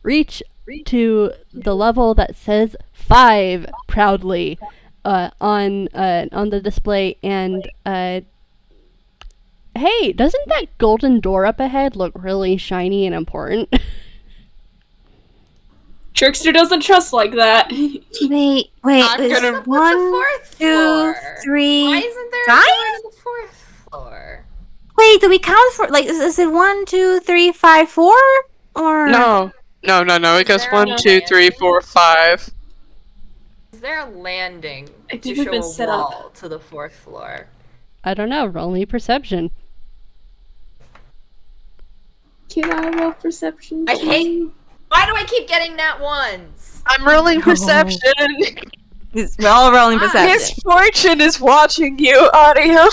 A: reach to the level that says 5 proudly on the display, and hey, doesn't that golden door up ahead look really shiny and important?
E: Trickster doesn't trust like that.
D: Wait.
B: I'm
D: Is
B: gonna put the
D: 1,
B: 4th
D: 2,
B: floor.
D: 3.
B: Why isn't there a
D: Guys?
B: door to the 4th floor?
D: Wait, do we count for like? Is it 1, 2, 3, 5, 4? Or
C: No. It goes
B: There
C: 1,
B: are
C: 2, 3, 4, 5.
B: Is there a landing
E: I
B: to
E: think we've
B: show
E: been
B: a
E: set
B: wall
E: up.
B: to the 4th floor?
A: I don't know, roll me perception.
E: Can I roll perception?
B: I hate. Why do I keep getting nat ones?
C: I'm rolling perception.
D: we're all rolling perception.
C: Misfortune is watching you, audio.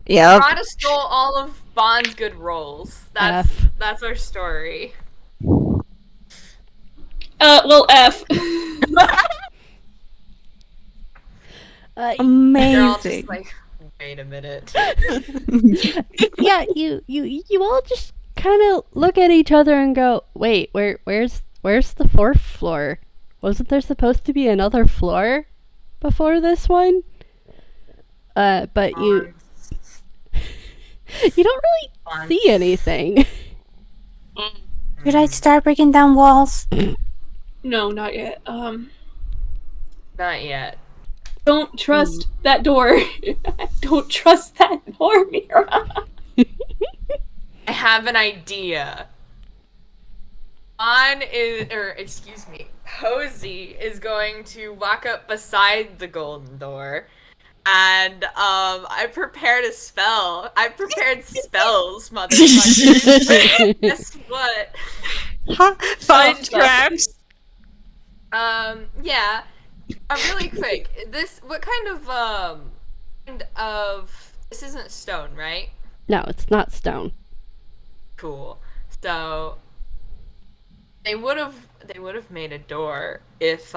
D: Yep.
B: Arata stole all of Bond's good rolls. That's our story.
E: Well, F.
B: They're all just
D: Amazing.
B: like, wait a minute.
A: Yeah, you all just kind of look at each other and go, "Wait, where's the 4th floor? Wasn't there supposed to be another floor before this one?" But you don't really see anything.
F: Should I start breaking down walls?
E: No, not yet.
B: Not yet.
E: Don't trust that door. Don't trust that door, Mira.
B: I have an idea. Posie is going to walk up beside the golden door, and I prepared a spell. I prepared spells, motherfucker. Guess what?
C: Find traps.
B: Yeah. Really quick. What kind of this isn't stone, right?
A: No, it's not stone.
B: Cool. So they would have made a door if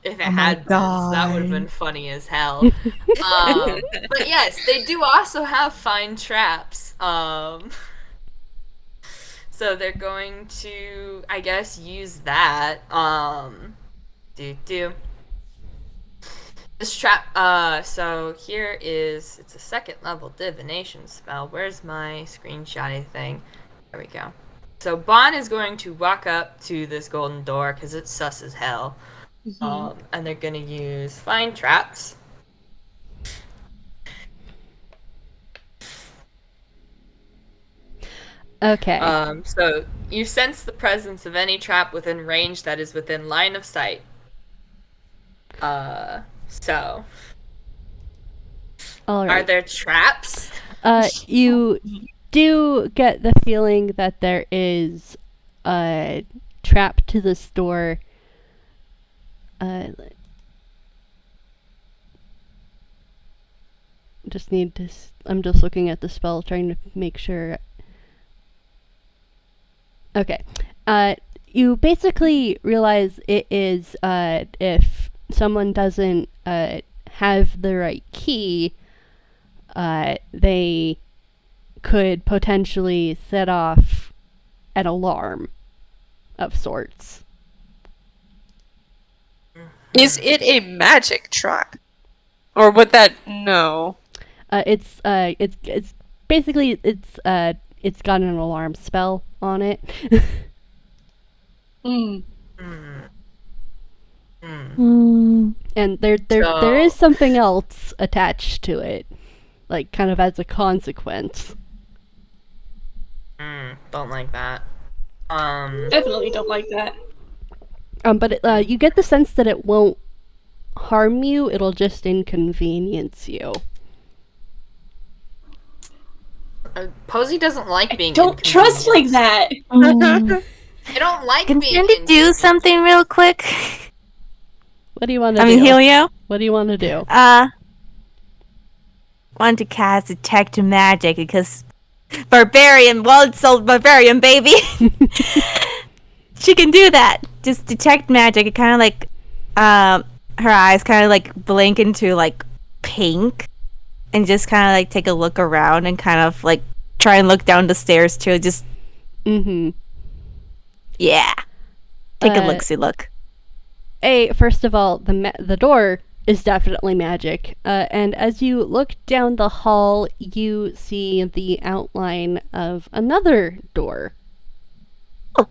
B: it had been, so that would have been funny as hell. But yes, they do also have fine traps. So they're going to, I guess, use that. This trap, so here it's a 2nd level divination spell. Where's my screenshotty thing? There we go. So Bon is going to walk up to this golden door because it's sus as hell. And they're gonna use find traps.
A: Okay.
B: So you sense the presence of any trap within range that is within line of sight. So,
A: All
B: are
A: right.
B: there traps?
A: You do get the feeling that there is a trap to this door. Just need to. I'm just looking at the spell, trying to make sure. Okay. You basically realize it is if someone doesn't have the right key, they could potentially set off an alarm of sorts.
C: Is it a magic trap? Or would that... No.
A: It's basically it's got an alarm spell on it.
C: Hmm.
A: And there is something else attached to it, like kind of as a consequence.
B: Don't like that.
E: Definitely don't like that.
A: But you get the sense that it won't harm you, it'll just inconvenience you.
B: Posie doesn't like being
E: Don't trust like that.
B: I don't like
D: Can
B: being
D: Sandy do something real quick?
A: What do you want to do?
D: I mean, Helio?
A: What do you want to do?
D: Want to cast Detect Magic because Barbarian, Barbarian, baby! She can do that! Just Detect Magic. It kind of like, her eyes kind of like blink into like pink and just kind of like take a look around and kind of like try and look down the stairs too. Just, yeah. Take a look-see look.
A: First of all, the door is definitely magic. And as you look down the hall, you see the outline of another door.
D: Oh,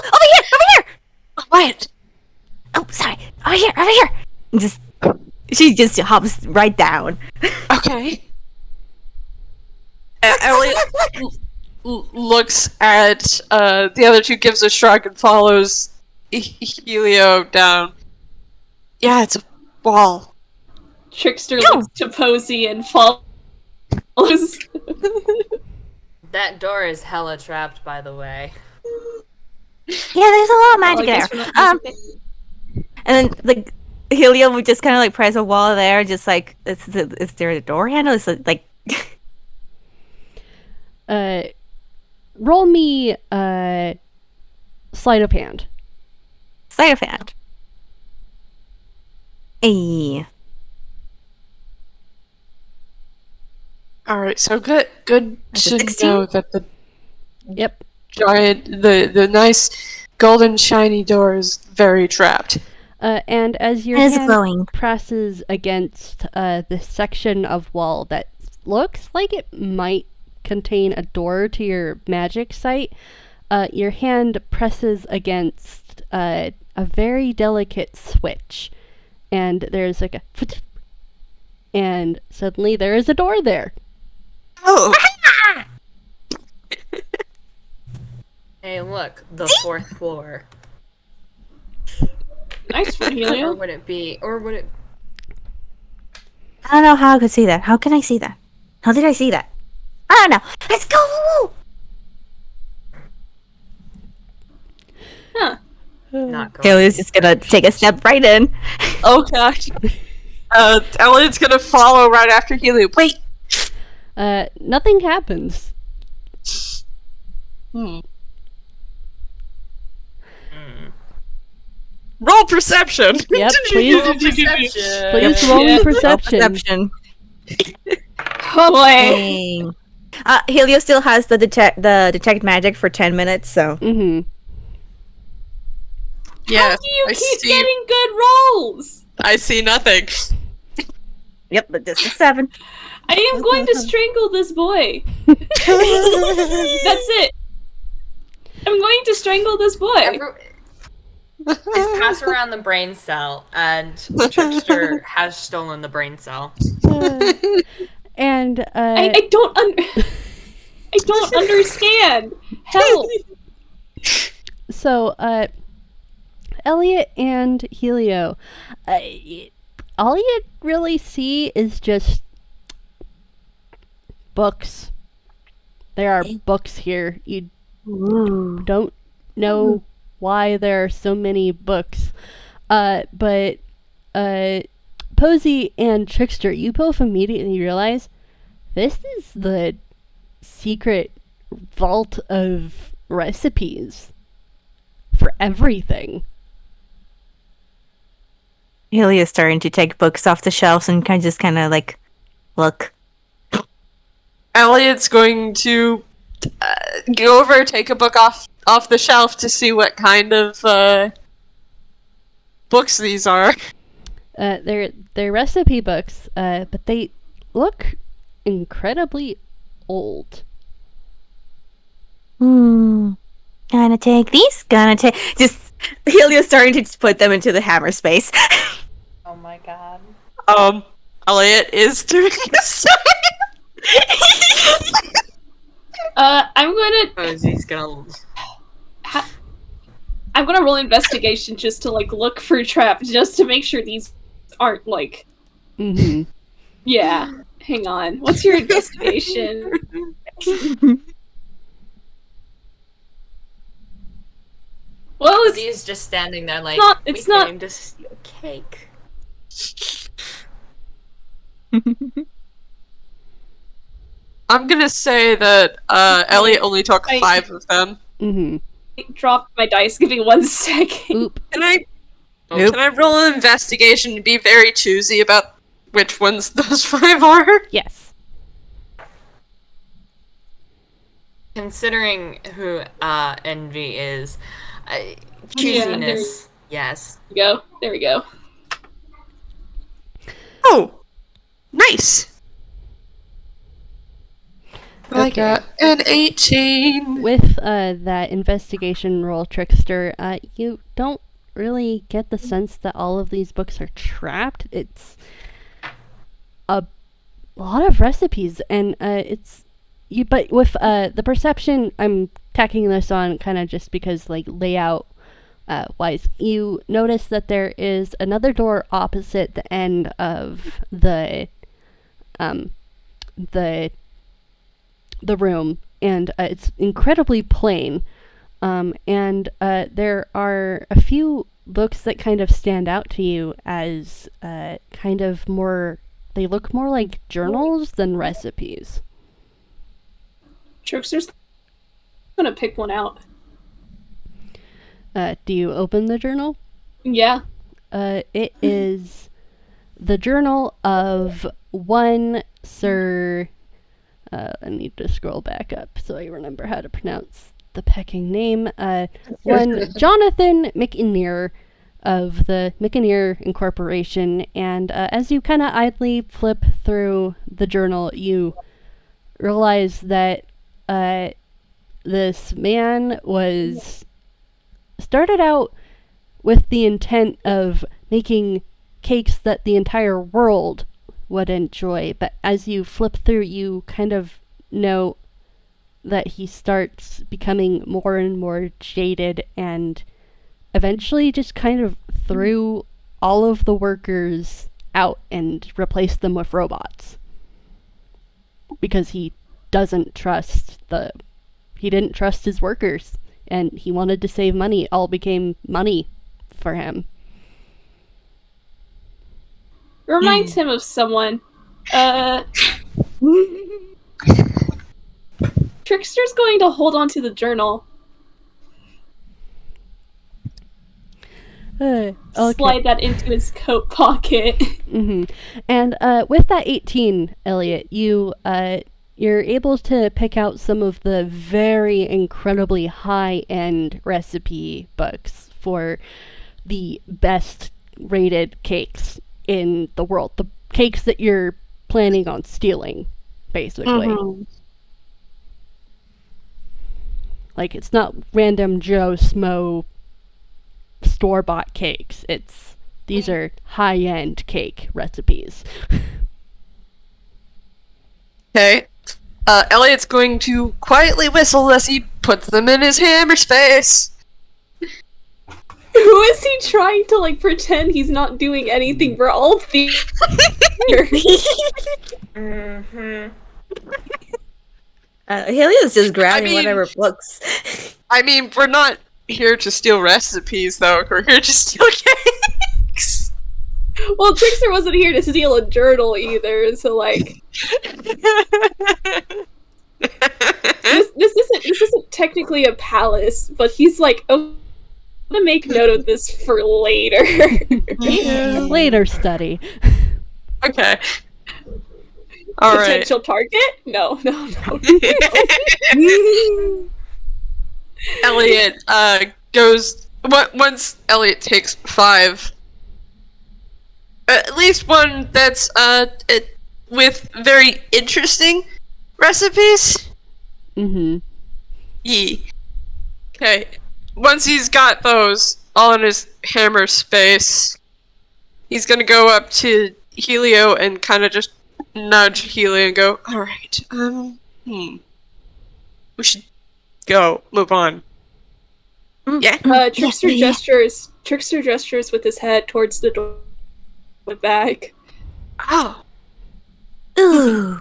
D: over here! Oh, what? Oh, sorry. Over here! She just hops right down.
C: Okay. Elliot looks at the other two, gives a shrug, and follows Helio down. Yeah, it's a wall.
E: Trickster looks to Posie and follows.
B: That door is hella trapped, by the way.
D: Yeah, there's a lot of magic
E: I guess
D: there.
E: we're not using it.
D: And then like Helio would just kind of like press a wall there, just like is there a door handle? It's like
A: roll me sleight of hand.
D: sleight of hand. Hey.
C: Alright, so good to
D: 16?
C: know that the
A: Yep.
C: giant, the nice golden shiny door is very trapped.
A: And as your
D: It's
A: hand
D: glowing.
A: presses against the section of wall that looks like it might contain a door to your magic site, your hand presses against a very delicate switch, and there's like a and suddenly there is a door there.
C: Oh!
B: Hey, look, the fourth floor.
E: Nice for
B: Or
E: Helio.
B: would it be? Or would it?
D: I don't know how I could see that. How can I see that? How did I see that? I don't know. Let's go!
E: Huh.
B: Not going.
D: Helio's just gonna take a step right in.
C: Oh gosh. Elliot's gonna follow right after Helio. Wait!
A: Nothing happens.
C: Roll perception!
A: Yep, please
B: Perception.
A: please roll me perception.
D: Perception.
E: Oh boy.
D: Dang. Helio still has the detect magic for 10 minutes, so.
A: Mm-hmm.
C: Yes,
E: How do you
C: I
E: keep
C: see,
E: getting good rolls?
C: I see nothing.
D: Yep, but just a 7.
E: I am going to strangle this boy. That's it. I'm going to strangle this boy.
B: Just pass around the brain cell, and Trickster has stolen the brain cell.
A: And
E: I don't I don't understand. Help.
A: so Elliot and Helio, all you really see is just books. There are books here. You don't know why there are so many books. But Posie and Trickster, you both immediately realize this is the secret vault of recipes for everything.
D: Helia's starting to take books off the shelves and kind of like look.
C: Elliot's going to go over, take a book off the shelf to see what kind of books these are.
A: They're recipe books, but they look incredibly old.
D: Gonna take these. Just Helia's starting to just put them into the hammer space.
B: Oh my god.
C: Elliot is doing this.
E: I'm gonna.
B: Posie's gonna.
E: I'm gonna roll investigation just to like look for traps, just to make sure these aren't like.
A: Mm-hmm.
E: Yeah. Hang on. What's your investigation? Well, it's
B: Posie's just standing there like.
E: it's
B: we
E: not-
B: came to steal cake.
C: I'm gonna say that Elliot only took 5 of them.
A: Mm-hmm.
E: dropped my dice. Give me 1 second.
A: Oop.
C: Can I
D: Nope.
C: can I roll an investigation and be very choosy about which ones those 5 are?
A: Yes.
B: Considering who Envy is,
E: Yeah,
B: cheesiness. Yes.
E: There we go.
C: Oh, nice. I
A: Okay.
C: got an 18.
A: With that investigation roll, Trickster, you don't really get the sense that all of these books are trapped. It's a lot of recipes, and it's you. But with the perception, I'm tacking this on kind of just because like layout wise, you notice that there is another door opposite the end of the room, and it's incredibly plain. And there are a few books that kind of stand out to you as kind of more. They look more like journals than recipes.
E: Trickster's gonna pick one out.
A: Do you open the journal?
E: Yeah.
A: It is the journal of one Sir. I need to scroll back up so I remember how to pronounce the pecking name. One Jonathan McInerney of the McInerney Incorporation, and as you kind of idly flip through the journal, you realize that this man started out with the intent of making cakes that the entire world would enjoy, but as you flip through, you kind of know that he starts becoming more and more jaded, and eventually just kind of threw all of the workers out and replaced them with robots because he didn't trust his workers, and he wanted to save money. All became money for him.
E: Reminds him of someone. Trickster's going to hold on to the journal.
A: Okay.
E: Slide that into his coat pocket.
A: Mm-hmm. And with that 18, Elliot, you're able to pick out some of the very incredibly high-end recipe books for the best rated cakes in the world. The cakes that you're planning on stealing, basically.
C: Mhm.
A: Like, it's not random Joe Smo store-bought cakes. These are high-end cake recipes.
C: Okay. Elliot's going to quietly whistle as he puts them in his hammer space.
E: Who is he trying to like pretend he's not doing anything? We're all here.
D: Helio's just grabbing
C: mean-
D: whatever books.
C: I mean, we're not here to steal recipes, though. We're here to steal cakes.
E: Well, Trickster wasn't here to steal a journal either, so like this isn't technically a palace, but he's like, oh, I'm gonna make note of this for later.
A: Later study.
C: Okay. All right.
E: Potential target? No.
C: Elliot goes once Elliot takes 5. At least one that's with very interesting recipes.
A: Mm-hmm.
C: Yeah. Okay. Once he's got those all in his hammer space, he's gonna go up to Helio and kind of just nudge Helio and go, "Alright, we should go, move on." Yeah?
E: Trickster gestures with his head towards the door the bag.
C: Oh.
F: Ooh.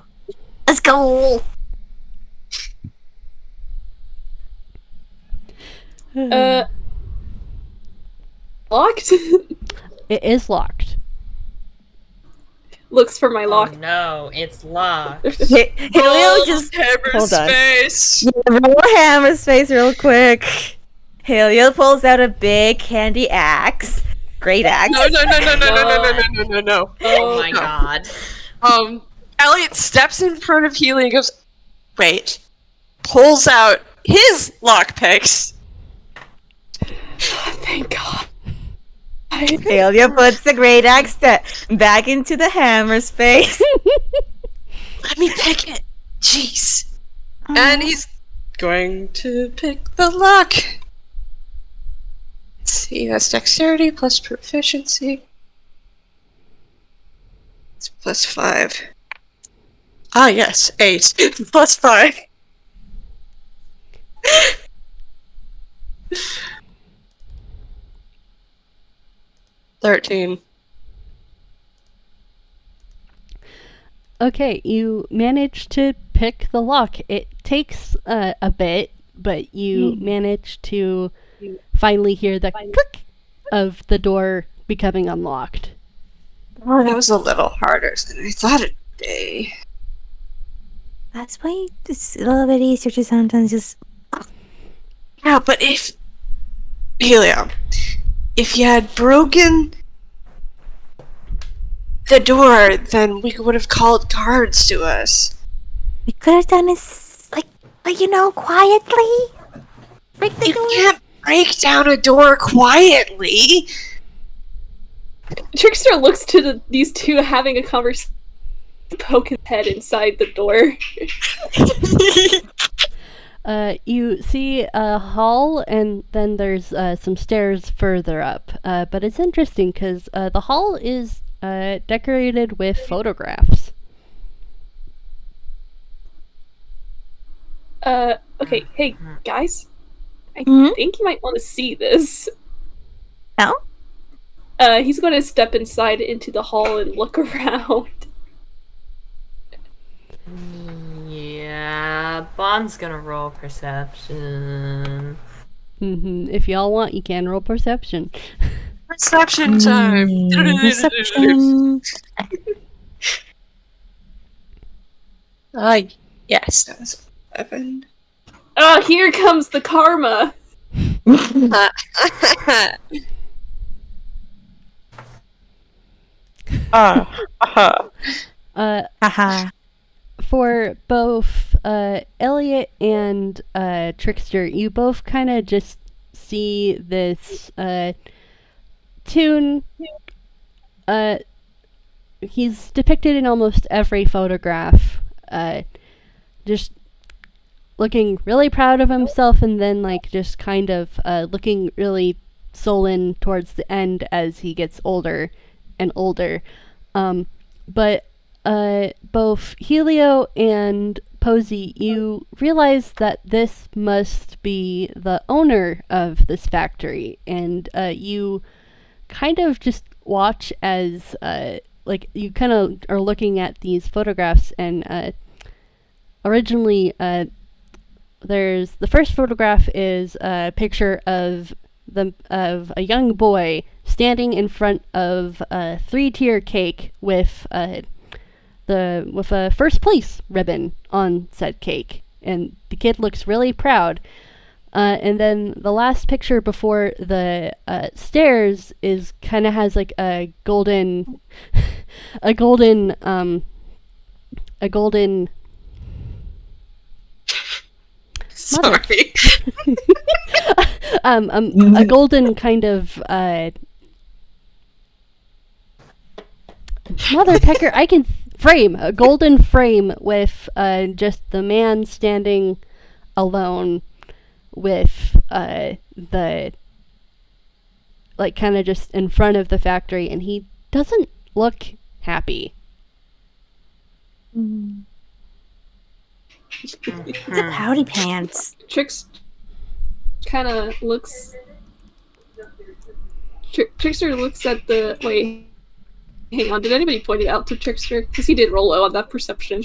F: Let's go.
E: Locked?
A: It is locked.
E: Looks for my
B: Oh
E: lock.
B: no, it's locked.
D: Helio just
C: hammer
D: hold on.
C: space.
D: roll hammer space real quick. Helio pulls out a big handy axe. Great axe.
C: No.
B: Oh my
C: No.
B: god.
C: Elliot steps in front of Helio and goes, "Wait." Pulls out his lockpicks.
E: Thank God.
D: Helio puts the great axe back into the hammer space.
C: Let me pick it. Jeez. And he's going to pick the lock. Let's see, that's dexterity plus proficiency. It's plus 5. Ah, yes, 8. Plus 5. $13.
A: Okay, you manage to pick the lock. It takes a bit, but you manage to finally hear the click of the door becoming unlocked.
C: Oh, that was a little harder than I thought it'd be.
F: That's why it's a little bit easier to sometimes just.
C: Yeah, but Helio, if you had broken the door, then we would have called guards to us.
F: We could have done this, like quietly. Break the
C: You
F: door.
C: can't break down a door quietly.
E: Trickster looks to these two having a conversation, poke his head inside the door.
A: You see a hall, and then there's some stairs further up. But it's interesting because the hall is decorated with photographs.
E: Okay, hey, guys. I
F: Mhm.
E: think you might want to see this.
F: No?
E: He's going to step inside into the hall and look around.
B: Yeah, Bond's gonna roll perception.
A: If y'all want, you can roll perception.
C: Perception time.
F: Perception.
C: Yes, that was 11.
E: Oh, here comes the karma.
F: Haha.
A: For both Elliot and Trickster, you both kind of just see this Toon. He's depicted in almost every photograph, just looking really proud of himself, and then just kind of looking really sullen towards the end as he gets older and older. But both Helio and Posie, you realize that this must be the owner of this factory, and you kind of just watch as like you kind of are looking at these photographs, and originally there's the first photograph is a picture of a young boy standing in front of a 3-tier cake with a first place ribbon on said cake, and the kid looks really proud. And then the last picture before the stairs is kind of has like a golden, a golden.
C: Sorry.
A: A golden kind of mother pecker. I can frame a golden frame with just the man standing alone with the like kind of just in front of the factory, and he doesn't look happy.
D: He's a pouty pants.
E: Trix kind of looks. Trickster looks at the. Wait, hang on. Did anybody point it out to Trickster? Because he did roll low on that perception.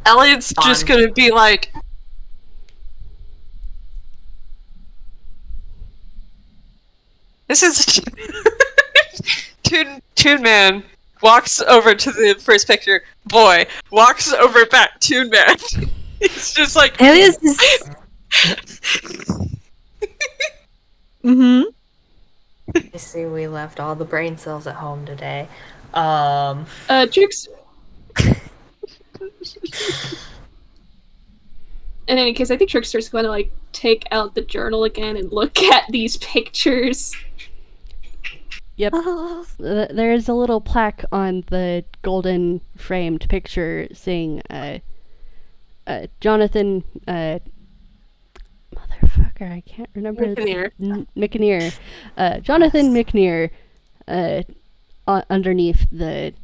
C: Elliot's just gonna be like. This is. Toon Man walks over to the first picture. Boy walks over back. Toon Man. It's just like.
D: Elliot is.
B: I see we left all the brain cells at home today.
E: Trix. In any case, I think Trickster's going to like take out the journal again and look at these pictures.
A: Yep. There's a little plaque on the golden framed picture saying, Jonathan, motherfucker, I can't remember. McNear. Jonathan McNear, underneath the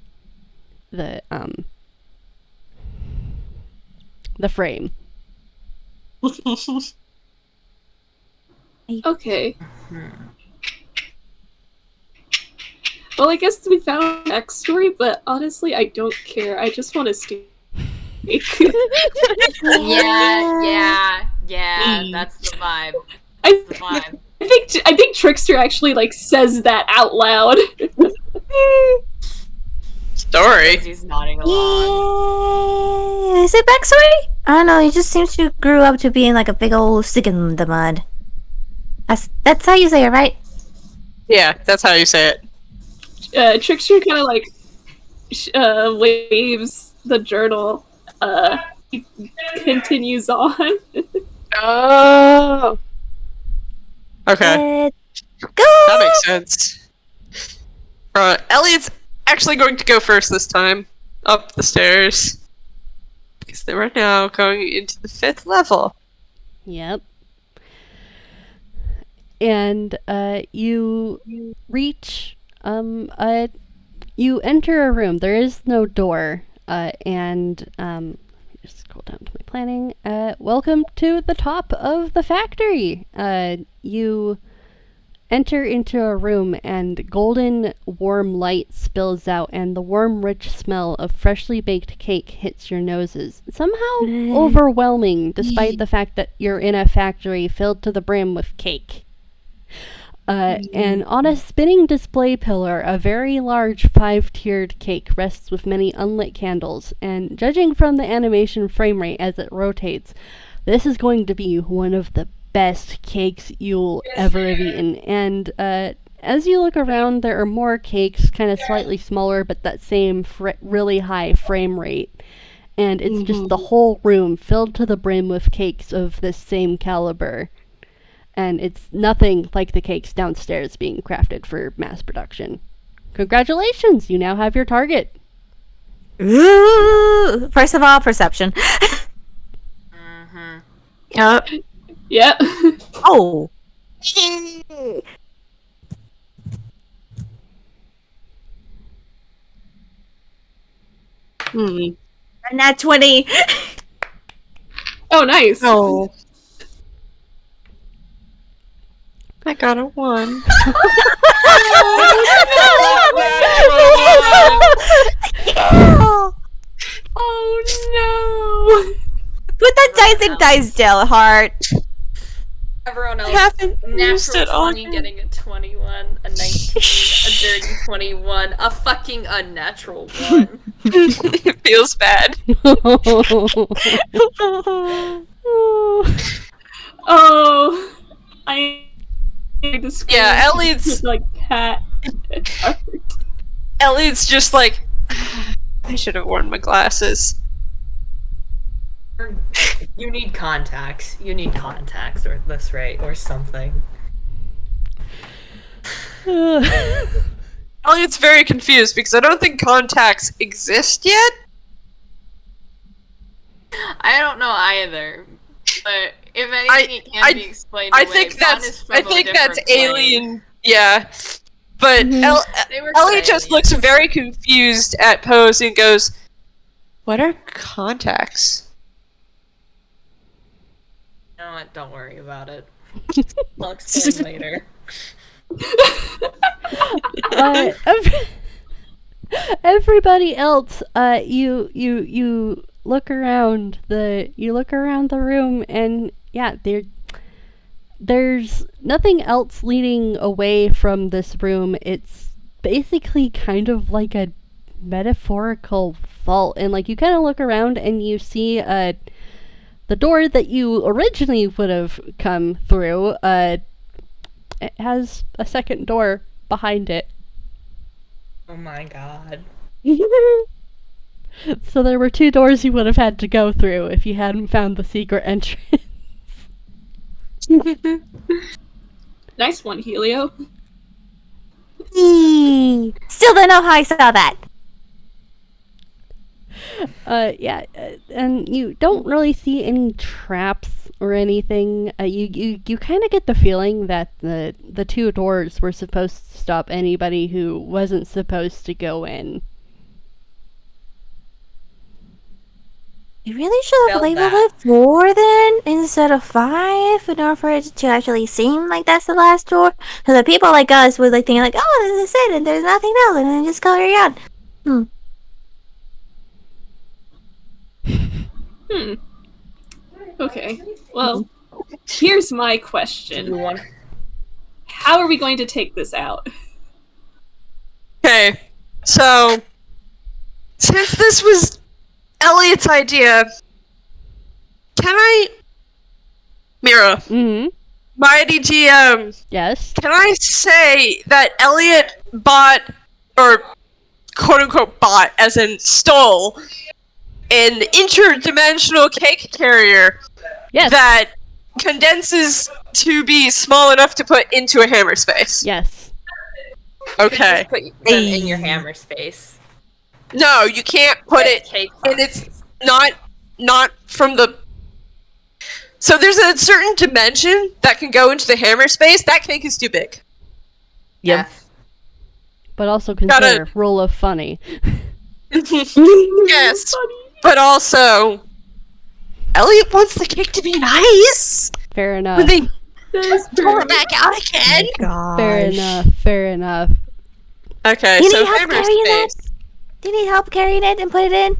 A: frame.
E: Okay. Well, I guess we found a backstory, but honestly, I don't care. I just want to stay.
B: Yeah. That's the vibe.
E: I think Trickster actually like says that out loud.
C: Story.
B: He's nodding along.
F: Yeah. Is it backstory? I don't know. He just seems to grew up to being like a big old stick in the mud. That's how you say it, right?
C: Yeah, that's how you say it.
E: Trickster kind of like waves the journal. He continues on.
C: Oh. Okay.
F: Go!
C: That makes sense. Elliot's actually going to go first this time. Up the stairs. Because they were now going into the 5th level.
A: Yep. And you reach you enter a room. There is no door. And just scroll down to my planning. Welcome to the top of the factory. You enter into a room, and golden warm light spills out, and the warm rich smell of freshly baked cake hits your noses. Somehow overwhelming, despite the fact that you're in a factory filled to the brim with cake. And on a spinning display pillar, a very large 5-tiered cake rests with many unlit candles, and judging from the animation frame rate as it rotates, this is going to be one of the best cakes you'll ever have eaten. And as you look around, there are more cakes, kind of slightly smaller, but that same really high frame rate. And it's just the whole room filled to the brim with cakes of this same caliber. And it's nothing like the cakes downstairs being crafted for mass production. Congratulations! You now have your target.
D: Ooh, first of all, perception.
C: Yep.
E: Yeah.
D: Oh. And that 20.
E: Oh, nice.
C: Oh. I got a 1.
E: Oh no.
D: Put that dice in dice jail, Heart.
B: Everyone else,
C: haven't used
B: natural
C: it all
B: 20
C: yet.
B: getting a 21, a 19, a dirty 21, a fucking unnatural 1.
C: It feels bad.
E: Oh, I describe
C: Yeah, Elliot's
E: like cat.
C: Elliot's just like, I should have worn my glasses.
B: You need contacts. You need contacts, or this right, or something.
C: Elliot's very confused because I don't think contacts exist yet.
B: I don't know either. But if anything, it can be explained
C: I
B: away.
C: think
B: Vaughn
C: that's
B: is from a different plane.
C: alien. Yeah, but
B: They were
C: Elliot just
B: aliens.
C: looks very confused at Posie and goes, "What are contacts?"
B: You know what? Don't worry about it. I'll explain later.
A: Everybody else, you look around the room, and yeah, there's nothing else leading away from this room. It's basically kind of like a metaphorical vault, and like you kind of look around and you see the door that you originally would have come through. It has a second door behind it.
B: Oh my god.
A: So there were 2 doors you would have had to go through if you hadn't found the secret entrance.
E: Nice one, Helio.
F: Still don't know how I saw that.
A: And you don't really see any traps or anything. You kind of get the feeling that the 2 doors were supposed to stop anybody who wasn't supposed to go in.
F: You really should have
B: Felt
F: labeled
B: that.
F: it 4 then, instead of 5, in order for it to actually seem like that's the last door. So that people like us would like think like, oh, this is it, and there's nothing else, and then just carry on.
E: Okay. Well, here's my
B: You
E: question.
B: want?
E: How are we going to take this out?
C: Okay, so since this was Elliot's idea, can I, Mira,
A: Mm-hmm.
C: mighty GM,
A: Yes.
C: can I say that Elliot bought, or quote-unquote bought, as in stole, an interdimensional cake carrier
A: Yes.
C: that condenses to be small enough to put into a hammer space?
A: Yes.
C: Okay.
B: Just put them in your hammer space.
C: No, you can't put it,
B: Cake
C: and it's
B: boxes.
C: not from the. So there's a certain dimension that can go into the hammer space. That cake is too big.
A: Yep. But also
C: Gotta-
A: consider rule of funny.
C: Yes, but also, Elliot wants the cake to be nice
A: Fair enough.
C: when they pour it back out again.
A: Fair enough. Fair enough.
C: Okay,
F: You
C: so
F: need help
C: hammer
F: carrying that?
C: space.
F: Do you need help carrying it and put it in?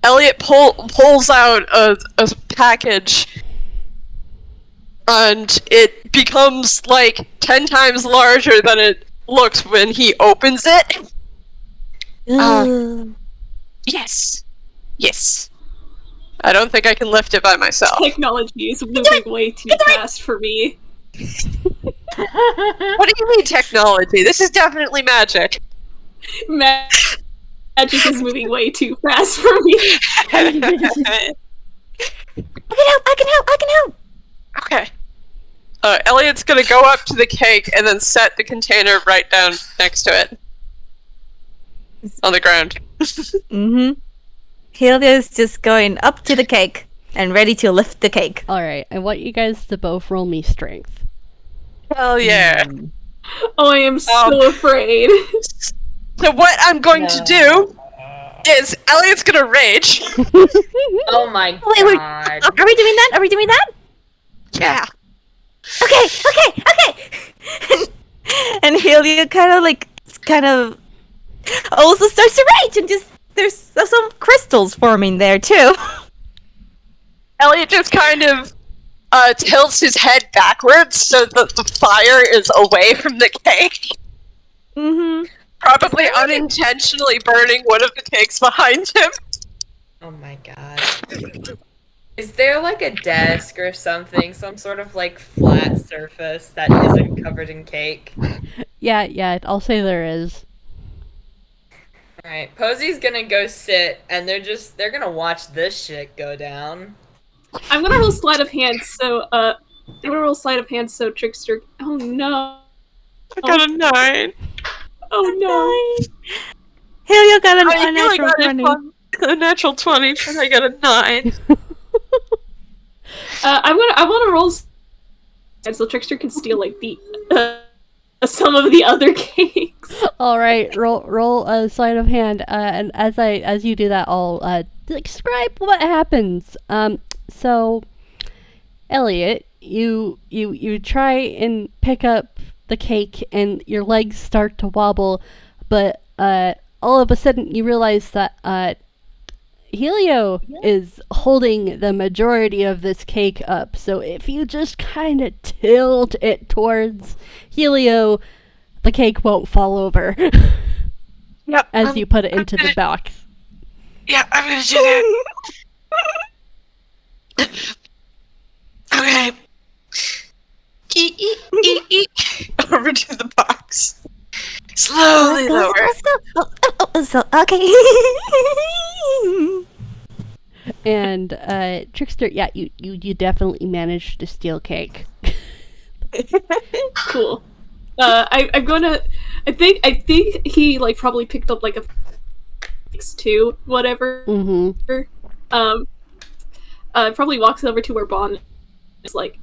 C: Elliot pulls out a package, and it becomes like 10 times larger than it looks when he opens it.
F: Ooh.
C: Yes. I don't think I can lift it by myself.
E: Technology is moving way too fast for me.
C: What do you mean technology? This is definitely magic.
E: Magic is moving way too fast for me.
F: I can help.
C: Okay. Elliot's gonna go up to the cake and then set the container right down next to it. On the ground.
D: Mm-hmm. Helio's just going up to the cake and ready to lift the cake.
A: Alright, I want you guys to both roll me strength.
C: Hell yeah.
E: Oh, I am so afraid.
C: So what I'm going to do is Elliot's gonna rage.
B: Oh my
F: Wait,
B: god.
F: are we doing that? Are we doing that?
C: Yeah.
F: Okay.
D: And Helio kind of also starts to rage, and just there's some crystals forming there too.
C: Elliot just kind of tilts his head backwards so that the fire is away from the cake.
D: Mm-hmm.
C: Probably unintentionally burning one of the cakes behind him.
B: Oh my god. Is there like a desk or something? Some sort of like flat surface that isn't covered in cake?
A: Yeah, I'll say there is.
B: Alright, Posie's gonna go sit and they're gonna watch this shit go down.
E: I'm gonna roll sleight of hand, so Trickster. Oh no.
C: I got a 9.
E: Oh no.
D: Helio got
C: I
D: a
C: knew I
D: natural
C: got
D: 20.
C: a natural 20, but I got a 9.
E: I wanna roll and so Trickster can steal like the some of the other cakes.
A: All right, roll a sleight of hand, and as you do that, I'll describe what happens. So, Elliot, you try and pick up the cake, and your legs start to wobble, but all of a sudden you realize that Helio is holding the majority of this cake up. So if you just kind of tilt it towards Helio, the cake won't fall over.
C: Yep.
A: As you put it into the box.
C: Yeah, I'm gonna do that. Okay. Over to the box. Slowly lower.
F: Let's go. So okay.
A: And Trickster, yeah, you definitely managed to steal cake.
E: Cool. I'm gonna. I think he like probably picked up like a 6-2, whatever.
A: Mm-hmm.
E: Probably walks over to where Bond is like,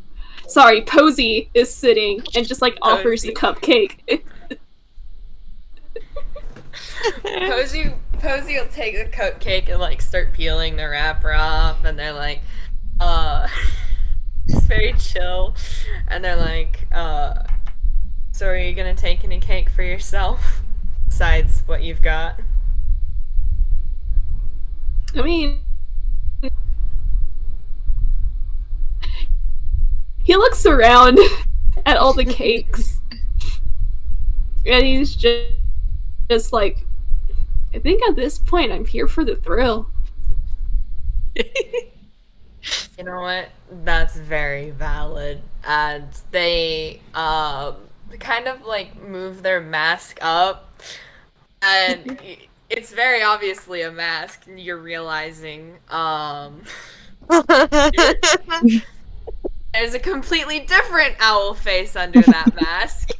E: sorry, Posie is sitting, and just like offers the cupcake.
B: Posie will take the cupcake and like start peeling the wrapper off, and they're like, it's very chill, and they're like, so are you gonna take any cake for yourself besides what you've got?
E: I mean, he looks around at all the cakes, and he's just like, I think at this point I'm here for the thrill.
B: You know what? That's very valid. And they kind of like move their mask up, and it's very obviously a mask, and you're realizing there's a completely different owl face under that mask.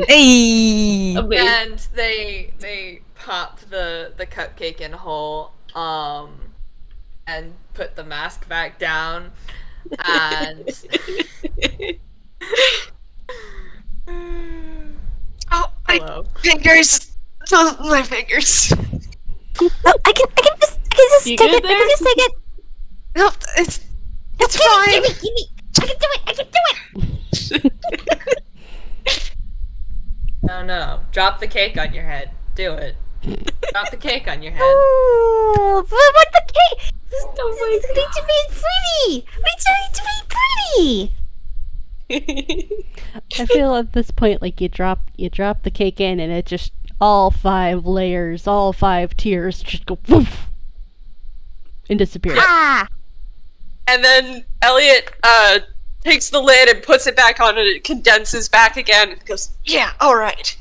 D: Hey.
E: Amazing.
B: And they pop the cupcake in whole, and put the mask back down, and
C: Oh, my
B: hello.
C: fingers! My fingers!
F: I can just
E: You
F: take
E: good
F: it. I can just take it.
C: No, it's
F: Give
C: fine!
F: me. I can do it. I can do it.
B: No. Drop the cake on your head. Do it. Drop the cake on your head.
F: Oh, but what the cake?
E: Oh my
F: We need to be pretty. We need to be pretty.
A: I feel at this point like you drop the cake in, and it just all 5 layers, all 5 tiers just go woof and disappear.
F: Ah.
C: And then Elliot takes the lid and puts it back on, and it condenses back again and goes, yeah, alright.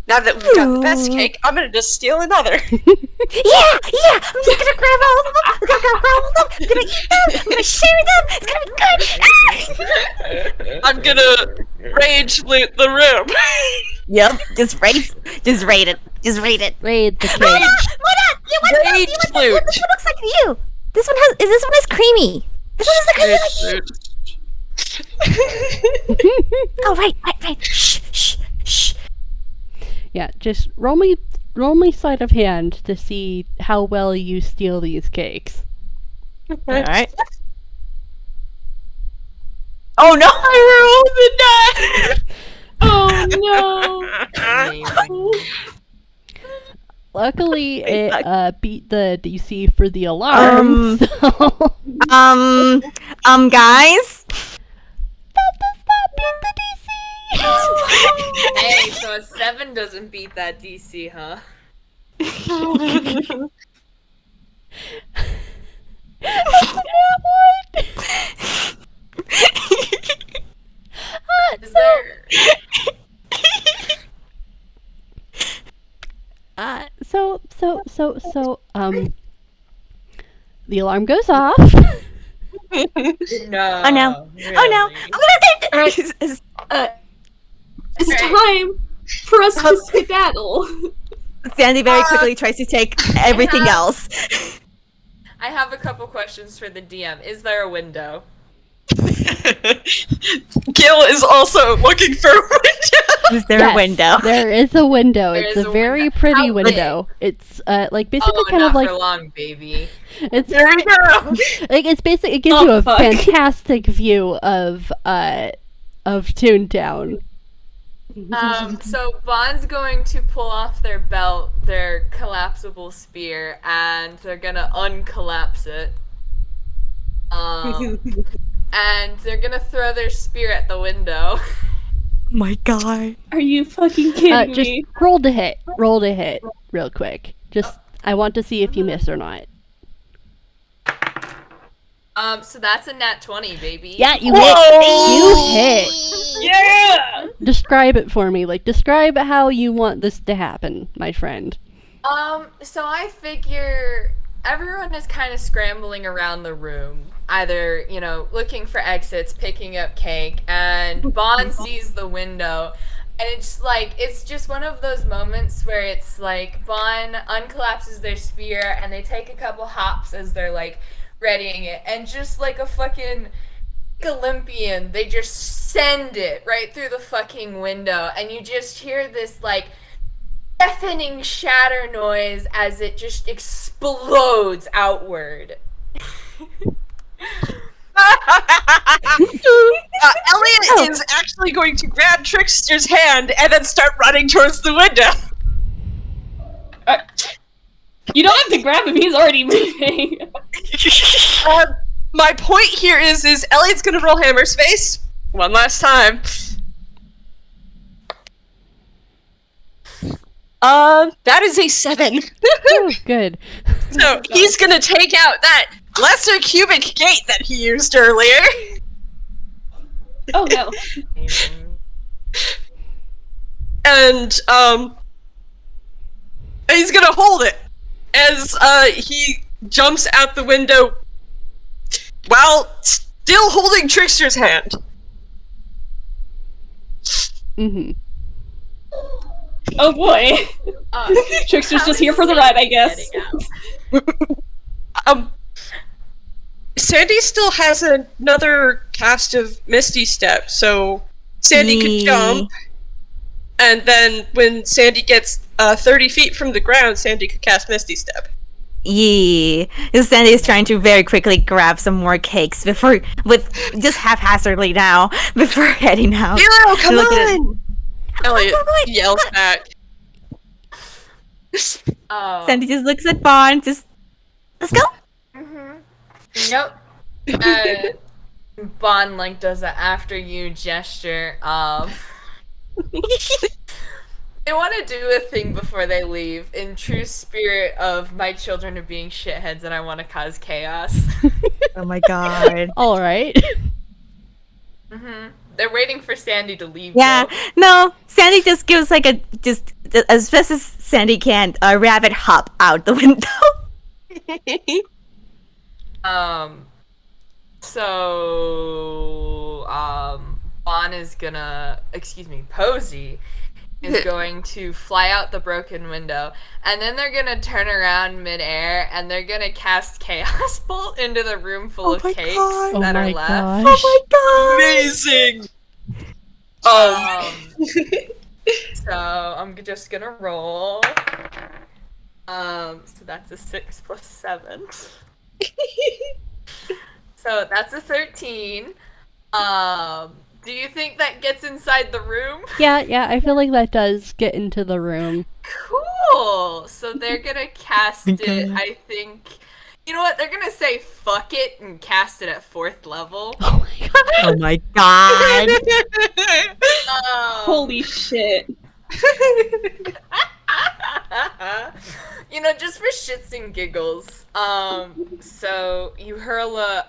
C: Now that we've got the best cake, I'm gonna just steal another.
F: Yeah. I'm just gonna grab all of them. I'm gonna grab all of them. I'm gonna eat them. I'm gonna share them. It's gonna be good.
C: I'm gonna rage loot the room.
D: Yep. Just rate it.
A: Raid the cake.
F: Why not? You want some?
C: Rage
F: You want some?
C: flute.
F: This one looks like you. This one has creamy. This one is the creamy like you. Oh right. Shh.
A: Yeah, just roll me roll me sleight of hand to see how well you steal these cakes.
D: Alright. Oh no! I rolled
E: Oh
B: Amazing.
A: Luckily, it beat the DC for the alarm. So
D: guys?
A: that does not beat the DC.
B: Hey, so a 7 doesn't beat that DC, huh?
A: That's not one.
B: Is there...
A: The alarm goes off.
B: No.
D: Oh no!
B: Really?
D: Oh no! I'm gonna take this.
E: It's time for us to skedaddle.
D: Sandy very quickly tries to take everything else.
B: I have a couple questions for the DM. Is there a window?
C: Gil is also looking for a window.
D: Is there a window?
A: There is a window.
B: There
A: It's
B: is
A: a
B: a
A: very
B: window.
A: pretty
B: How
A: window. It's like basically
B: Oh,
A: kind
B: not
A: of like
B: for long, baby.
A: it's
C: There we go.
A: like it's basically it gives
E: Oh,
A: you a
E: fuck.
A: fantastic view of Toondown.
B: So Bond's going to pull off their belt, their collapsible spear, and they're gonna uncollapse it. And they're gonna throw their spear at the window.
D: My god.
E: Are you fucking kidding
A: Just
E: me?
A: roll to hit. Roll to hit real quick. Just I want to see if you miss or not.
B: So that's a nat 20, baby.
A: Yeah, you
C: Whoa!
A: hit. You hit.
E: Yeah!
A: Describe it for me. Like describe how you want this to happen, my friend.
B: So I figure everyone is kind of scrambling around the room, either, you know, looking for exits, picking up cake, and Bond sees the window, and it's just one of those moments where it's like Bond uncollapses their spear, and they take a couple hops as they're, like, readying it, and just like a fucking Olympian, they just send it right through the fucking window, and you just hear this, like, deafening shatter noise as it just explodes outward.
C: Elliot is actually going to grab Trickster's hand and then start running towards the window.
E: You don't have to grab him, he's already moving.
C: My point here is Elliot's gonna roll hammer space one last time. That is a 7.
A: Oh, good.
C: So he's gonna take out that lesser cubic gate that he used earlier.
E: Oh no.
C: And he's gonna hold it as he jumps out the window while still holding Trickster's hand.
A: Mm-hmm.
E: Oh boy. Trickster's
B: How
E: just
B: is
E: here for the ride, I
B: Sandy
E: guess.
B: getting out?
C: Sandy still has another cast of Misty Step, so Sandy could jump, and then when Sandy gets 30 feet from the ground, Sandy could cast Misty Step.
D: Yeah. Sandy is trying to very quickly grab some more cakes with just haphazardly now, before heading out.
C: Helio, come
D: Look at it.
C: on! Elliot yells back.
B: Oh.
D: Sandy just looks at Bond, just, let's go!
B: Yep. Bond like does an after you gesture. They want to do a thing before they leave in true spirit of my children are being shitheads and I want to cause chaos.
D: Oh my god.
A: All right.
B: They're waiting for Sandy to leave.
D: Yeah,
B: though.
D: no, Sandy just gives like just as best as Sandy can, a rabbit hop out the window.
B: Bond is gonna, Posie is going to fly out the broken window, and then they're gonna turn around midair, and they're gonna cast Chaos Bolt into the room full of
D: my
B: cakes
D: God.
B: that
A: Oh
B: are
A: my
B: left.
A: gosh.
D: Oh my
C: Amazing!
B: So I'm just gonna roll. So that's a 6 plus 7. So that's a 13. Do you think that gets inside the room?
A: Yeah, I feel like that does get into the room.
B: Cool. So they're gonna cast it, I think. You know what? They're gonna say fuck it and cast it at 4th level.
A: Oh my god.
D: Oh my god.
E: Holy shit.
B: You know, just for shits and giggles. So you hurl a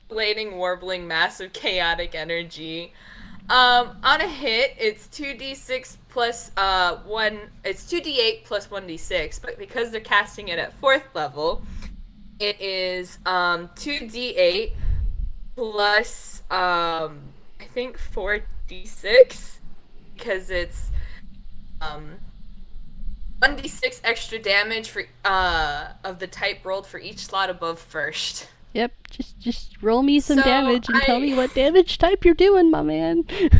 B: blading, warbling mass of chaotic energy. On a hit, it's 2d6 plus 1. It's 2d8 plus 1d6, but because they're casting it at 4th level, it is 2d8 plus I think 4d6, because it's 1d6 extra damage for of the type rolled for each slot above first.
A: Yep, just roll me some
B: So,
A: damage and tell me what damage type you're doing, my man.
B: Yep,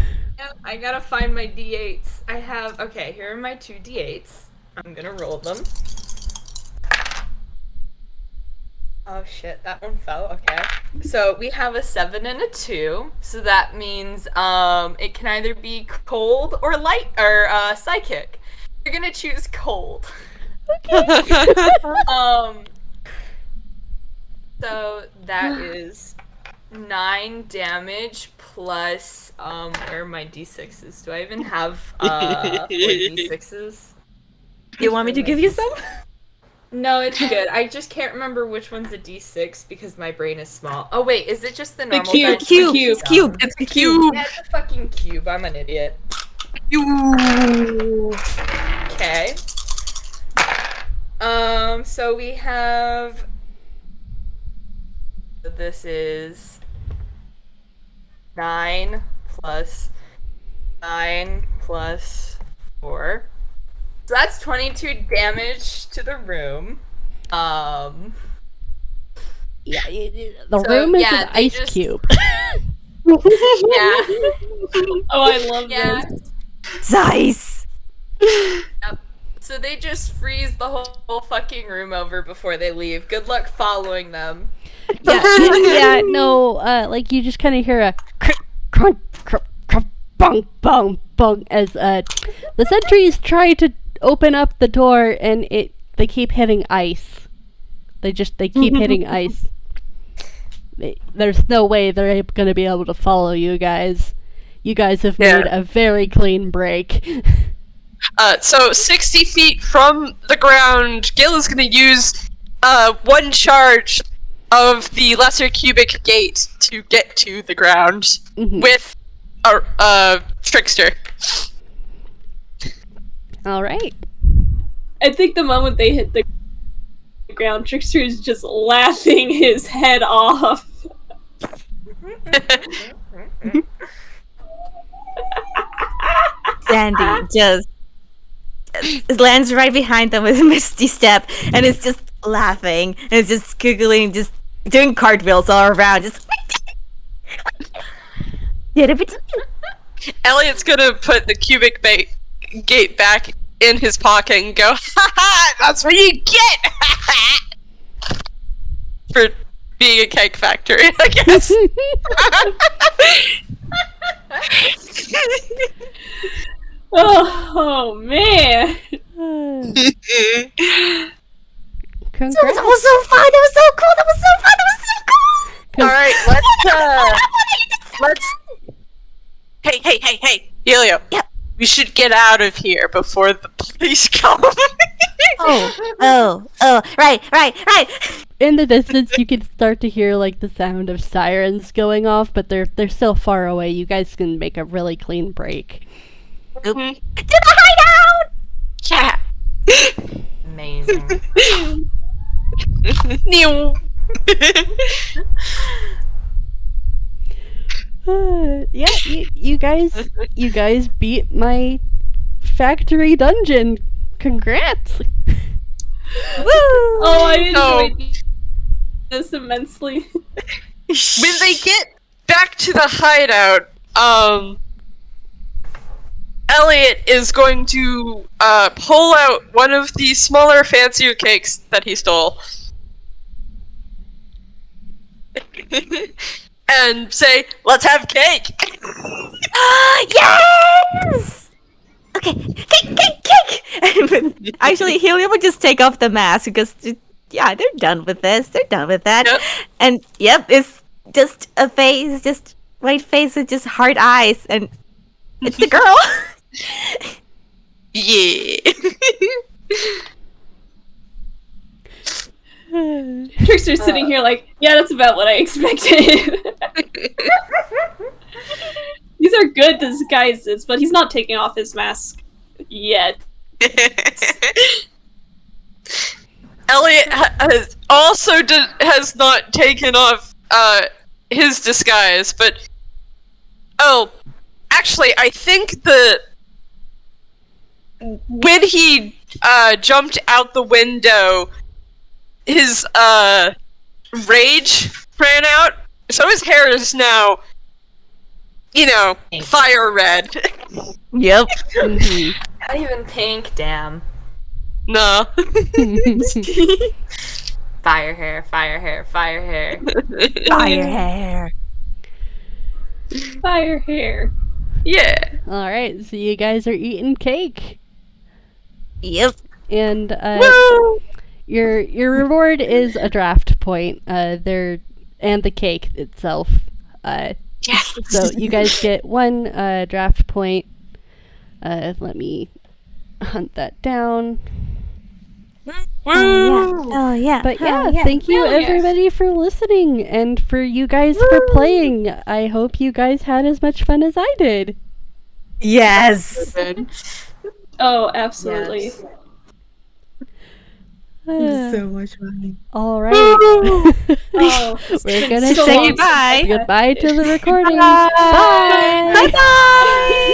B: I gotta find my d8s. I have, okay, here are my 2 d8s. I'm gonna roll them. Oh shit, that one fell, okay. So we have a 7 and a 2, so that means it can either be cold or light, or psychic. You're gonna choose cold. So that is 9 damage plus where are my d6s? Do I even have 4 d6s?
D: You want me to give you some?
B: No, it's good. I just can't remember which one's a d6 because my brain is small. Oh wait, is it just the normal
E: cube,
B: dice?
E: cube,
B: No.
D: Cube.
C: It's a cube.
B: Yeah, it's a fucking cube. I'm an idiot. Okay. So we have. This is 9 plus 9 plus 4. So that's 22 damage to the room.
A: Yeah, the room is an
B: they
A: ice
B: just-
A: cube.
B: Yeah.
E: Oh, I love
B: Yeah.
E: this.
D: Nice.
B: Yep. So they just freeze the whole fucking room over before they leave. Good luck following them.
A: Yeah, no, like you just kind of hear a crunch, bong, bong, bong as the sentries try to open up the door and they keep hitting ice. They keep hitting ice. There's no way they're gonna be able to follow you guys. You guys have made a very clean break.
C: So 60 feet from the ground, Gille is going to use one charge of the lesser cubic gate to get to the ground with a Trickster.
A: All right.
E: I think the moment they hit the ground, Trickster is just laughing his head off.
D: Sandy just lands right behind them with a misty step and is just laughing and is just giggling, just doing cartwheels all around. Just
C: Elliot's gonna put the cubic gate back in his pocket and go, ha ha, that's what you get! For being a cake factory, I guess.
E: Oh man!
A: Congrats.
F: That was so fun! That was so cool! That was so fun! That was so cool!
C: Alright, let's Hey, Helio.
F: Yep.
C: We should get out of here before the police come.
F: Oh, right.
A: In the distance, you can start to hear like the sound of sirens going off, but they're still far away. You guys can make a really clean break.
F: To the hideout!
C: Yeah.
B: Amazing.
C: New.
A: Yeah, you guys beat my factory dungeon. Congrats!
F: Woo!
E: Oh, I enjoyed this immensely.
C: When they get back to the hideout, Elliot is going to pull out one of the smaller, fancier cakes that he stole. And say, let's have cake!
F: Yes! Okay, cake!
D: Actually, Helio would just take off the mask because, yeah, they're done with this. They're done with that.
C: Yep.
D: And, yep, it's just a face, just white face with just hard eyes. And it's the girl.
C: Yeah.
E: Trickster's sitting here like, yeah, that's about what I expected. These are good disguises, but he's not taking off his mask yet.
C: Elliot has also has not taken off his disguise, but actually, I think when he jumped out the window, his rage ran out, so his hair is now, fire red.
D: Yep.
B: Not even pink, damn.
C: No.
B: Fire hair, fire hair, fire hair.
D: Fire hair.
E: Fire hair.
C: Yeah.
A: Alright, so you guys are eating cake.
D: Yep.
A: And
C: Woo!
A: your reward is a draft point. And the cake itself.
C: Yes.
A: So you guys get one draft point. Let me hunt that down.
C: Woo!
F: Oh yeah.
A: But yeah,
F: yeah.
A: thank you
E: Hell yeah.
A: everybody for listening and for you guys for playing. I hope you guys had as much fun as I did.
D: Yes.
E: Oh, absolutely.
B: Yes.
D: much fun.
A: All right.
E: Oh,
A: We're
E: been
A: gonna
E: so
A: say
E: long
D: goodbye.
E: since I-
A: goodbye to the recording.
D: Bye.
A: Bye.
D: Bye.